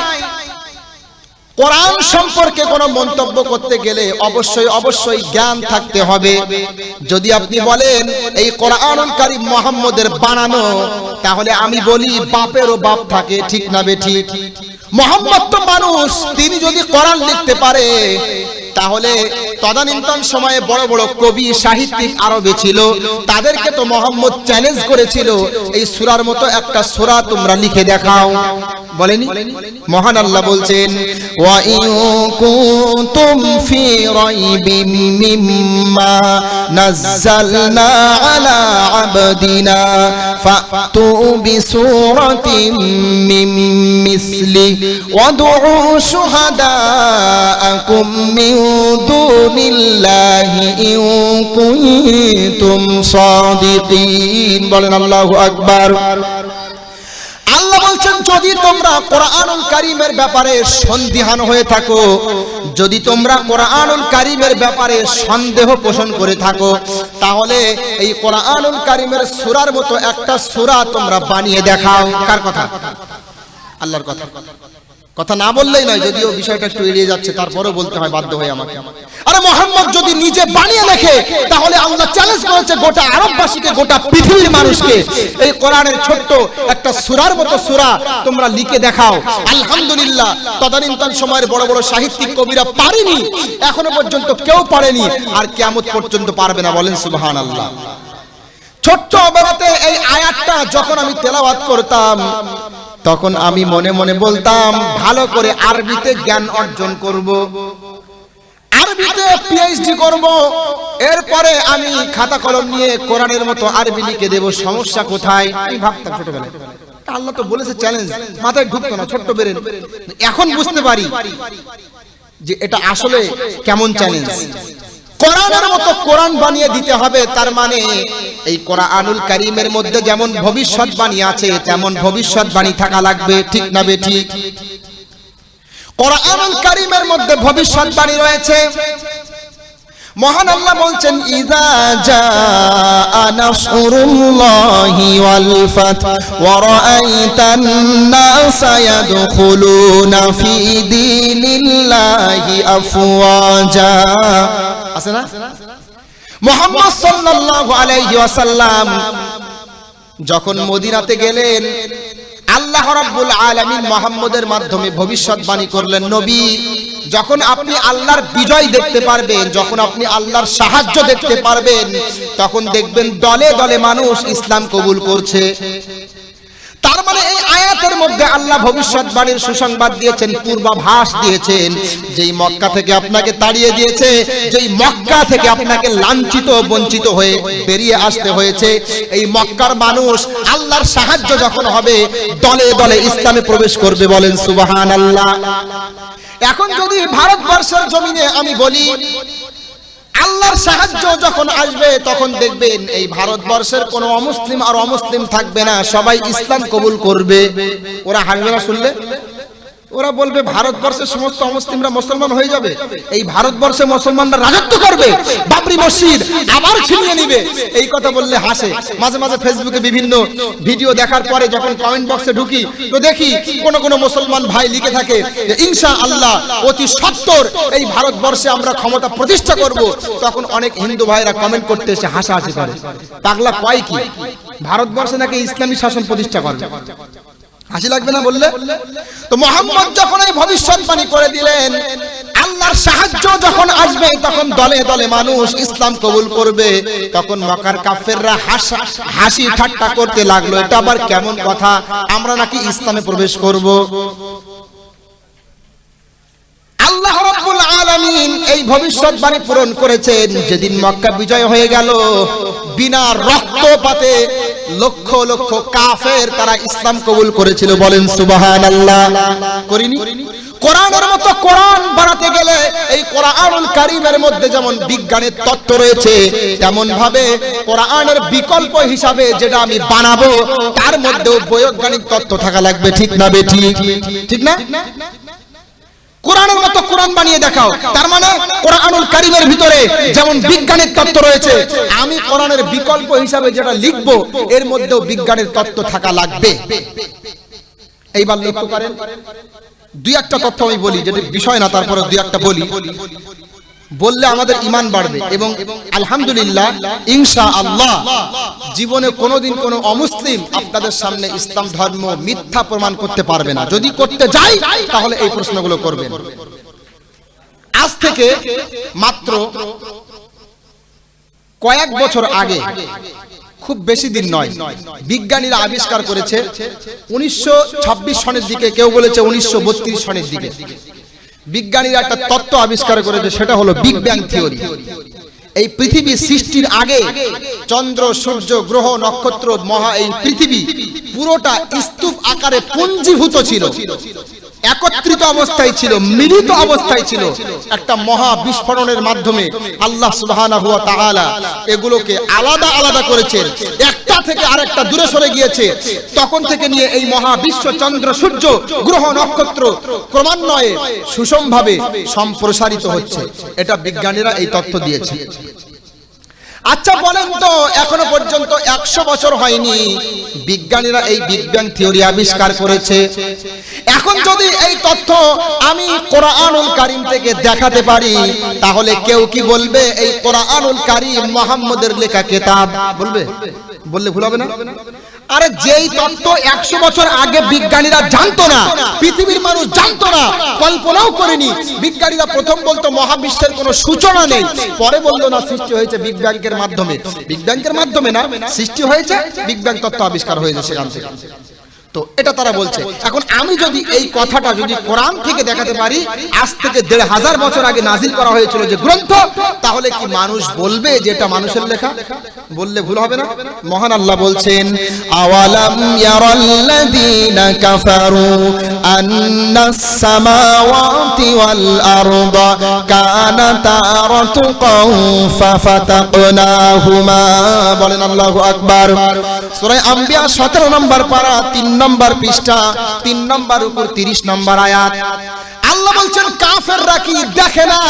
কোরআন সম্পর্কে কোনো মন্তব্য করতে গেলে অবশ্যই অবশ্যই জ্ঞান থাকতে হবে। যদি আপনি বলেন এই কোরআনুল কারীম মুহাম্মদের বানানো, তাহলে আমি বলি বাপেরও বাপ থাকে। ঠিক না বেঠিক? মুহাম্মদ তো মানুষ, তিনি যদি কোরআন লিখতে পারে তাহলে তদানীন্তন সময়ে বড় বড় কবি সাহিত্যিক আরবে ছিল, তাদেরকে তো মোহাম্মদ চ্যালেঞ্জ করেছিল, এই সূরার মতো একটা সূরা তোমরা লিখে দেখাও, বলেনি? মহান আল্লাহ বলছেন, ওয়া ইন কুনতুম ফি রাইবিম মিম্মা নাযালনা আলা আবদিনা ফাতু বিসূরাতিন মিন মিসলি ওয়াদউ শুহাদাআকুম মিন দুনিল্লাহি ইন কুনতুম সাদিকিন। বলেন আল্লাহু আকবার। আল্লাহ বলছেন, যদি তোমরা কোরআনুল কারীমের ব্যাপারে সন্দিহান হয়ে থাকো, যদি তোমরা কোরআনুল কারীমের ব্যাপারে সন্দেহ পোষণ করে থাকো, তাহলে এই কোরআনুল কারীমের সূরার মতো একটা সূরা তোমরা বানিয়ে দেখাও। কার কথা? আল্লাহর কথা। কথা না বললেই নয়, যদিও বিষয়টা একটু এড়িয়ে যাচ্ছে, তারপরেও বলতে হয় বাধ্য হয়ে আমাকে। আরে মুহাম্মদ যদি নিজে বানিয়ে লেখে, তাহলে আল্লাহ চ্যালেঞ্জ করেছে গোটা আরববাসীকে, গোটা পৃথিবীর মানুষকে, এই কোরআনের ছোট্ট একটা সূরার মতো সূরা তোমরা লিখে দেখাও। আলহামদুলিল্লাহ, তদানীন্তন সময়ের বড় বড় সাহিত্যিক কবিরা পারেনি, এখনো পর্যন্ত কেউ পারেনি, আর কিয়ামত পর্যন্ত পারবে না। বলেন সুবহানাল্লাহ। ছোট্ট অবস্থাতে এই আয়াতটা যখন আমি তেলাওয়াত করতাম, তখন আমি মনে মনে বলতাম, ভালো করে আরবিতে জ্ঞান অর্জন করব, আরবিতে পিএইচডি করব, এরপরে আমি খাতা কলম নিয়ে কোরআনের মতো আরবি লিখে দেব। সমস্যা কোথায়? আমি ভাবতাম ছোটবেলায়, আল্লাহ তো বলেছে চ্যালেঞ্জ, মাথায় ঢুকতো না, ছোট্ট বেরেন। এখন বুঝতে পারি যে এটা আসলে কেমন চ্যালেঞ্জ। কোরআনের মতো কোরআন বানিয়ে দিতে হবে, তার মানে এই কোরআনুল কারীমের মধ্যে যেমন ভবিষ্যৎবাণী আছে, তেমন ভবিষ্যৎবাণী থাকা লাগবে। ঠিক না বেঠিক? কোরআনুল কারীমের মধ্যে ভবিষ্যৎবাণী রয়েছে। মহান আল্লাহ বলছেন, ইযা জাআ নাসরুল্লাহি ওয়াল ফাত ওয়া রাআইতান নাসা ইয়াদখুলুনা ফি দীনিল্লাহি আফওয়াজা। আছে না? মুহাম্মদ সাল্লাল্লাহু আলাইহি ওয়াসাল্লাম যখন মদিনাতে গেলেন, আল্লাহ রাব্বুল আলামিন মুহাম্মদের মাধ্যমে ভবিষ্যৎবাণী করলেন, নবী, যখন আপনি আল্লাহর বিজয় দেখতে পারবেন, যখন আপনি আল্লাহর সাহায্য দেখতে পারবেন, তখন দেখবেন দলে দলে মানুষ ইসলাম কবুল করছে। তার মানে এই আয়াতের মধ্যে আল্লাহ ভবিষ্যৎবাণীর সুসংবাদ দিয়েছেন, পূর্বাভাস দিয়েছেন। যেই মক্কা থেকে আপনাকে তাড়িয়ে দিয়েছে, যেই মক্কা থেকে আপনাকে লাঞ্ছিত বঞ্চিত হয়ে বেরিয়ে আসতে হয়েছে, এই মক্কার মানুষ আল্লাহর সাহায্য যখন হবে, দলে দলে ইসলামে প্রবেশ করবে। বলেন সুবহানাল্লাহ। এখন যদি ভারতবর্ষের জমিনে আমি বলি, আল্লাহর সাহায্য যখন আসবে, তখন দেখবেন এই ভারতবর্ষের কোনো অমুসলিম আর অমুসলিম থাকবে না, সবাই ইসলাম কবুল করবে। ওরা হাসবে না শুনলে? ওরা বলবে ভারতবর্ষের সমস্ত অমুসলিমরা মুসলমান হয়ে যাবে, এই ভারতবর্ষে মুসলমানরা রাজত্ব করবে, বাবরি মসজিদ আবার ছিনিয়ে নেবে। এই কথা বললে হাসে। মাঝে মাঝে ফেসবুকে বিভিন্ন ভিডিও দেখার পরে যখন কমেন্ট বক্সে ঢুকি, তো দেখি কোন মুসলমান ভাই লিখে থাকে যে ইনশাআল্লাহ অতি সত্বর এই ভারতবর্ষে আমরা ক্ষমতা প্রতিষ্ঠা করব। তখন অনেক হিন্দু ভাইরা কমেন্ট করতে এসে হাসাহাসি করে, পাগলা কয় কি, ভারতবর্ষে নাকি ইসলামী শাসন প্রতিষ্ঠা করবে। হাসি লাগবে না বললে? তো মুহাম্মদ যখন এই ভবিষ্যৎবাণী করে দিলেন, আল্লাহর সাহায্য যখন আসবে, তখন দলে দলে মানুষ ইসলাম কবুল করবে। তখন মক্কার কাফেররা হাসি ঠাট্টা করতে লাগলো, এটা আবার কেমন কথা, আমরা নাকি ইসলামে প্রবেশ করব। আল্লাহ রাব্বুল আলামিন এই ভবিষ্যৎবাণী পূরণ করেছেন। যেদিন মক্কা বিজয় হয়ে গেল, বিনা রক্তপাতে লক্ষ লক্ষ কাফের তারা ইসলাম কবুল করেছিল। বলেন সুবহানাল্লাহ। করিনি? কোরআনের মতো কোরআন বানাতে গেলে এই কোরআনুল কারীমের মধ্যে যেমন বিজ্ঞানের তত্ত্ব রয়েছে, তেমন ভাবে কোরআনের বিকল্প হিসাবে যেটা আমি বানাবো, তার মধ্যেও বৈজ্ঞানিক তত্ত্ব থাকা লাগবে। ঠিক না বেঠিক? ঠিক না? কোরআনের মতো কোরআন বানিয়ে দেখাও, তার মানে কোরআনুল কারীমের ভিতরে যেমন বিজ্ঞানের তত্ত্ব রয়েছে, আমি কোরআনের বিকল্প হিসাবে যেটা লিখবো, এর মধ্যেও বিজ্ঞানের তত্ত্ব থাকা লাগবে। এইবার লক্ষ্য করেন, দুই একটা তথ্য আমি বলি, যেটা বিষয় না, তারপরে দুই একটা বলি, বললে আমাদের ঈমান বাড়বে। এবং আলহামদুলিল্লাহ, ইনশাআল্লাহ জীবনে কোনোদিন কোনো অমুসলিম আপনাদের সামনে ইসলাম ধর্ম মিথ্যা প্রমাণ করতে পারবে না। যদি করতে যাই, তাহলে এই প্রশ্নগুলো করবেন। আজ থেকে মাত্র কয়েক বছর আগে, খুব বেশি দিন নয়, বিজ্ঞানীরা আবিষ্কার করেছে 1926 সনের দিকে, কেউ বলেছে 1932 সনের দিকে, বিজ্ঞানীরা একটা তত্ত্ব আবিষ্কার করেছে, সেটা হলো বিগ ব্যাং থিওরি। এই পৃথিবী সৃষ্টির আগে চন্দ্র, সূর্য, গ্রহ, নক্ষত্র, এই পৃথিবী পুরোটা স্তূপ আকারে পুঞ্জীভূত ছিল, একত্রিত অবস্থায় ছিল, মিলিত অবস্থায় ছিল। একটা মহা বিস্ফোরণের মাধ্যমে আল্লাহ সুবহানাহু ওয়া তাআলা এগুলোকে আলাদা আলাদা করেছেন, একটা থেকে আরেকটা দূরে সরে গিয়েছে। তখন থেকে নিয়ে এই মহা বিশ্ব, চন্দ্র, সূর্য, গ্রহ, নক্ষত্র ক্রমান্বয়ে সুষমভাবে সম্প্রসারিত হচ্ছে। এটা বিজ্ঞানীরা এই তথ্য দিয়েছে। আচ্ছা বলেন তো, এখনো পর্যন্ত 100 বছর হয়নি বিজ্ঞানীরা এই বিগ ব্যাং থিওরি আবিষ্কার করেছে। এখন যদি এই তথ্য আমি কোরআনুল কারীম থেকে দেখাতে পারি, তাহলে কেউ কি বলবে এই কোরআনুল কারীম মুহাম্মদের লেখা কিতাব? বলবে? বললে ভুল হবে না? আরে যেই তত্ত্ব 100 বছর আগে বিজ্ঞানীরা জানতো না, পৃথিবীর মানুষ জানতো না, কল্পনাও করেনি। বিজ্ঞানীরা প্রথম বলতো মহাবিশ্বের কোনো সূচনা নেই, পরে বললো না সৃষ্টি হয়েছে বিগ ব্যাংকের মাধ্যমে। বিগ ব্যাংকের মাধ্যমে না, সৃষ্টি হয়েছে, বিগ ব্যাং তত্ত্ব আবিষ্কার হয়েছে সেখান থেকে। তো এটা তারা বলছে। এখন আমি যদি এই কথাটা যদি কোরআন থেকে দেখাতে পারি, আজ থেকে 1500 বছর আগে নাজিল করা হয়েছিল যে গ্রন্থ, তাহলে কি মানুষ বলবে যে এটা মানুষের লেখা? বললে ভুল হবে না? মহান আল্লাহ বলছেন, আওয়ালাম ইয়ারাল্লাযীনা কাফারু আন্নাস সামাওয়াতি ওয়াল আরদা কানাতা রাতকাও ফাফাতাকনাহুমা। বলেন আল্লাহু আকবার। সূরা আম্বিয়া 17 নম্বর পারা 3 নম্বর পৃষ্ঠা 3 নম্বর উপর 30 নম্বর আয়াত। আল্লাহ বলছেন কাফেররা কি দেখে না?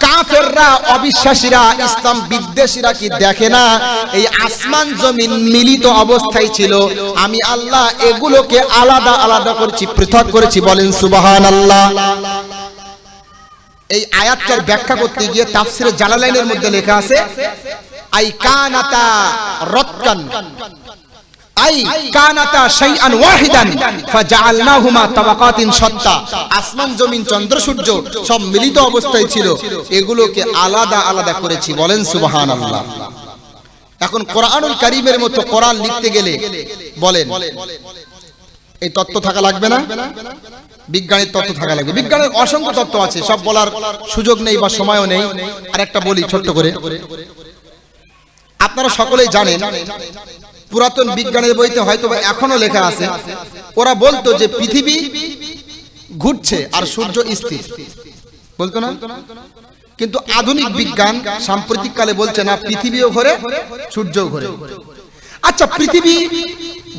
কাফেররা, অবিশ্বাসীরা, ইসলাম বিদ্বেষীরা কি দেখে না এই আসমান জমিন মিলিত অবস্থায় ছিল? আমি আল্লাহ এগুলোকে আলাদা আলাদা করেছি, পৃথক করেছি। বলেন সুবহানাল্লাহ। এই আয়াতটার ব্যাখ্যা করতে গিয়ে তাফসিরে জালালাইনের মধ্যে লেখা আছে, আই কানাতা রাতকান, আই কানাতা শাইআন ওয়াহিদান ফাজআলনাহুমা তাবাকাতিন শাত্তা। আসমান জমিন চন্দ্র সূর্য সব মিলিত অবস্থায় ছিল, এগুলোকে আলাদা আলাদা করেছি। বলেন সুবহানাল্লাহ। এখন কোরআনুল কারীমের মতো কোরআন লিখতে গেলে বলেন এই তত্ত্ব থাকা লাগবে না? বিজ্ঞানের তত্ত্ব থাকা লাগবে। বিজ্ঞানের অসংখ্য তত্ত্ব আছে, সব বলার সুযোগ নেই বা সময়ও নেই। আর একটা বলি ছোট্ট করে, আপনারা সকলেই জানেন পুরাতন বিজ্ঞানের বইতে হয়তো এখনো লেখা আছে, ওরা বলতো যে পৃথিবী ঘুরছে আর সূর্য স্থির, বলতো না? কিন্তু আধুনিক বিজ্ঞান সাম্প্রতিক কালে বলছে না, পৃথিবীও ঘোরে, সূর্যও ঘোরে। আচ্ছা, পৃথিবী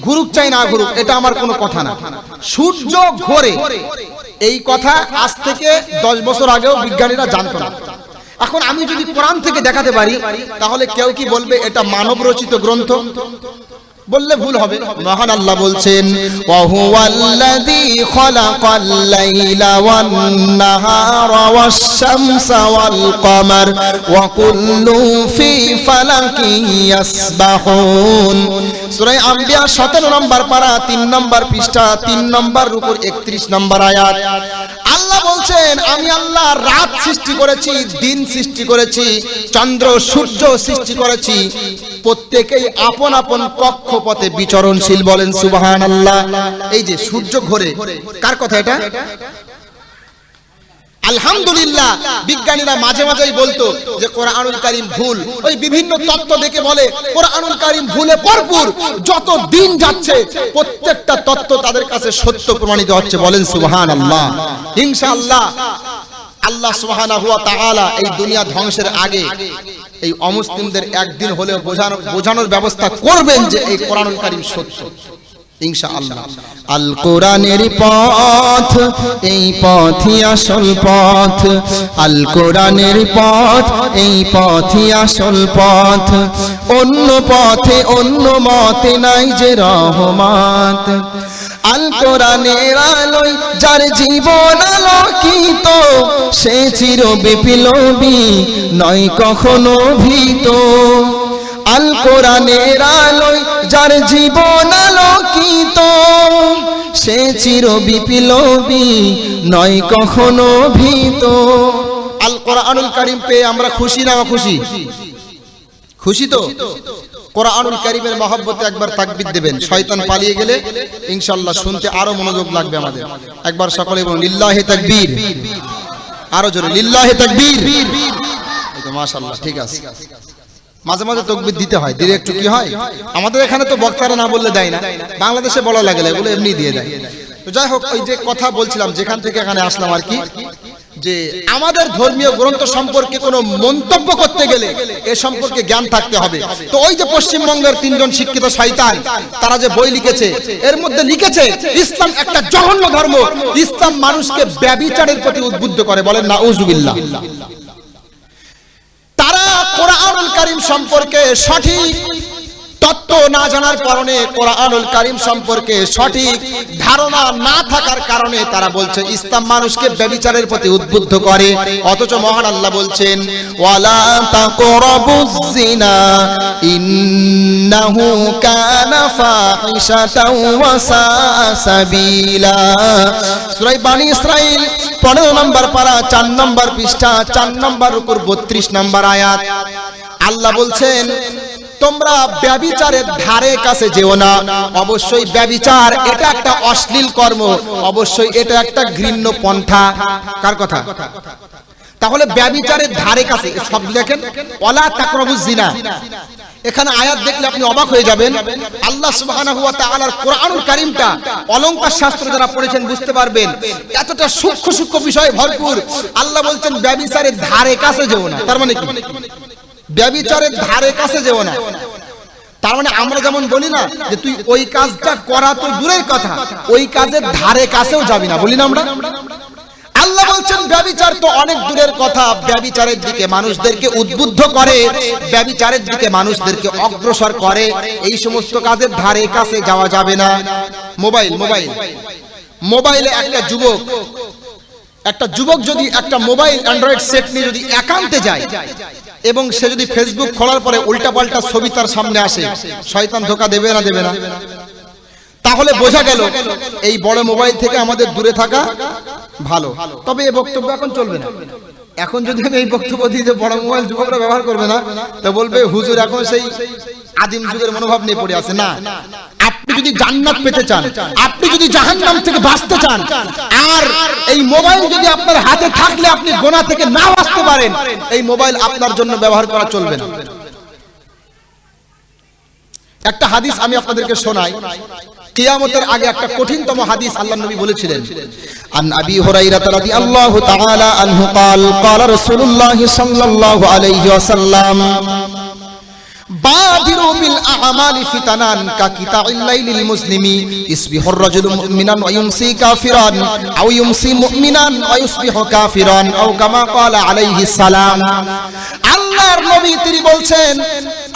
ঘুরুক চাই না ঘুরুক, এটা আমার কোনো কথা না। সূর্য ঘোরে এই কথা আজ থেকে 10 বছর আগেও বিজ্ঞানীরা জানতো না। এখন আমি যদি কোরআন থেকে দেখাতে পারি, তাহলে কেউ কি বলবে এটা মানব রচিত গ্রন্থ? বললে ভুল হবে। মহান আল্লাহ বলছেন, ওয়া হুয়াল্লাযী খালাকাল লাইলা ওয়ান নাহারা ওয়াশ শামসা ওয়াল কমার ওয়া কুল্লুন ফি ফালাকিন ইয়াসবাহুন। সূরা আম্বিয়া 17 নম্বর পারা 3 নম্বর পৃষ্ঠা 3 নম্বর উপর 31 নম্বর আয়াত। আল্লাহ বলছেন, আমি আল্লাহ রাত সৃষ্টি করেছি, দিন সৃষ্টি করেছি, চন্দ্র সূর্য সৃষ্টি করেছি, প্রত্যেকেই আপন আপন কক্ষপথে বিচরণশীল। বলেন সুবহানাল্লাহ। এই যে সূর্য ঘোরে, কার কথা এটা? আলহামদুলিল্লাহ। বিজ্ঞানীরা মাঝে মাঝেই বলতো যে কোরআনুল কারীম ভুল, ওই বিভিন্ন তত্ত্ব দেখে বলে কোরআনুল কারীম ভুলে ভরপুর। যত দিন যাচ্ছে প্রত্যেকটা তত্ত্ব তাদের কাছে সত্য প্রমাণিত হচ্ছে। বলেন সুবহানাল্লাহ। ইনশাআল্লাহ আল্লাহ সুবহানাহু ওয়া তাআলা এই দুনিয়া ধ্বংসের আগে এই অমুসলিমদের একদিন হলেও বোঝানোর ব্যবস্থা করবেন যে এই কোরআনুল কারীম সত্য, ইনশাআল্লাহ। আল কোরআনের পথ, এই পথই আসল পথ। আল কোরআনের পথ, এই পথই আসল পথ। অন্য পথে অন্য মতে নাই যে রহমত। আল কোরআনের আলোয় যার জীবন আলোকিত, সে চির বিপ্লবী নয় কখনো ভীত। আল কোরআনের আলোয় যার জীবন আলোকিত, সে চির বিপ্লবী নয় কখনো ভীত। আল কোরআনুল কারীম পেয়ে আমরা খুশি না অখুশি? খুশি তো? কোরআনুল কারীমের মহব্বতে একবার তাকবীর দেবেন, শয়তান পালিয়ে গেলে ইনশাআল্লাহ শুনতে আরো মনোযোগ লাগবে আমাদের। একবার সকলে বলুন লিল্লাহি তাকবীর, আরো জোরে লিল্লাহি তাকবীর। এই তো মাশাআল্লাহ, ঠিক আছে। মাঝে মাঝে তাকবীর দিতে হয়, দিলে একটু কি হয়, আমাদের এখানে তো বক্তারা না বললে দেয় না, বাংলাদেশে বলা লাগে, এগুলো এমনি দিয়ে দেয়। তো যাই হোক, ওই যে কথা বলছিলাম, যেখান থেকে এখানে আসলাম আর কি, যে আমাদের ধর্মীয় গ্রন্থ সম্পর্কে কোনো মন্তব্য করতে গেলে এ সম্পর্কে জ্ঞান থাকতে হবে। তো ওই যে পশ্চিমবঙ্গের 3 জন শিক্ষিত শয়তান, তারা যে বই লিখেছে, এর মধ্যে লিখেছে ইসলাম একটা জঘন্য ধর্ম, ইসলাম মানুষকে ব্যভিচারের প্রতি উদ্বুদ্ধ করে। বলেন নাউজুবিল্লাহ। তারা কোরআনুল কারীম সম্পর্কে সঠিক তত্ত্ব না জানার কারণে, কোরআনুল কারীম সম্পর্কে সঠিক ধারণা না থাকার কারণে তারা বলছে ইসলাম মানুষকে ব্যভিচারের প্রতি উদ্বুদ্ধ করে। অথচ মহান আল্লাহ বলছেন ওয়ালা তাকরাবুজ জিনা ইন্নাহু কানা ফাহিশাতাও ওয়া সাআ সাবিলা। সূরা বনী ইসরাইল 15 নম্বর পারা 4 নম্বর পৃষ্ঠা 4 নম্বর রুকুর 32 নম্বর আয়াত। আল্লাহ বলছেন তোমরা ব্যভিচারের ধারে কাছে যেও না। অবশ্যই ব্যভিচার এটা একটা অশ্লীল কর্ম, অবশ্যই এটা একটা ঘৃণ্য পন্থা। কার কথা? তাহলে ব্যভিচারের ধারে কাছে, শব্দ দেখেন ওয়ালা তাকরাবুজ জিনা। এখানে আয়াত দেখলে আপনি অবাক হয়ে যাবেন। আল্লাহ সুবহানাহু ওয়া তাআলার কোরআনুল কারীমটা অলংকার শাস্ত্র যারা পড়েছেন বুঝতে পারবেন, এতটা সূক্ষ্ম সূক্ষ্ম বিষয়ে ভরপুর। আল্লাহ বলছেন ব্যভিচারের ধারে কাছে যেও না। তার মানে কি? ব্যভিচারের ধারে কাছে যেও না। তার মানে আমরা যেমন বলি না যে তুই ওই কাজটা করা তো দূরের কথা, ওই কাজের ধারে কাছেও যাবি না, বলি না আমরা? আল্লাহ বলছেন ব্যভিচার তো অনেক দূরের কথা, ব্যভিচারের দিকে মানুষদেরকে উদ্বুদ্ধ করে, ব্যভিচারের দিকে মানুষদেরকে অগ্রসর করে, এই সমস্ত কাজের ধারে কাছে যাওয়া যাবে না। মোবাইলে একটা যুবক যদি একটা মোবাইল অ্যান্ড্রয়েড সেট নিয়ে যদি একান্তে যায় এবং সে যদি ফেসবুক খোলার পরে উল্টাপাল্টা ছবি তার সামনে আসে, শয়তান ধোঁকা দেবে না দেবে না? তাহলে বোঝা গেল এই বড় মোবাইল থেকে আমাদের দূরে থাকা ভালো। তবে এই বক্তব্য এখন চলবে না। এখন যদি আমি এই বক্তব্য দিই যে বড় মোবাইল যুবকরা ব্যবহার করবে না, তো বলবে হুজুর এখন সেই আদিম যুগের মনোভাব নিয়ে পড়ে আছে। না, আপনি যদি জান্নাত পেতে চান, আপনি যদি জাহান্নাম থেকে বাঁচতে চান, আর এই মোবাইল যদি আপনার হাতে থাকলে আপনি গুনাহ থেকে না বাঁচতে পারেন, এই মোবাইল আপনার জন্য ব্যবহার করা চলবে না। একটা হাদিস আমি আপনাদেরকে শোনাই, কিয়ামতের আগে একটা কঠিনতম হাদিস আল্লাহর নবী বলেছিলেন। আন আবি হুরায়রা রাদিয়াল্লাহু তাআলা আনহু قال قال رسول الله صلى الله عليه وسلم বাদিরু বিল আ'মালি ফিতানান কাকিতাইল লাইলিল মুসলিমি ইসবিহুর রাজুলু মুমিনান ওয়া ইউমসি কাফিরান আও ইউমসি মুমিনান ওয়া ইসবিহু কাফিরান আও কামা ক্বালা আলাইহিস সালাম। আল্লাহর নবী তিনি বলছেন,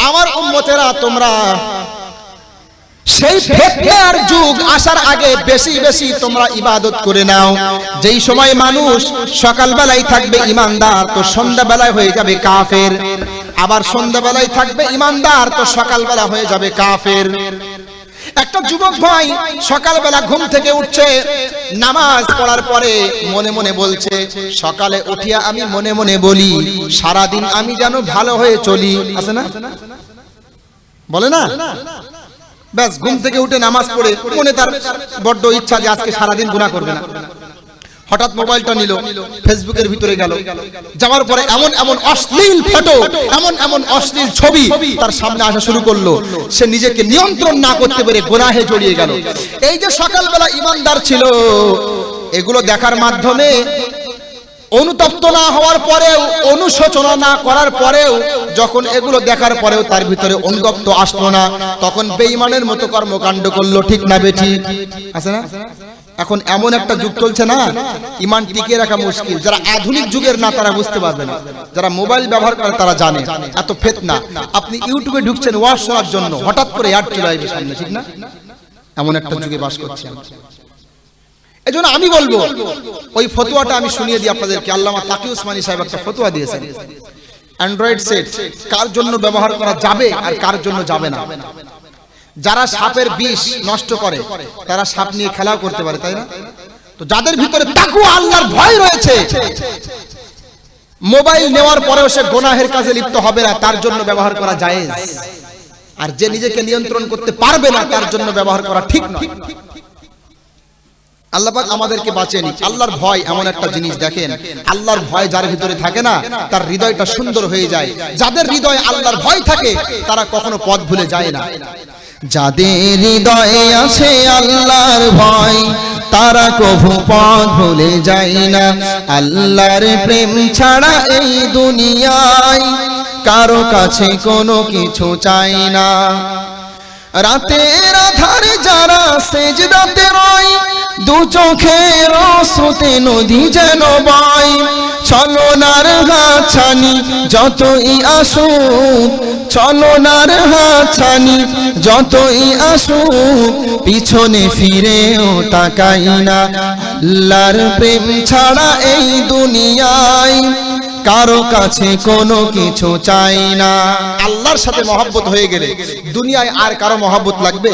আমার উম্মতেরা তোমরা সেই ফিতনার যুগ আসার আগে বেশি বেশি তোমরা ইবাদত করে নাও। যেই সময় মানুষ সকালবেলায় থাকবে ইমানদার, তো সন্ধ্যাবেলায় হয়ে যাবে কাফের। আবার সন্ধ্যাবেলায় থাকবে ইমানদার, তো সকালবেলা হয়ে যাবে কাফের। একটা যুবক ভাই সকালবেলা ঘুম থেকে উঠছে, নামাজ পড়ার পরে মনে মনে বলছে, সকালে উঠিয়া আমি মনে মনে বলি সারাদিন আমি যেন ভালো হয়ে চলি। আছে না? বলে না? ব্যাস ঘুম থেকে উঠে নামাজ পড়ে মনে তার বড্ড ইচ্ছা যে আজকে সারাদিন গুনাহ করবে না। হঠাৎ মোবাইলটা নিল, ফেসবুকের ভিতরে গেল, যাওয়ার পরে এমন এমন অশ্লীল ফটো, এমন এমন অশ্লীল ছবি তার সামনে আসা শুরু করলো। সে নিজেকে নিয়ন্ত্রণ না করতে পেরে গুনাহে জড়িয়ে গেল। এই যে সকালবেলা ইমানদার ছিল, এগুলো দেখার মাধ্যমে অনুতপ্ত না হওয়ার পরেও, অনুশোচনা না করার পরেও, যখন এগুলো দেখার পরেও তার ভিতরে অনুতপ্ত আসলো না, তখন বেঈমানের মতো কর্মকাণ্ড করলো। ঠিক না বেঠিক? আছে না? এখন এমন একটা যুগ চলছে না, ঈমান টিকিয়ে রাখা মুশকিল। যারা আধুনিক যুগের না তারা বুঝতে পারবে না, যারা মোবাইল ব্যবহার করে তারা জানে এত ফিতনা। আপনি ইউটিউবে ঢুকছেন ওয়াজ শোনার জন্য, হঠাৎ করে অ্যাড চলে আসবে সামনে। ঠিক না? এমন একটা যুগে বাস করছেন। এজন্য আমি বলবো ওই ফতোয়াটা আমি শুনিয়ে দিই আপনাদেরকে। আল্লামা তাকি উসমানী সাহেব একটা ফতোয়া দিয়েছেন, অ্যান্ড্রয়েড সেট কার জন্য ব্যবহার করা যাবে আর কার জন্য যাবে না। যারা সাপের বিষ নষ্ট করে তারা সাপ নিয়ে খেলাও করতে পারে, তাই না? তো যাদের ভিতরে তাকওয়া আল্লাহর ভয় রয়েছে, মোবাইল নেওয়ার পরেও সে গুনাহের কাজে লিপ্ত হবে না, তার জন্য ব্যবহার করা জায়েজ। আর যে নিজেকে নিয়ন্ত্রণ করতে পারবে না তার জন্য ব্যবহার করা ঠিক নয়। আল্লাহ পাক আমাদেরকে বাঁচায়নি। আল্লাহর ভয় এমন একটা জিনিস, দেখেন আল্লাহর ভয় যার ভিতরে থাকে না তার হৃদয়টা সুন্দর হয়ে যায়। যাদের হৃদয়ে আল্লাহর ভয় থাকে তারা কখনো পথ ভুলে যায় না। যাদের হৃদয়ে আছে আল্লাহর ভয় তারা কভু পথ ভুলে যায় না। আল্লাহর প্রেম ছাড়া এই দুনিয়ায় কারো কাছে কোনো কিছু চাই না। রাতের আধারে যারা সেজদাতে রয়, দু চোখের স্রোতে নদী যেন বয়। চলনার হাতছানি যতই আসুক, চলনার হাতছানি যতই আসুক, পিছনে ফিরেও তাকাই না। আল্লাহর প্রেম ছাড়া এই দুনিয়ায় কারো কাছে কোনো কিছু চাই না। আল্লাহর সাথে মহব্বত হয়ে গেলে দুনিয়ায় আর কারো মহব্বত লাগবে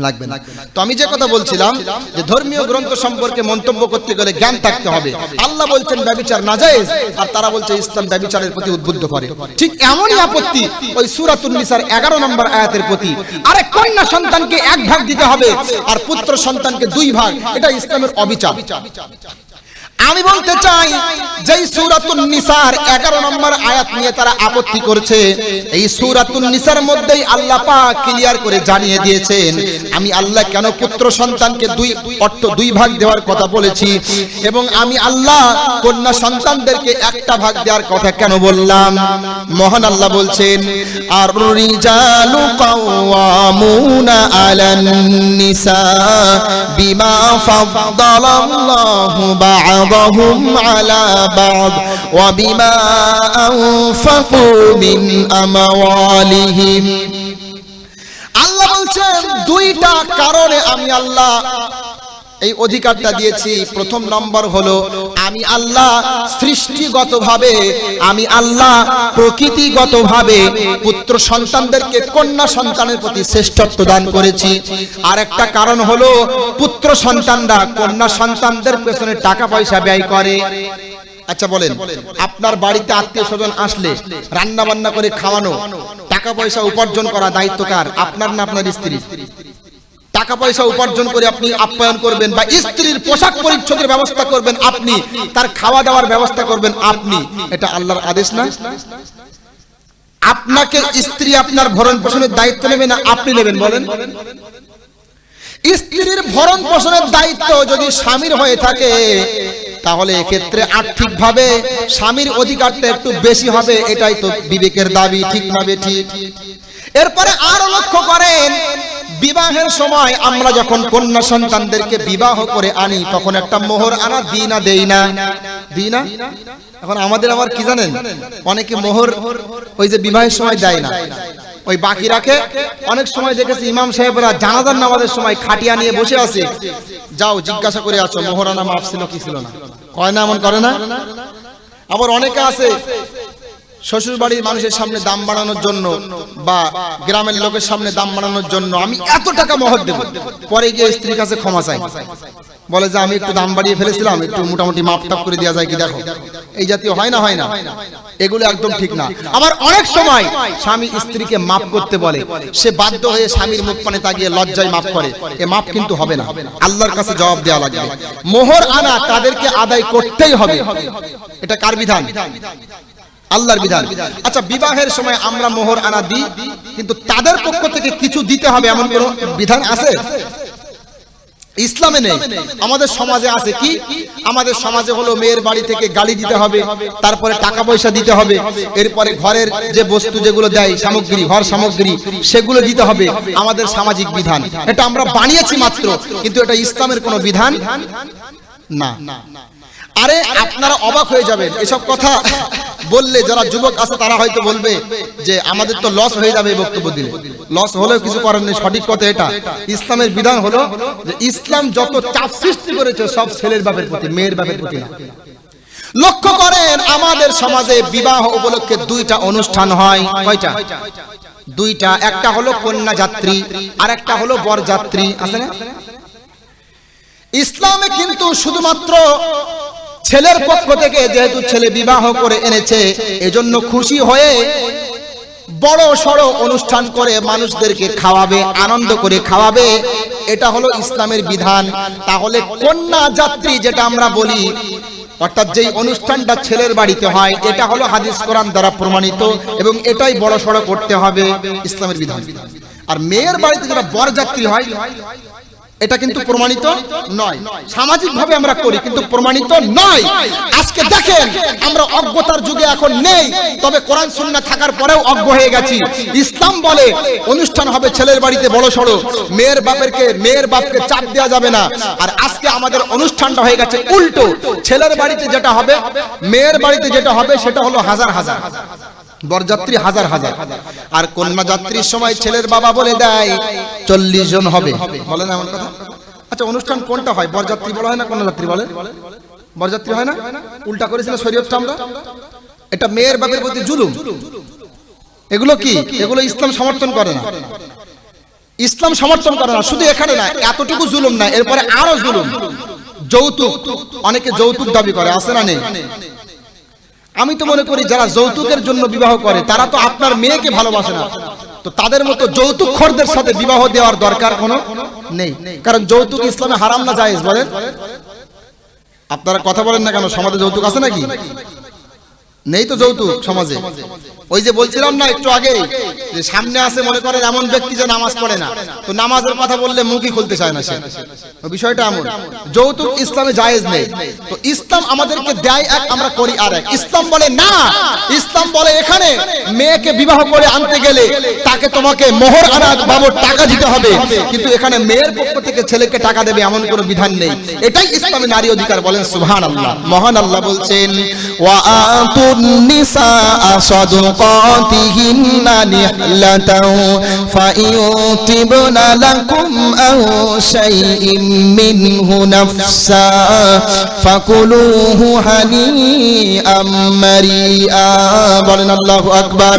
লাগবে না। তো আমি যে কথা বলছিলাম যে ধর্মীয় গ্রন্থ সম্পর্কে মন্তব্য করতে গেলে জ্ঞান থাকতে হবে। আল্লাহ বলছেন ব্যভিচার নাজায়েজ, আর তারা বলছে ইসলাম ব্যভিচারের প্রতি উদ্বুদ্ধ করে। ঠিক এমনই আপত্তি ওই সূরাতুন নিসার 11 নম্বর আয়াতের প্রতি। আরে কন্যা সন্তানকে 1 ভাগ দিতে হবে আর পুত্র সন্তানকে 2 ভাগ, এটা ইসলামের অবিচার। আমি বলতে চাই যে সূরাতুন নিসার 11 নম্বর আয়াত নিয়ে তারা আপত্তি করছে, এই সূরাতুন নিসার মধ্যেই আল্লাহ পাক ক্লিয়ার করে জানিয়ে দিয়েছেন আমি আল্লাহ কেন পুত্র সন্তানকে 2 ভাগ দেওয়ার কথা বলেছি, এবং আমি আল্লাহ কন্যা সন্তানদেরকে 1টা ভাগ দেওয়ার কথা কেন বললাম। মহান আল্লাহ বলছেন, আর রিজালু কাওয়ামুনা আলান নিসা বিমা ফাদ্দালাল্লাহু বা'দাহুম আলা বা'দ ওয়া বিমা আনফাকু মিন আমওয়ালিহিম। আল্লাহ বলছেন 2টা কারণে আমি আল্লাহ এই অধিকারটা দিয়েছি। প্রথম নম্বর হলো আমি আল্লাহ সৃষ্টিগতভাবে, আমি আল্লাহ প্রকৃতিগতভাবে পুত্র সন্তানদেরকে কন্যা সন্তানের প্রতি শ্রেষ্ঠত্ব দান করেছি। আর একটা কারণ হলো পুত্র সন্তানরা কন্যা সন্তানদের পেছনে টাকা পয়সা ব্যয় করে। আচ্ছা বলেন, আপনার বাড়িতে আত্মীয় স্বজন আসলে রান্না বান্না করে খাওয়ানো, টাকা পয়সা উপার্জন করা দায়িত্ব কার? আপনার না আপনার স্ত্রীর? টাকা পয়সা উপার্জন করে আপনি আপ্যায়ন করবেন, বা স্ত্রীর পোশাক পরিচ্ছদের ব্যবস্থা করবেন আপনি, তার খাওয়া দাওয়ার ব্যবস্থা করবেন আপনি, এটা আল্লাহর আদেশ না? আপনাকে স্ত্রী আপনার ভরণ পোষণের দায়িত্ব নেবে না আপনি নেবেন? বলেন। স্ত্রীর ভরণ পোষণের দায়িত্ব যদি স্বামীর হয়ে থাকে তাহলে এক্ষেত্রে আর্থিকভাবে স্বামীর অধিকারটা একটু বেশি হবে, এটাই তো বিবেকের দাবি, ঠিক না বেঠিক? এরপরে আরো লক্ষ্য করেন, বিবাহের সময় আমরা যখন কন্যা সন্তানদেরকে বিবাহ করে আনি তখন একটা মোহর আনা দিই না, দেই না? দিই না? এখন আমাদের আবার কি জানেন, অনেকে মোহর ওই যে বিবাহের সময় দেয় না, ওই বাকি রাখে। অনেক সময় দেখেছি ইমাম সাহেবরা জানাজার নামাজের সময় খাটিয়া নিয়ে বসে আছে, যাও জিজ্ঞাসা করে আছো মোহর আনা মাফ ছিল কি ছিল না, কয় না? এমন করে না? আবার অনেকে আছে শ্বশুর বাড়ির মানুষের সামনে দাম বাড়ানোর জন্য বা গ্রামের লোকের সামনে দাম বাড়ানোর জন্য আমি এত টাকা মোহর দেব, পরে গিয়ে স্ত্রীর কাছে ক্ষমা চাই, বলে যে আমি একটু দাম বাড়িয়ে ফেলেছিলাম, একটু মোটামুটি মাপ টাপ করে দেওয়া যায় কি দেখো। এই জাতীয় হয় না, হয় না? এগুলো একদম ঠিক না। আবার অনেক সময় স্বামী স্ত্রীকে মাপ করতে বলে, সে বাধ্য হয়ে স্বামীর মুখ পানে তাকিয়ে লজ্জায় মাপ করে, এ মাপ কিন্তু হবে না, আল্লাহর কাছে জবাব দেওয়া লাগবে। মোহর আনা তাদেরকে আদায় করতেই হবে। এটা কার বিধান? আল্লাহর বিধান। আচ্ছা, বিবাহের সময় আমরা মোহর আনা দিই, কিন্তু তাদের পক্ষ থেকে কিছু দিতে হবে এমন কোন বিধান আছে? ইসলামে নেই। আমাদের সমাজে আছে কি? আমাদের সমাজে হলো মেয়ের বাড়ি থেকে গাড়ি দিতে হবে, তারপরে টাকা পয়সা দিতে হবে, এরপরে ঘরের যে বস্তু যেগুলো দেয় সামগ্রী, ঘর সামগ্রী, সেগুলো দিতে হবে। আমাদের সামাজিক বিধান, এটা আমরা বানিয়েছি মাত্র, কিন্তু এটা ইসলামের কোনো বিধান না। আরে আপনারা অবাক হয়ে যাবেন এসব কথা বললে। যারা যুবক আছে তারা হয়তো বলবে যে আমাদের তো লস হয়ে যাবে বক্তব্য দিলে। লস হলেও কিছু করার নেই, সঠিক কথা এটা। ইসলামের বিধান হলো যে ইসলাম যত চাপ সৃষ্টি করেছে সব ছেলের বাপের প্রতি, মেয়ের বাপের প্রতি না। লক্ষ্য করেন আমাদের সমাজে বিবাহ উপলক্ষে 2টা অনুষ্ঠান হয়। কয়টা? 2টা। একটা হলো কন্যা যাত্রী আর একটা হলো বর যাত্রী, আছে না? ইসলামে কিন্তু শুধুমাত্র ছেলের পক্ষ থেকে যেহেতু ছেলে বিবাহ করে এনেছে, এজন্য খুশি হয়ে বড় সড় অনুষ্ঠান করে মানুষদেরকে খাওয়াবে, আনন্দ করে খাওয়াবে, এটা হলো ইসলামের বিধান। তাহলে কন্যা যাত্রী যেটা আমরা বলি, অর্থাৎ যেই অনুষ্ঠানটা ছেলের বাড়িতে হয়, এটা হলো হাদিস কোরআন দ্বারা প্রমাণিত এবং এটাই বড় সড় করতে হবে, ইসলামের বিধান। আর মেয়ের বাড়িতে যারা বরযাত্রী হয়, এটা কিন্তু প্রমাণিত নয়। সামাজিক ভাবে আমরা করি কিন্তু প্রমাণিত নয়। আজকে দেখেন আমরা অজ্ঞতার যুগে এখন নেই, তবে কোরআন সুন্নাহ থাকার পরেও অজ্ঞ হয়ে গেছি। ইসলাম বলে অনুষ্ঠান হবে ছেলের বাড়িতে বড় সড়ো, মেয়ের বাপকে চাপ দেওয়া যাবে না। আর আজকে আমাদের অনুষ্ঠানটা হয়ে গেছে উল্টো, ছেলের বাড়িতে যেটা হবে, মেয়ের বাড়িতে যেটা হবে সেটা হলো হাজার হাজার বরযাত্রী, হাজার হাজার। আর কন্যা যাত্রীর সময় ছেলের বাবা বলে দেয় 40 জন হবে, বলে না এমন কথা? আচ্ছা, অনুষ্ঠান কোনটা হয়, বরযাত্রী বলা হয় না কন্যা যাত্রী বলে? বরযাত্রী হয় না? উল্টা করেছিল শরীয়তটা আমরা। এটা মেয়ের বাপের প্রতি জুলুম। এগুলো কি? এগুলো ইসলাম সমর্থন করে না। ইসলাম সমর্থন করে না। শুধু এখানে না, এতটুকু জুলুম না, এরপরে আরো জুলুম। যৌতুক, অনেকে যৌতুক দাবি করে, আছে না নেই? আমি তো মনে করি যারা যৌতুকের জন্য বিবাহ করে তারা তো আপনার মেয়েকে ভালোবাসে না, তো তাদের মতো যৌতুকখোরদের সাথে বিবাহ দেওয়ার দরকার কোনো নেই। কারণ যৌতুক ইসলামে হারাম না জায়েজ? বলেন। আপনারা কথা বলেন না কেন? সমাজে যৌতুক আছে নাকি? নেই তো যৌতুক সমাজে। ওই যে বলছিলাম না একটু আগে, যে সামনে আছে মনে করেন এমন ব্যক্তি যে নামাজ পড়ে না, তো নামাজের কথা বললে মুখই খুলতে চায় না সে। বিষয়টা এমন, যৌতুক ইসলামে জায়েজ নেই। তো ইসলাম আমাদেরকে দেয় এক, আমরা করি আর এক। ইসলাম বলে না, ইসলাম বলে এখানে মেয়েকে বিবাহ করে আনতে গেলে তাকে তোমাকে মোহর আনা বাবদ টাকা দিতে হবে, কিন্তু এখানে মেয়ের পক্ষ থেকে ছেলেকে টাকা দেবে এমন কোনো বিধান নেই। এটাই ইসলামের নারী অধিকার। বলেন সুবহানাল্লাহ। মহান আল্লাহ বলছেন, ওয়া আতুন নিসা সাদুকাতিহিন্না নিহলাতাও ফাইউতিবনা লাকুম আও শাইইম মিনহু নাফসা ফাকুলুহু হানিআম মারিআ। বলেন আল্লাহু আকবার।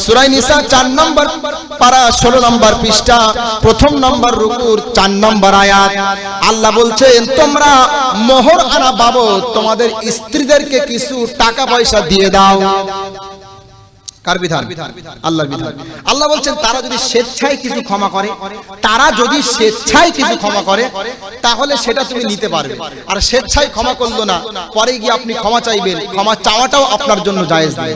সূরা নিসা 4 নম্বর পারা 16 নম্বর পৃষ্ঠা, 1 নম্বর রুকুর 4 নম্বর আয়াত। আল্লাহ বলছেন, তোমরা মোহর আনা বাবদ তোমাদের স্ত্রীদেরকে কিছু টাকা পয়সা দিয়ে দাও। কার বিধান? আল্লাহর বিধান। আল্লাহ বলছেন তারা যদি স্বেচ্ছায় কিছু ক্ষমা করে, তাহলে সেটা তুমি নিতে পারবে। আর স্বেচ্ছায় ক্ষমা করলো না, পরে গিয়ে আপনি ক্ষমা চাইবেন, ক্ষমা চাওয়াটাও আপনার জন্য জায়েজ নেই।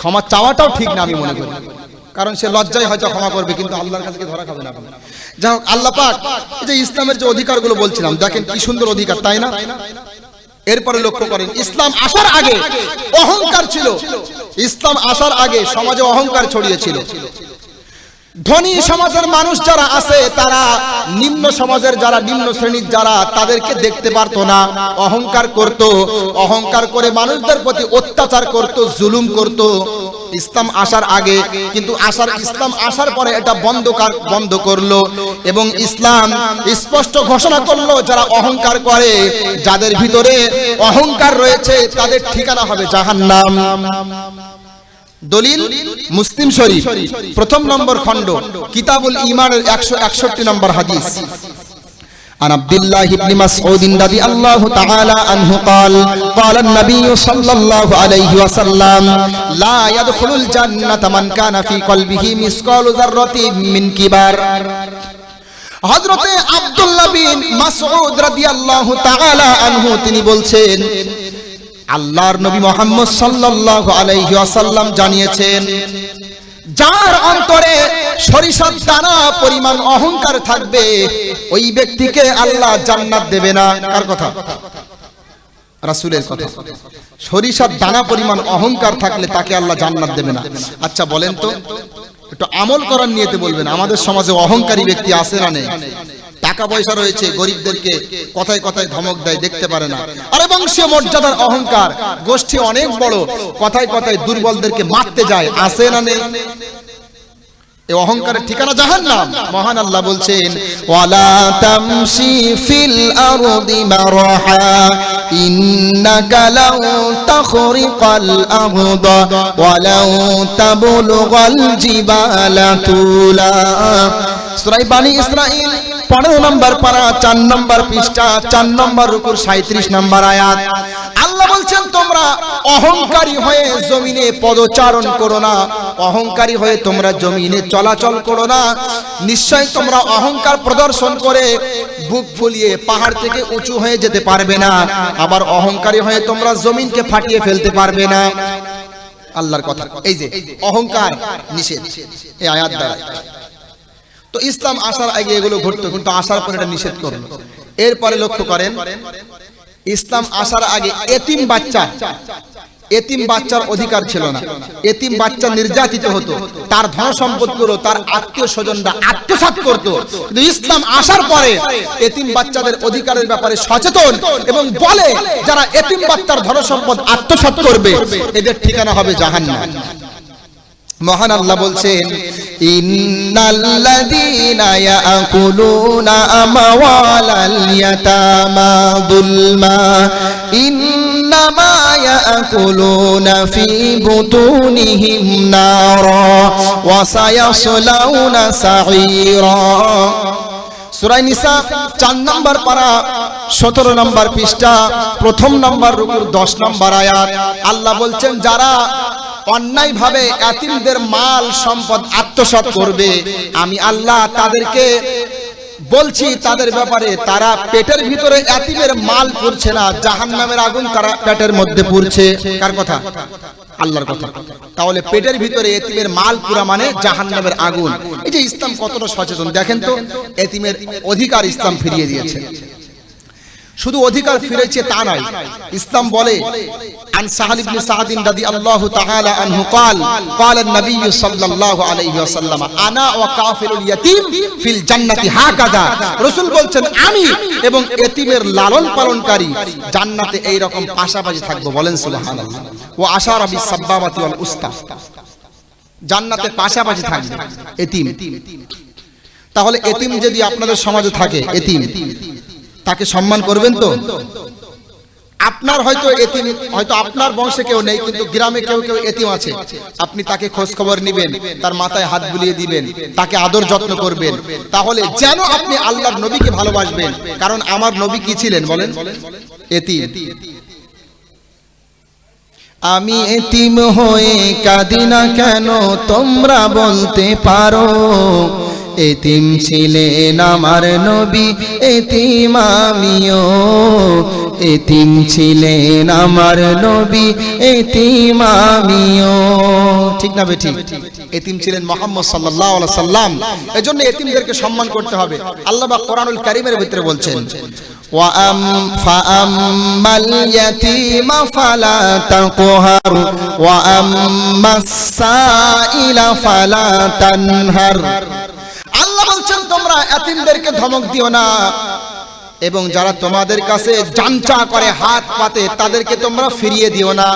ক্ষমা চাওয়াটাও ঠিক না আমি মনে করি, কারণ সে লজ্জায় হয়তো ক্ষমা করবে কিন্তু আল্লাহর কাছে ধরা খাবে না। যাই হোক, আল্লাহ পাক এই যে ইসলামের যে অধিকারগুলো বলছিলাম, দেখেন কি সুন্দর অধিকার, তাই না? এরপরে লক্ষ্য করেন, ইসলাম আসার আগে অহংকার ছিল। ইসলাম আসার আগে সমাজে অহংকার ছড়িয়েছিল। ধনী সমাজের মানুষ যারা আছে তারা নিম্ন সমাজের যারা নিম্ন শ্রেণীর যারা তাদেরকে দেখতে পারতো না, অহংকার করত, অহংকার করে মানুষদের প্রতি অত্যাচার করত, জুলুম করত। ইসলাম আসার আগে, কিন্তু ইসলাম আসার পরে এটা বন্ধ করলো এবং ইসলাম স্পষ্ট ঘোষণা করলো যারা অহংকার করে, যাদের ভিতরে অহংকার রয়েছে তাদের ঠিকানা হবে জাহান্নাম। দলিল মুসলিম শরীফ 1 নম্বর খণ্ড কিতাবুল ঈমানের 161 নম্বর হাদিস। عن عبد الله بن مسعود رضي الله تعالى عنه قال النبي صلى الله عليه وسلم لا يدخل الجنة من كان في قلبه مثقال ذرة من كبر। হযরতে আব্দুল্লাহ বিন মাসউদ রাদিয়াল্লাহু তাআলা আনহু তিনি বলছেন, আল্লাহর নবী মুহাম্মদ সাল্লাল্লাহু আলাইহি ওয়াসাল্লাম জানিয়েছেন, যার অন্তরে সরিষার দানা পরিমাণ অহংকার থাকবে ওই ব্যক্তিকে আল্লাহ জান্নাত দেবে না। কার কথা? রাসূলের কথা। সরিষার দানা পরিমাণ অহংকার থাকলে তাকে আল্লাহ জান্নাত দেবে না। আচ্ছা বলেন তো, একটু আমল করার নিয়তে বলবেন, আমাদের সমাজে অহংকারী ব্যক্তি আছে না নেই? টাকা পয়সা রয়েছে, গরিবদেরকে কথায় কথায় ধমক দেয়, দেখতে পারে না। আরে বংশীয় মর্যাদার অহংকার, গোষ্ঠী অনেক বড়, কথায় কথায় দুর্বলদেরকে মারতে যায়, আছে না নেই? এই অহংকারের ঠিকানা জাহান্নাম। মহান আল্লাহ বলছেন, ওয়ালা তামশি ফিল আরদি মারহা ইন্নাকা লাউ তাখরিকাল আরদা ওয়ালাউ তাবলুগাল জিবালা তুলা। সূরা বানি ইসরাঈল 15 নম্বর পারা 4 নম্বর পৃষ্ঠা 4 নম্বর রুকুর 37 নম্বর আয়াত। আল্লাহ বলছেন তোমরা অহংকারী হয়ে জমিনে পদচারণ করো না, অহংকারী হয়ে তোমরা জমিনে চলাচল করো না। নিশ্চয় তোমরা অহংকার প্রদর্শন করে বুক ফুলিয়ে পাহাড় থেকে উঁচু হয়ে যেতে পারবে না, আবার অহংকারী হয়ে তোমরা জমিনকে ফাটিয়ে ফেলতে পারবে না। আল্লাহর কথা, এই যে অহংকার নিষেধ এই আয়াত দ্বারা। তো ইসলাম আসার আগে এগুলো ঘটতো, কিন্তু আসার পরে এটা নিষেধ করলো। এরপরে লক্ষ্য করেন, ইসলাম আসার আগে এতিম বাচ্চার অধিকার ছিল না। এতিম বাচ্চা নির্যাতিত হতো, তার ধন সম্পদগুলো তার আত্মীয় স্বজনরা আত্মসাৎ করত। কিন্তু ইসলাম আসার পরে এতিম বাচ্চাদের অধিকারের ব্যাপারে সচেতন এবং বলে যারা এতিম বাচ্চার ধন সম্পদ আত্মসাৎ করবে এদের ঠিকানা হবে জাহান্নাম। মহান আল্লাহ বলছেন, ইন্নাল্লাযীনা ইয়াকুলুনা আমওয়ালাল ইয়াতামা যুলমা ইন্নামা ইয়াকুলুনা ফি বুতুনিহিম নারা ওয়া সায়াসলাউনা সাঈরা। সূরা নিসা 4 নম্বর পারা 17 নম্বর পৃষ্ঠা 1 নম্বর রুকুর 10 নম্বর আয়াত। আল্লাহ বলছেন যারা অন্যায়ভাবে এতিমদের মাল সম্পদ আত্মসাৎ করবে, আমি আল্লাহ তাদেরকে বলছি তাদের ব্যাপারে তারা পেটের ভিতরে এতিমের মাল পুরছে না, জাহান্নামের আগুন তারা পেটের মধ্যে পুরছে। কার কথা? আল্লাহর কথা। তাহলে পেটের ভিতরে এতিমের মাল পুরা মানে জাহান্নামের আগুন। এই যে ইসলাম কতটা সচেতন দেখেন তো, এতিমের অধিকার ইসলাম ফিরিয়ে দিয়েছে। শুধু অধিকার ফিরেছে তা নয়, ইসলাম বলে আন সাহাল ইবনে সাদ রাদিয়াল্লাহু তাআলা আনহু قال قال النبي صلى الله عليه وسلم انا وكافل اليتيم في الجنه هكذا। রাসূল বলছেন আমি এবং এতিমের লালন পালনকারী জান্নাতে এই রকম পাশাপাশি থাকবো। বলেন সুবহানাল্লাহ। ওয়া আশারা বিস সাব্বাবাতি ওয়াল উস্তা, জান্নাতে পাশাপাশি থাকবে এতিম। তাহলে এতিম যদি আপনাদের সমাজে থাকে, এতিম তাকে সম্মান করবেন তো? আপনার হয়তো এতিম, হয়তো আপনার বংশে কেউ নেই, কিন্তু গ্রামে কেউ কেউ এতিম আছে, আপনি তাকে খোঁজ খবর নেবেন, তার মাথায় হাত বুলিয়ে দিবেন, তাকে আদর যত্ন করবেন। তাহলে যেন আপনি আল্লাহর নবীকে ভালোবাসবেন, কারণ আমার নবী কি ছিলেন বলেন? এতিম। আমি এতিম হয়ে কাঁদি না কেন তোমরা বলতে পারো, এতিম ছিলেন আমার নবী এতিম আমিও, এতিম ছিলেন আমার নবী এতিম আমিও। ঠিক না বেঠিক? এতিম ছিলেন মুহাম্মদ সাল্লাল্লাহু আলাইহি সাল্লাম। এজন্য এতিমদেরকে সম্মান করতে হবে। আল্লাহ পাক কোরআনুল কারীমের ভিতরে বলছেন, ওয়া আম্মাল ইয়াতীমা ফালা তাকহার ওয়া আম্মাস সাইলা ফালা তানহার। আল্লাহ বলছেন তোমরা এতিমদেরকে ধমক দিও না, এবং যারা তোমাদের কাছে জানচা করে হাত পাতে তাদেরকে তোমরা ফিরিয়ে দিও না।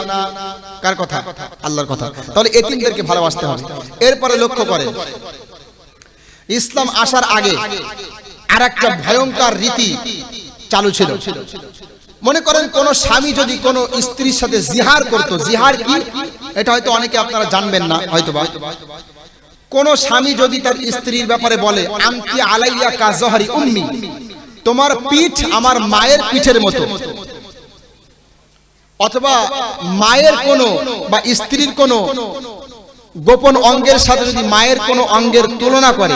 কার কথা? আল্লাহর কথা। তাহলে এতিমদেরকে ভালোবাসতে হবে। এরপরে লক্ষ্য করেন, ইসলাম আসার আগে আরেকটা ভয়ঙ্কর রীতি চালু ছিল। মনে করেন কোন স্বামী যদি কোন স্ত্রীর সাথে জিহার করত। জিহার কি? এটা হয়তো অনেকে আপনারা জানবেন না হয়তোবা। কোন স্বামী যদি তার স্ত্রীর ব্যাপারে বলে আনতি আলাইয়া কা জহরি উম্মি, তোমার পিঠ আমার মায়ের পিঠের মতো, অথবা মায়ের কোন বা স্ত্রীর কোন গোপন অঙ্গের সাথে যদি মায়ের কোন অঙ্গের তুলনা করে,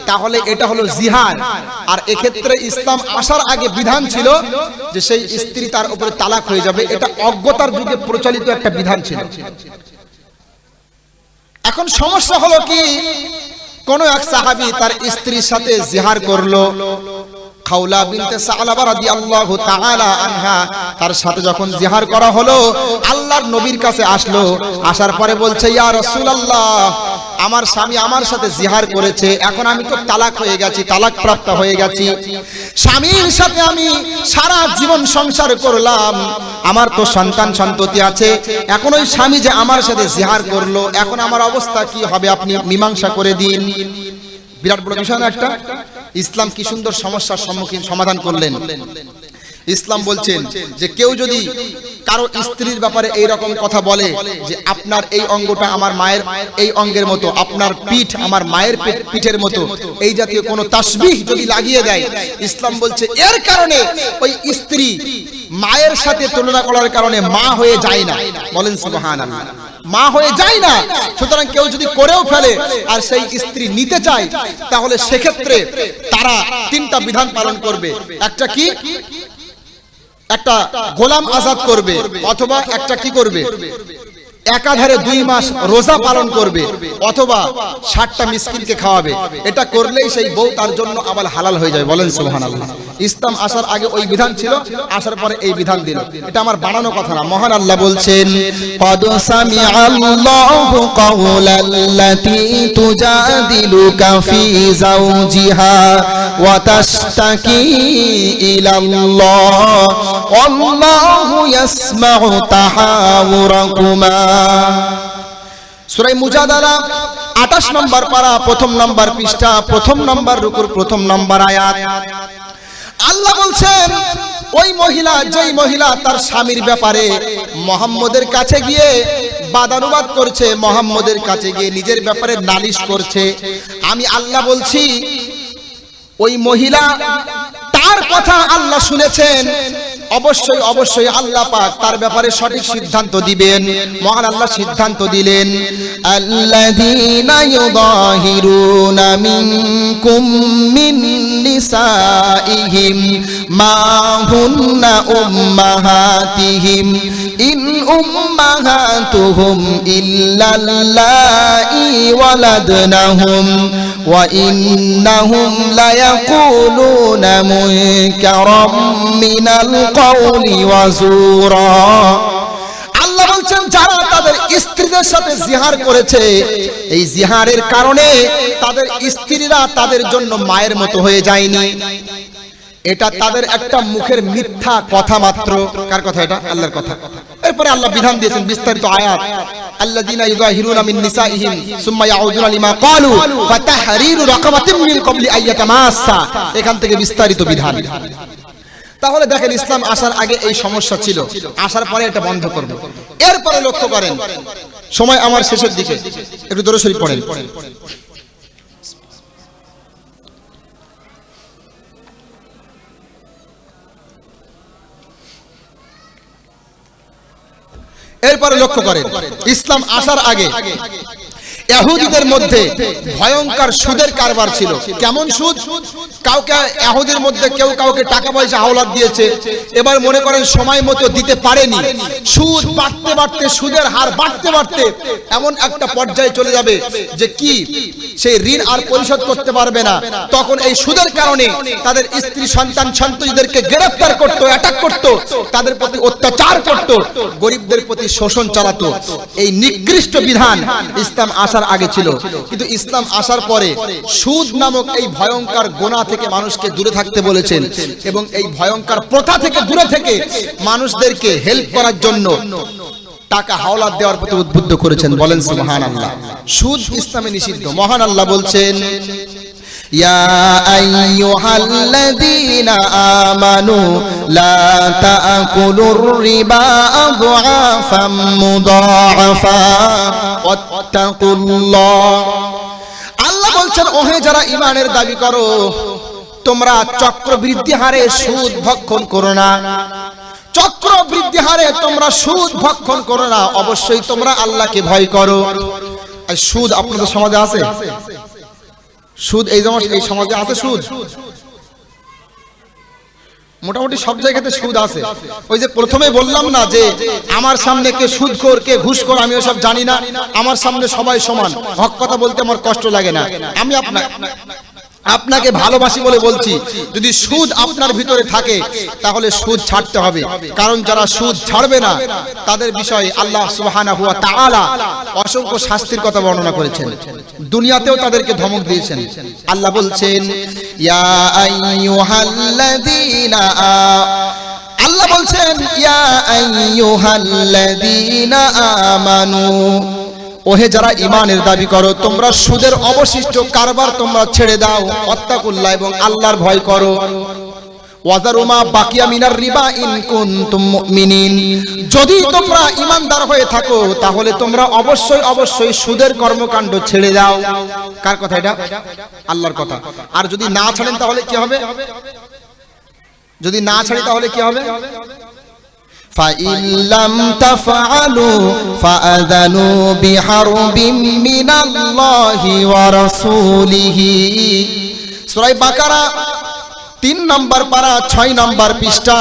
তাহলে এটা হলো জিহার। আর এক্ষেত্রে ইসলাম আসার আগে বিধান ছিল যে সেই স্ত্রী তার উপরে তালাক হয়ে যাবে। এটা অজ্ঞতার যুগে প্রচলিত একটা বিধান ছিল। এখন সমস্যা হলো কি, কোন এক সাহাবী তার স্ত্রীর সাথে জিহার করলো। খাওলা বিনতে সালাবা রাদিয়াল্লাহু তাআলা আনহা, তার সাথে যখন জিহার করা হলো, আল্লাহর নবীর কাছে আসলো। আসার পরে বলছে, ইয়া রাসূলুল্লাহ, আমার স্বামী আমার সাথে জিহার করেছে, এখন আমি তো তালাক হয়ে গেছি, তালাক প্রাপ্ত হয়ে গেছি। স্বামীর সাথে আমি সারা জীবন সংসার করলাম, আমার তো সন্তান সন্ততি আছে, এখন ওই স্বামী যে আমার সাথে জিহার করলো, এখন আমার অবস্থা কি হবে আপনি মীমাংসা করে দিন। বিরাট বড় বিষয় না একটা? ইসলাম কি সুন্দর সমস্যার সম্মুখীন সমাধান করলেন। ইসলাম বলছেন যে কেউ যদি কারো স্ত্রীর ব্যাপারে এই রকম কথা বলে যে আপনার এই অঙ্গটা আমার মায়ের এই অঙ্গের মতো, আপনার পিঠ আমার মায়ের পিঠের মতো, এই জাতীয় কোনো তাসবিহ যদি লাগিয়ে দেয়, ইসলাম বলছে এর কারণে ওই স্ত্রী মায়ের সাথে তুলনা করার কারণে মা হয়ে যায় না। বলেন সুবহানাল্লাহ, মা হয়ে যায় না। সুতরাং কেউ যদি করেও ফেলে আর সেই স্ত্রী নিতে চায়, তাহলে সেক্ষেত্রে তারা তিনটা বিধান পালন করবে। একটা কি? একটা গোলাম আজাদ করবে, অথবা একটা কি করবে, একাধারে 2 মাস রোজা পালন করবে, অথবা 60টা মিসকিনকে খাওয়াবে। এটা করলেই সেই বউ তার জন্য আবার হালাল হয়ে যাবে। বলেন সুবহানাল্লাহ। ইসলাম আসার আগে ওই বিধান ছিল, আসার পরে এই বিধান দিল। এটা আমার বানানো কথা না, মহান আল্লাহ বলছেন قد سمع الله قول التي تجادلك في زوجها وتشتكي إلى الله والله يسمع تحاوركما। সূরা মুজাদালা 28 নম্বর পারা, 1 নম্বর পৃষ্ঠা, 1 নম্বর রুকুর 1 নম্বর আয়াত। আল্লাহ বলছেন ওই মহিলা, যেই মহিলা তার স্বামীর ব্যাপারে মুহাম্মদের কাছে গিয়ে বাদানুবাদ করছে, মুহাম্মদের কাছে গিয়ে নিজের ব্যাপারে নালিশ করছে, আমি আল্লাহ বলছি ওই মহিলা, তার কথা আল্লাহ শুনেছেন। অবশ্যই অবশ্যই আল্লাহ পাক তার ব্যাপারে সঠিক সিদ্ধান্ত দিবেন। মহান আল্লাহ সিদ্ধান্ত দিলেন, আল্লাযীনা ইউযাহিরুনা মিনকুম মিন নিসাইহিম মা হুন্না উম্মাহাতিহিম ইন উম্মাহাতুহুম ইল্লাল্লাহি ওয়ালাদনাহুম ওয়া ইন্নাহুম লায়াকুলুনা মুনকারাম মিনাল কওলি ওয়া যুরা। আল্লাহ বলছেন যারা তাদের স্ত্রীদের সাথে জিহার করেছে, এই জিহারের কারণে তাদের স্ত্রীরা তাদের জন্য মায়ের মতো হয়ে যায়নি। এটা তাদের একটা মুখের মিথ্যা কথা মাত্র। কার কথা? এটা আল্লাহর কথা। এরপরে আল্লাহ বিধান দিয়েছেন বিস্তারিত আয়াত, আল্লাযীনা ইউযাহিরুনা মিন নিসাইহিম সুম্মা ইয়াউদুনা লিমা ক্বালু ফাতাহরিরু রাকাবাতিন মিন ক্বাবলি আইয়াতামাসসা। এখান থেকে বিস্তারিত বিধান। তাহলে দেখেন, ইসলাম আসার আগে এই সমস্যা ছিল, আসার পরে এটা বন্ধ করবে। এরপরে লক্ষ্য করেন, সময় আমার শেষের দিকে, একটু দরুদ শরীফ পড়েন। এরপরে লক্ষ্য করেন, ইসলাম আসার আগে ইহুদিদের মধ্যে ভয়ঙ্কর সুদের কারবার ছিল। কেমন সুদ? কাউকে ইহুদির মধ্যে কেউ কাউকে টাকা পয়সা হাওলাত দিয়েছে, এবার মনে করেন সময় মতো দিতে পারেনি, সুদ বাড়তে বাড়তে, সুদের হার বাড়তে বাড়তে এমন একটা পর্যায়ে চলে যাবে যে কি সেই ঋণ আর পরিশোধ করতে পারবে না। তখন এই সুদের কারণে তাদের স্ত্রী সন্তান সন্ততিদেরকে গ্রেফতার করত, অ্যাটাক করত, তাদের প্রতি অত্যাচার করত, গরিবদের প্রতি শোষণ চালাতো। এই নিকৃষ্ট বিধান ইসলাম আসার আগে ছিল। কিন্তু ইসলাম আসার পরে সুদ নামক এই ভয়ঙ্কর গুনাহ থেকে মানুষকে দূরে থাকতে বলেছেন, এবং এই ভয়ঙ্কর প্রথা থেকে দূরে থেকে মানুষদেরকে হেল্প করার জন্য টাকা হাওলাত দেওয়ার প্রতি উদ্বুদ্ধ করেছেন। বলেন সুবহানাল্লাহ। সুদ ইসলামে নিষিদ্ধ। মহান আল্লাহ বলছেন, ইয়া আইয়ুহাল্লাযীনা আমানু লা তা'কুলুর রিবা আদআফাম মুদাআফা ওয়াত্তাকুল্লাহ। আল্লাহ বলছেন, ওহে যারা ঈমানের দাবি করো, তোমরা চক্রবৃদ্ধি হারে সুদ ভক্ষণ করো না। চক্রবৃদ্ধি হারে তোমরা সুদ ভক্ষণ করো না, অবশ্যই তোমরা আল্লাহকে ভয় করো। আর সুদ আপনাদের সমাজে আছে? সুদ এই সমাজে আছে? সুদ মোটামুটি সব জায়গাতে সুদ আছে। ওই যে প্রথমে বললাম না যে আমার সামনে কে সুদখোর কে ঘুষখোর আমি ওসব জানি না, আমার সামনে সবাই সমান, হক কথা বলতে আমার কষ্ট লাগে না। আমি আপনাকে ভালোবাসি বলে বলছি, যদি সুদ আপনার ভিতরে থাকে তাহলে সুদ ছাড়তে হবে। কারণ যারা সুদ ছাড়বে না তাদের বিষয়ে আল্লাহ সুবহানাহু ওয়া তাআলা অসংখ্য শাস্তির কথা বর্ণনা করেছেন, দুনিয়াতেও তাদেরকে ধমক দিয়েছেন। আল্লাহ বলছেন, ইয়া আইয়ুহাল্লাযীনা আল্লাহ বলছেন, ইয়া আইয়ুহাল্লাযীনা আমানু, ওহে যারা ঈমানের দাবি করো, তোমরা সুদের অবশিষ্ট কারবার তোমরা ছেড়ে দাও, ওয়াত্তাকুল্লাহ, এবং আল্লাহর ভয় করো। ওয়াজারুমা বাকিয়া মিনার রিবা ইন কুনতুম মুমিনিন, যদি তোমরা ঈমানদার হয়ে থাকো তাহলে তোমরা অবশ্যই অবশ্যই সুদের কর্মকাণ্ড ছেড়ে দাও। কার কথা এটা? আল্লাহর কথা। আর যদি না ছাড়েন তাহলে কি হবে? যদি না ছাড়ি তাহলে কি হবে? فَإِن لَّمْ تَفْعَلُوا فَأَذَنُوا بِحَرْبٍ مِّنَ اللَّهِ وَرَسُولِهِ। সূরা বাকারা 3 নম্বর পারা 6 নম্বর পৃষ্ঠা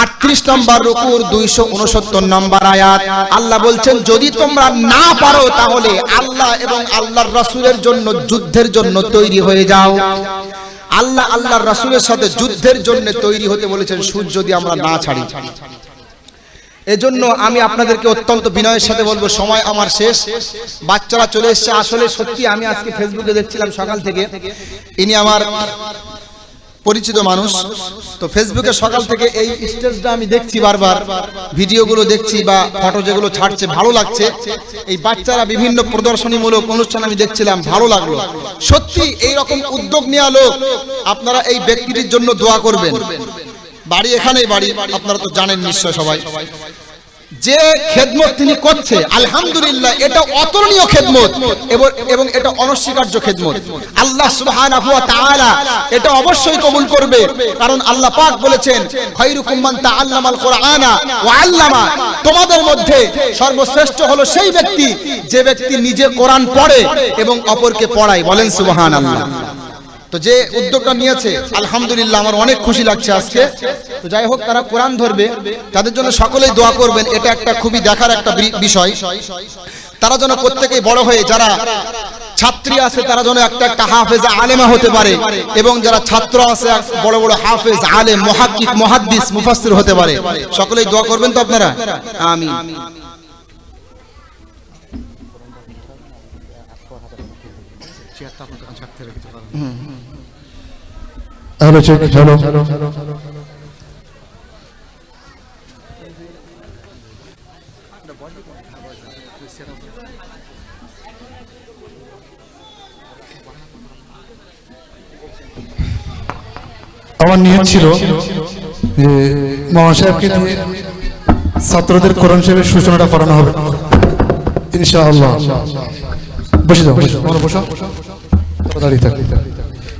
38 নম্বর রুকুর 269 নম্বর আয়াত। আল্লাহ বলছেন যদি তোমরা না পারো তাহলে আল্লাহ এবং আল্লাহর রাসূলের জন্য যুদ্ধের জন্য তৈরি হয়ে যাও। আল্লাহ আল্লাহর রাসূলের সাথে যুদ্ধের জন্য তৈরি হতে বলেছেন সুদ যদি আমরা না ছাড়ি। এজন্য আমি আপনাদেরকে অত্যন্ত বিনয়ের সাথে বলবো, সময় আমার শেষ, বাচ্চারা চলে এসেছে। আসলে সত্যি আমি আজকে ফেসবুকে দেখছিলাম সকাল থেকে, ইনি আমার পরিচিত মানুষ, তো ফেসবুকে সকাল থেকে এই স্টেজটা আমি দেখছি, বারবার ভিডিওগুলো দেখছি বা ফটো যেগুলো ছাড়ছে ভালো লাগছে। এই বাচ্চারা বিভিন্ন প্রদর্শনীমূলক অনুষ্ঠান আমি দেখছিলাম, ভালো লাগলো। সত্যি এই রকম উদ্যোগ নেওয়া লোক, আপনারা এই ব্যক্তিটির জন্য দোয়া করবেন। বাড়ি এখানেই বাড়ি, আপনারা তো জানেন নিশ্চয় সবাই। যে খেদমত তিনি করছে আলহামদুলিল্লাহ, এটা অতুলনীয় খেদমত এবং এটা অনস্বীকার্য খেদমত। আল্লাহ সুবহানাহু ওয়া তাআলা এটা অবশ্যই কবুল করবে, কারণ আল্লাহ পাক বলেছেন খায়রুকুম মান তাআল্লামাল কুরআনা ওয়া আল্লামা, তোমাদের মধ্যে সর্বশ্রেষ্ঠ হলো সেই ব্যক্তি যে ব্যক্তি নিজে কোরআন পড়ে এবং অপরকে পড়ায়। বলেন সুবহানাল্লাহ। তো যে উদ্যোগটা নিয়েছে আলহামদুলিল্লাহ আমার অনেক খুশি লাগছে আজকে। তো যাই হোক, তারা কোরআন ধরবে, তাদের জন্য সকলেই দোয়া করবেন। এটা একটা খুবই দেখার একটা বিষয়। তারা যেন প্রত্যেকেই বড় হয়ে, যারা ছাত্রী আছে তারা যেন একটা হাফেজা আলেমা হতে পারে, এবং যারা ছাত্র আছে বড় বড় হাফেজ আলেম মুহাক্কিক মুহাদ্দিস মুফাসসির হতে পারে। সকলেই দোয়া করবেন তো আপনারা, আমিন। Hello check, hello. আমার নিয়ত ছিল যে মহাসাহেবকে নিয়ে ছাত্রদের কোরআন শরীফের সূচনাটা করানো হবে ইনশাআল্লাহ। বসে যাও, বসো, দাঁড়িয়ে থাক।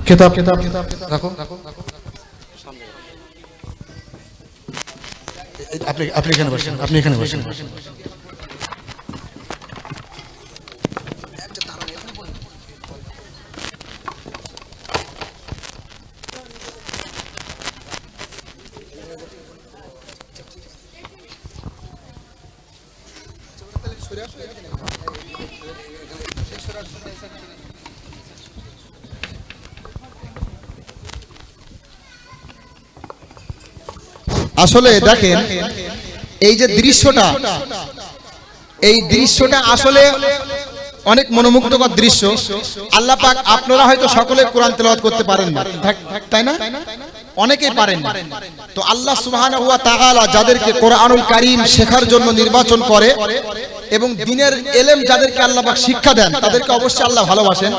কিতাব রাখো। আপনি এখানে বসেন, আপনি এখানে বসেন। আসলে দেখেন এই যে দৃশ্যটা, এই দৃশ্যটা আসলে অনেক মনোমুগ্ধকর দৃশ্য। আল্লাহ পাক, আপনারা হয়তো সকলে কোরআন তেলাওয়াত করতে পারেন না, তাই না? অনেকেই পারেন না। তো আল্লাহ সুবহানাহু ওয়া তাআলা যাদেরকে কোরআনুল কারীম শেখার জন্য নির্বাচন করে এবং দ্বীনের ইলম যাদেরকে আল্লাহ পাক শিক্ষা দেন, তাদেরকে অবশ্যই আল্লাহ ভালোবাসেন।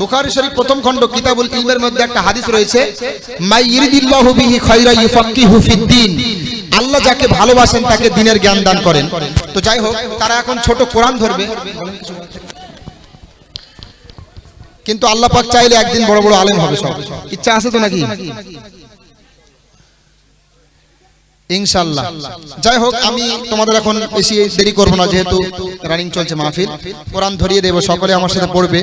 বুখারী শরীফ প্রথম খণ্ড কিতাবুল ইলমের মধ্যে একটা হাদিস রয়েছে, মাই ইরিদিল্লাহু বিহি খায়রান ইউফাক্কিহু ফিদ্দীন, আল্লাহ যাকে ভালোবাসেন তাকে দ্বীনের জ্ঞান দান করেন। তো যাই হোক, তারা এখন ছোট কোরআন ধরবে, কিন্তু আল্লাহ পাক চাইলে একদিন বড় বড় আলেম হবে। সব ইচ্ছা আছে তো নাকি? ইনশাআল্লাহ। যাই হোক, আমি তোমাদের এখন বেশি দেরি করব না, যেহেতু রানিং চলছে মাহফিল। কোরআন ধরিয়ে দেব, সকলে আমার সাথে পড়বে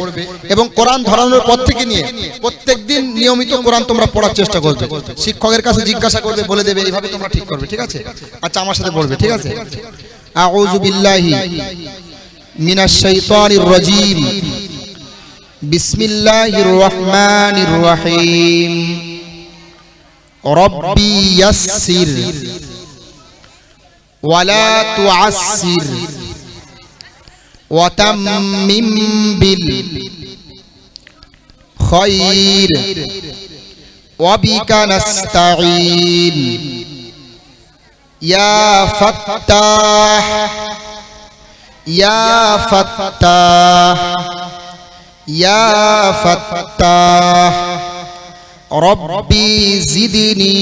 এবং কোরআন ধরানোর পর থেকে নিয়ে প্রত্যেকদিন নিয়মিত কোরআন তোমরা পড়ার চেষ্টা করবে। শিক্ষকের কাছে জিজ্ঞাসা করবে, বলে দেবে, এইভাবে তোমরা ঠিক করবে, ঠিক আছে? আচ্ছা, আমার সাথে পড়বে, ঠিক আছে? আউযু বিল্লাহি মিনাশ শাইতানির রাজীম, বিসমিল্লাহির রহমানির রহিম। রব্বি ইয়াসসির ওয়ালা তুআসসির ওয়া তাম্মিম বিল খায়র ওয়া বিকা নাস্তাঈন ইয়া ফাত্তাহ ইয়া ফাত্তাহ ইয়া ফাত্তাহ রব্বি জিদনি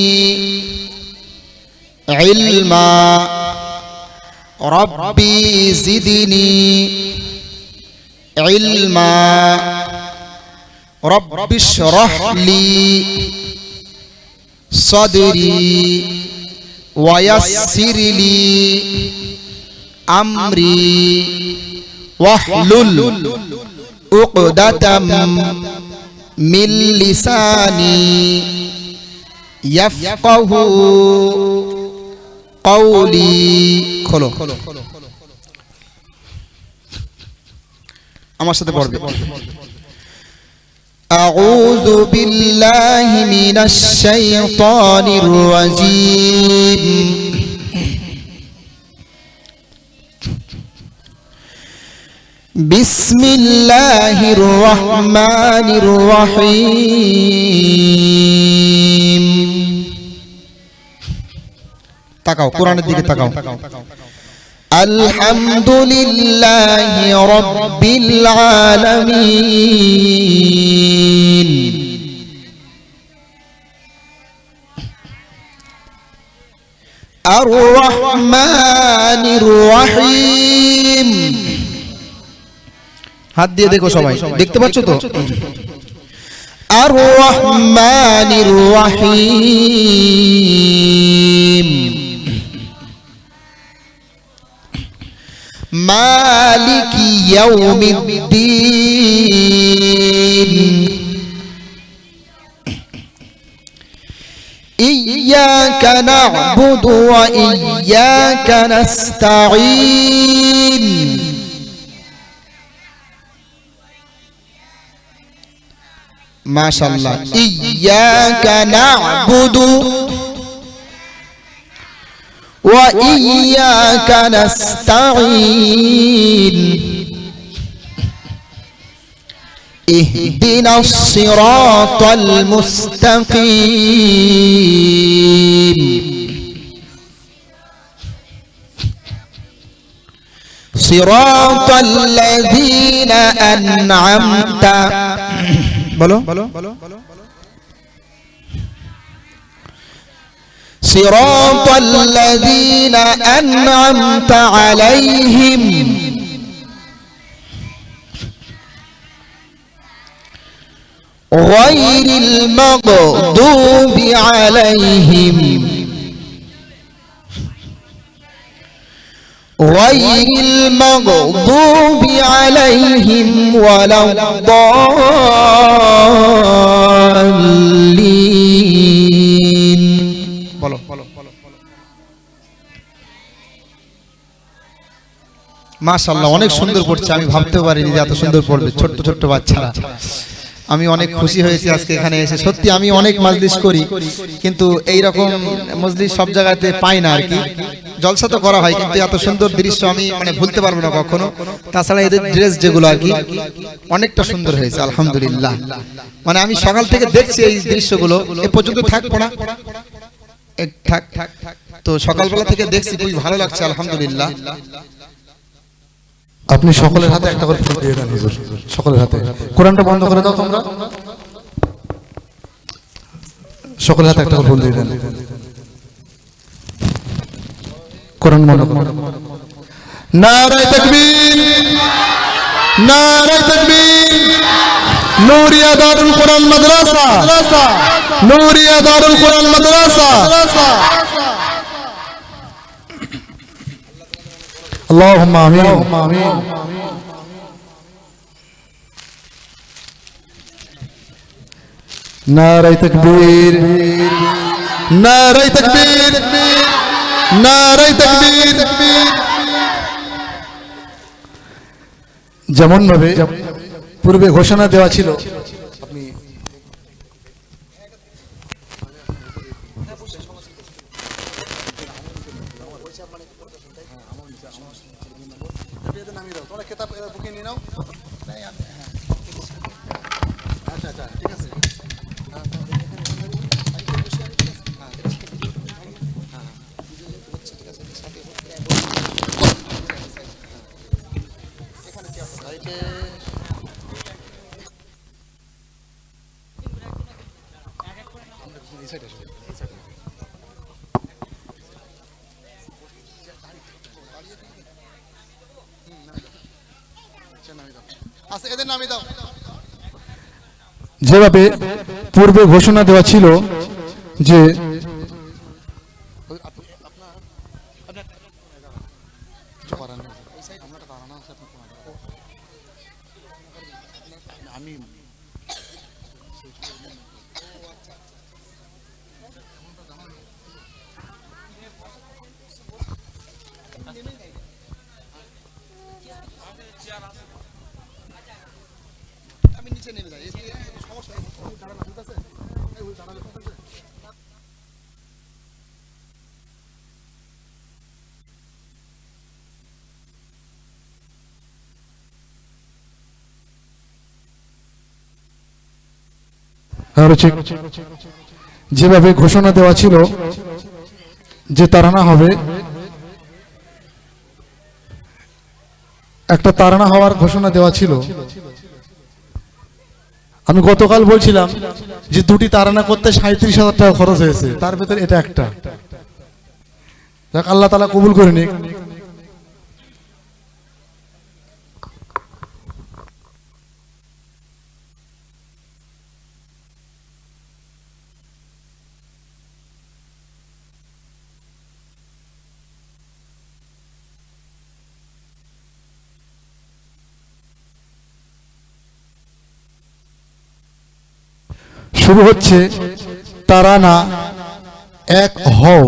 ইলমা রব্বি জিদনি ইলমা রব্বি ইশরাহ লি সাদরি ওয়া ইয়াসসির লি আমরি ওয়াহলুল উকদাতাম মিন লিসানি ইয়াফকাহু কওলি। খোলো, আমার সাথে পড়বে। আউযু বিল্লাহি মিনাশ শাইতানির রাজীম। বিসমিল্লাহির রহমানির রহিম। তাকাও, কোরআনের দিকে তাকাও। আলহামদুলিল্লাহি রাব্বিল আলামিন। আর রহমানির রহিম। হাত দিয়ে দেখো সবাই, দেখতে পাচ্ছ তো? আর রহমানির রহিম। মালিকি ইয়াউমিদ্দিন। ইয়্যাকা না'বুদু ওয়া ইয়্যাকা নাস্তাঈন। মাশাআল্লাহ। ইয়্যাকা না'বুদু ওয়া ইয়্যাকা নাস্তাঈন। ইহদিনাস সিরাতাল মুস্তাকিম। সিরাতাল লাযীনা আন'আমতা। বলো। সিরাতাল লাযীনা আন'আমতা আলাইহিম গায়রিল মাগদুবি আলাইহিম গায়রিল মাগদুবি আলাইহিম ওয়ালাদ-দাল্লিন। বলো। মাশাআল্লাহ, অনেক সুন্দর পড়ছে। আমি ভাবতেও পারিনি যে এত সুন্দর পড়বে, ছোট্ট ছোট্ট বাচ্চারা। আমি অনেক খুশি হয়েছি আজকে এখানে এসে। সত্যি আমি অনেক মাজলিস করি, কিন্তু এই রকম মজলিস সব জায়গাতে পাই না আর কি। জলসা তো করা হয়, কিন্তু এত সুন্দর দৃশ্য আমি ভুলতে পারবো না কখনো। তাছাড়া এদের ড্রেস যেগুলো আর কি অনেকটা সুন্দর হয়েছে, আলহামদুলিল্লাহ। আমি সকাল থেকে দেখছি এই দৃশ্যগুলো, এ পর্যন্ত থাকবো না, থাক। তো সকালবেলা থেকে দেখছি, খুবই ভালো লাগছে, আলহামদুলিল্লাহ। আপনি সকলের হাতে একটা করে ফুল দিয়ে দেন হুজুর, সকলের হাতে। কোরআনটা বন্ধ করে দাও তোমরা, সকলের হাতে একটা করে ফুল দিয়ে দেন। কোরআন বন্ধ করো। নারায়ে তাকবীর, নারায়ে তাকবীর। নূরিয়া দারুল কোরআন মাদ্রাসা, নূরিয়া দারুল কোরআন মাদ্রাসা। আল্লাহুম্মা আমিন। নারায়ে তাকবীর, নারায়ে তাকবীর, নারায়ে তাকবীর। যেমন ভাবে পূর্বে ঘোষণা দেওয়া ছিল, আপনি যেভাবে পূর্বে ঘোষণা দেওয়া ছিল যে যেভাবে ঘোষণা দেওয়া ছিল যে তারানা হবে, একটা তারানা হওয়ার ঘোষণা দেওয়া ছিল। আমি গতকাল বলছিলাম যে দুটি তারানা করতে 37,000 টাকা খরচ হয়েছে, তার ভেতরে এটা একটা। আল্লাহ তাআলা কবুল করে নিক। শুরু হচ্ছে তারানা এক হও।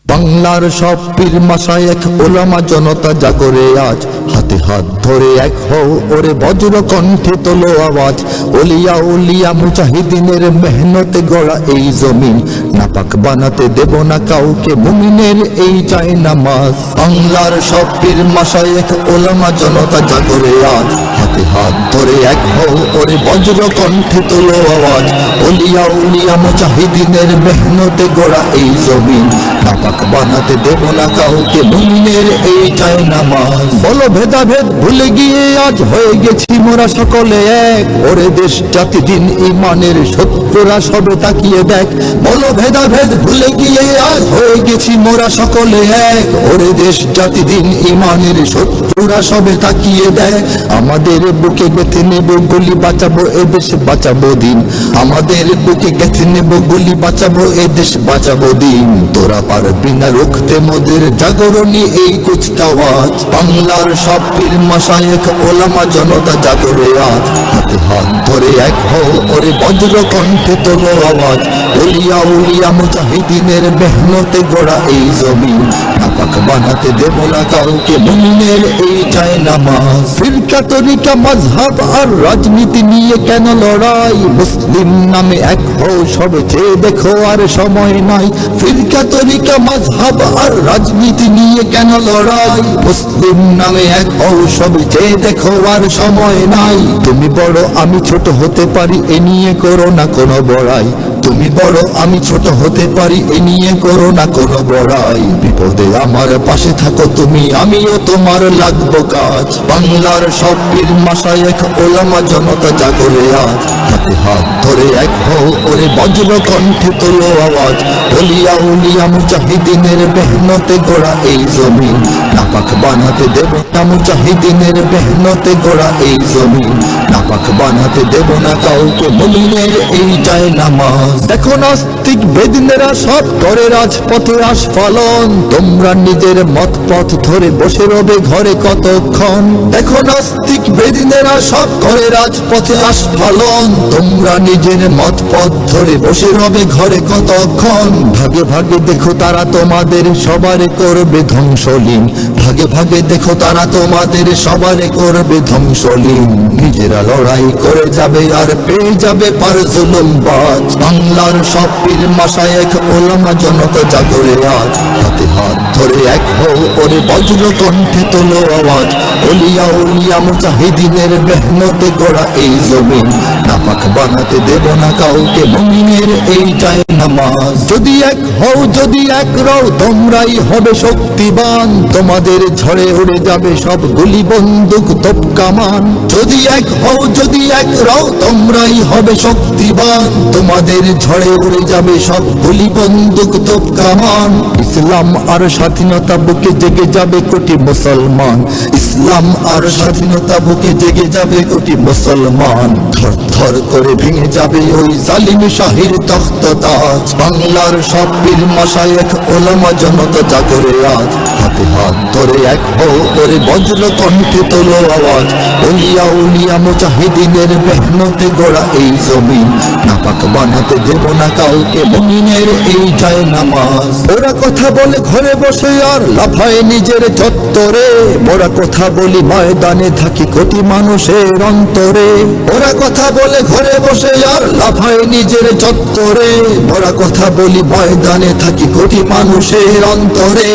বাংলার সব পীর মাশায়েখ ওলামা জনতা জাগরে আজ, হাতে হাত ধরে এক হও ওরে বজ্র কণ্ঠে তোলো আওয়াজ। ওলিয়া উলিয়া মুজাহিদিনের মেহনতে গড়া এই জমিন, নাপাক বানাতে দেব না কাউকে, মুমিনের এই চাই নামাজ। বাংলার সব পীর মাশায়েখ ওলামা জনতা জাগরে আজ, হাতে হাত ধরে এক হও ওরে বজ্র কণ্ঠে তোলো আওয়াজ। ওলিয়া উলিয়া মুজাহিদিনের মেহনতে গড়া এই জমিন, নাপাক বানাতে দেব না কাউকে, মুমিনের এই চাই নামাজ। বলো ভেদাভেদ ভুলে গিয়ে আজ হয়ে গেছি মোরা সকলে এক, ওরে দেশ জাতি দিন ইমানের শত্রুরা সবে তাকিয়ে দেখ। বলো ভেদাভেদ ভুলে গিয়ে আজ হয়ে গেছি মোরা সকলে এক, ওরে দেশ জাতি দিন ইমানের শত্রুরা সবে তাকিয়ে দেখ। আমাদের বুকে গেঁথে নেব গলি, বাঁচাবো এ দেশ বাঁচাবো দিন। আমাদের বুকে গেঁথে নেব গলি, বাঁচাবো এ দেশ বাঁচাবো দিন। তোরা পারবি না রুখতে মোদের জাগরণী এই কুচকাওয়াজ। বাংলার সব পীর মাশায়েখ ওলামা জনতা জাগরে আজ, হাতে হাত ধরে এক হও ওরে বজ্র কণ্ঠে তোলো আওয়াজ। ওলিয়া উলিয়া মুজাহিদিনের মেহনতে গড়া এই জমিন, নাপাক বানাতে দেব না কাউকে, মুমিনের এই চাই নামাজ। ফিরকা তরিকা মাযহাব আর রাজনীতি নিয়ে কেন লড়াই, মুসলিম নামে এক হও সবে চেয়ে দেখো আর সময় নাই। ফিরকা তরিকা মাযহাব আর রাজনীতি নিয়ে কেন লড়াই, মুসলিম নামে এক হও সবে চেয়ে দেখো আর সময় নাই। তুমি বড় আমি ছোট হতে পারি এ নিয়ে করো না কোনো বড়াই, তুমি বড় আমি ছোট হতে পারি এ নিয়ে করো না কোনো বড়াই। বিপদে আমার পাশে থাকো তুমি, আমিও তোমার লাগবো কাজ। বাংলার সব পীর মাশায়েখ ওলামা জনতা জাগরে আজ, হাতে হাত ধরে এক হও ওরে বজ্র কণ্ঠে তোলো আওয়াজ। ওলিয়া উলিয়া মুজাহিদিনের মেহনতে গড়া এই জমিন, নাপাক বানাতে দেব না মুজাহিদিনের মেহনতে গড়া এই জমিন, নাপাক বানাতে দেব না কাউকে, মুমিনের এই চাই নামাজ। দেখো নাস্তিক বেদিনেরা সব করে রাজপথে আস্ফালন, তোমরা নিজের মত পথ ধরে বসে রবে ঘরে কতক্ষণ। দেখো নাস্তিক বেদিনেরা সব করে রাজপথে আস্ফালন, তোমরা নিজের মত পথ ধরে বসে রবে ঘরে কতক্ষণ। ভাগে ভাগে দেখো তারা তোমাদের সবারে করবে ধ্বংসলীন, ভাগে ভাগে দেখো তারা তোমাদের সবারে করবে ধ্বংসলীন। নিজেরা লড়াই করে যাবে আর পেয়ে যাবে পার জুলুমবাজ। বাংলার সব পীর মাশায়েখ ওলামা জনতা জাগরে আজ হাতে হাত ধরে এক হও ওরে বজ্র কণ্ঠে তোলো আওয়াজ ওলিয়া উলিয়া মুজাহিদিনের মেহনতে গড়া এই জমিন নাপাক বানাতে দেব না কাউকে মুমিনের এই যায় নামাজ যদি এক হও যদি এক রও তোমরাই হবে শক্তিবান তোমাদের ঝড়ে উড়ে যাবে সব গুলি বন্দুক তোপ কামান যদি এক হও যদি এক রও তোমরাই হবে শক্তিবান তোমাদের ঝড়ে উড়ে যাবে সব গুলি বন্দুক তোপ কামান ইসলাম আর স্বাধীনতা বুকে জেগে যাবে কোটি মুসলমান ইসলাম আর স্বাধীনতা বুকে জেগে যাবে কোটি মুসলমান থর থর করে ভেঙে যাবে ওই জালিম শাহির তখ্ত তাজ বাংলার সব পীর মাশায়েখ ওলামা জনতা জাগরে আজ হাতে হাত ধরে এক হও ওরে বজ্র কণ্ঠে তোলো আওয়াজ ওলিয়া উলিয়া মুজাহিদিনের মেহনতে গড়া এই জমিন নাপাক বানাতে দেব না কাউকে মুমিনের এই যায় নামাজ ওরা কথা বলে ঘরে বসে আর লাফায় নিজের চত্বরে ওরা কথা বলি ময়দানে থাকি কোটি মানুষের অন্তরে ওরা কথা বলে ঘরে বসে আর লাফায় নিজের চত্বরে ওরা কথা বলি ময়দানে থাকি কোটি মানুষের অন্তরে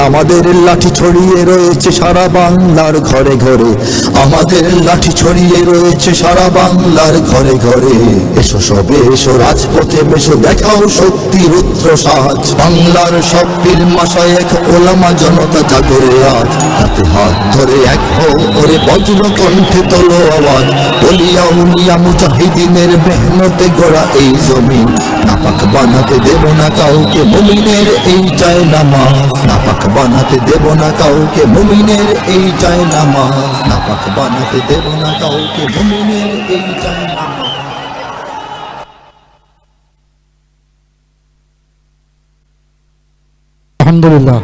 আমাদের লাঠি ছড়িয়ে রয়েছে সারা বাংলার ঘরে ঘরে আমাদের লাঠি ছড়িয়ে রয়েছে সারা বাংলার ঘরে ঘরে এসো সবে এসো রাজপথে বেশো দেখাও শক্তি রুদ্র সাজ বাংলার সব পীর মাশায়েখ ওলামা জনতা জাগরে আজ হাতে হাত ধরে এক হও ওরে বজ্র কণ্ঠে তোলো আওয়াজ ওলিয়া উলিয়া মুজাহিদিনের মেহনতে গড়া এই জমিন নাপাক বানাতে দেব না কাউকে মুমিনের এই যায় নামাজ নাপাক বানাতে দেব না কাউকে মুমিনের এই যায় নামাজ নাপাক বানাতে দেব না কাউকে মুমিনের এই যায় নামাজ আলহামদুলিল্লাহ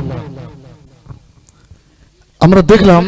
আমরা দেখলাম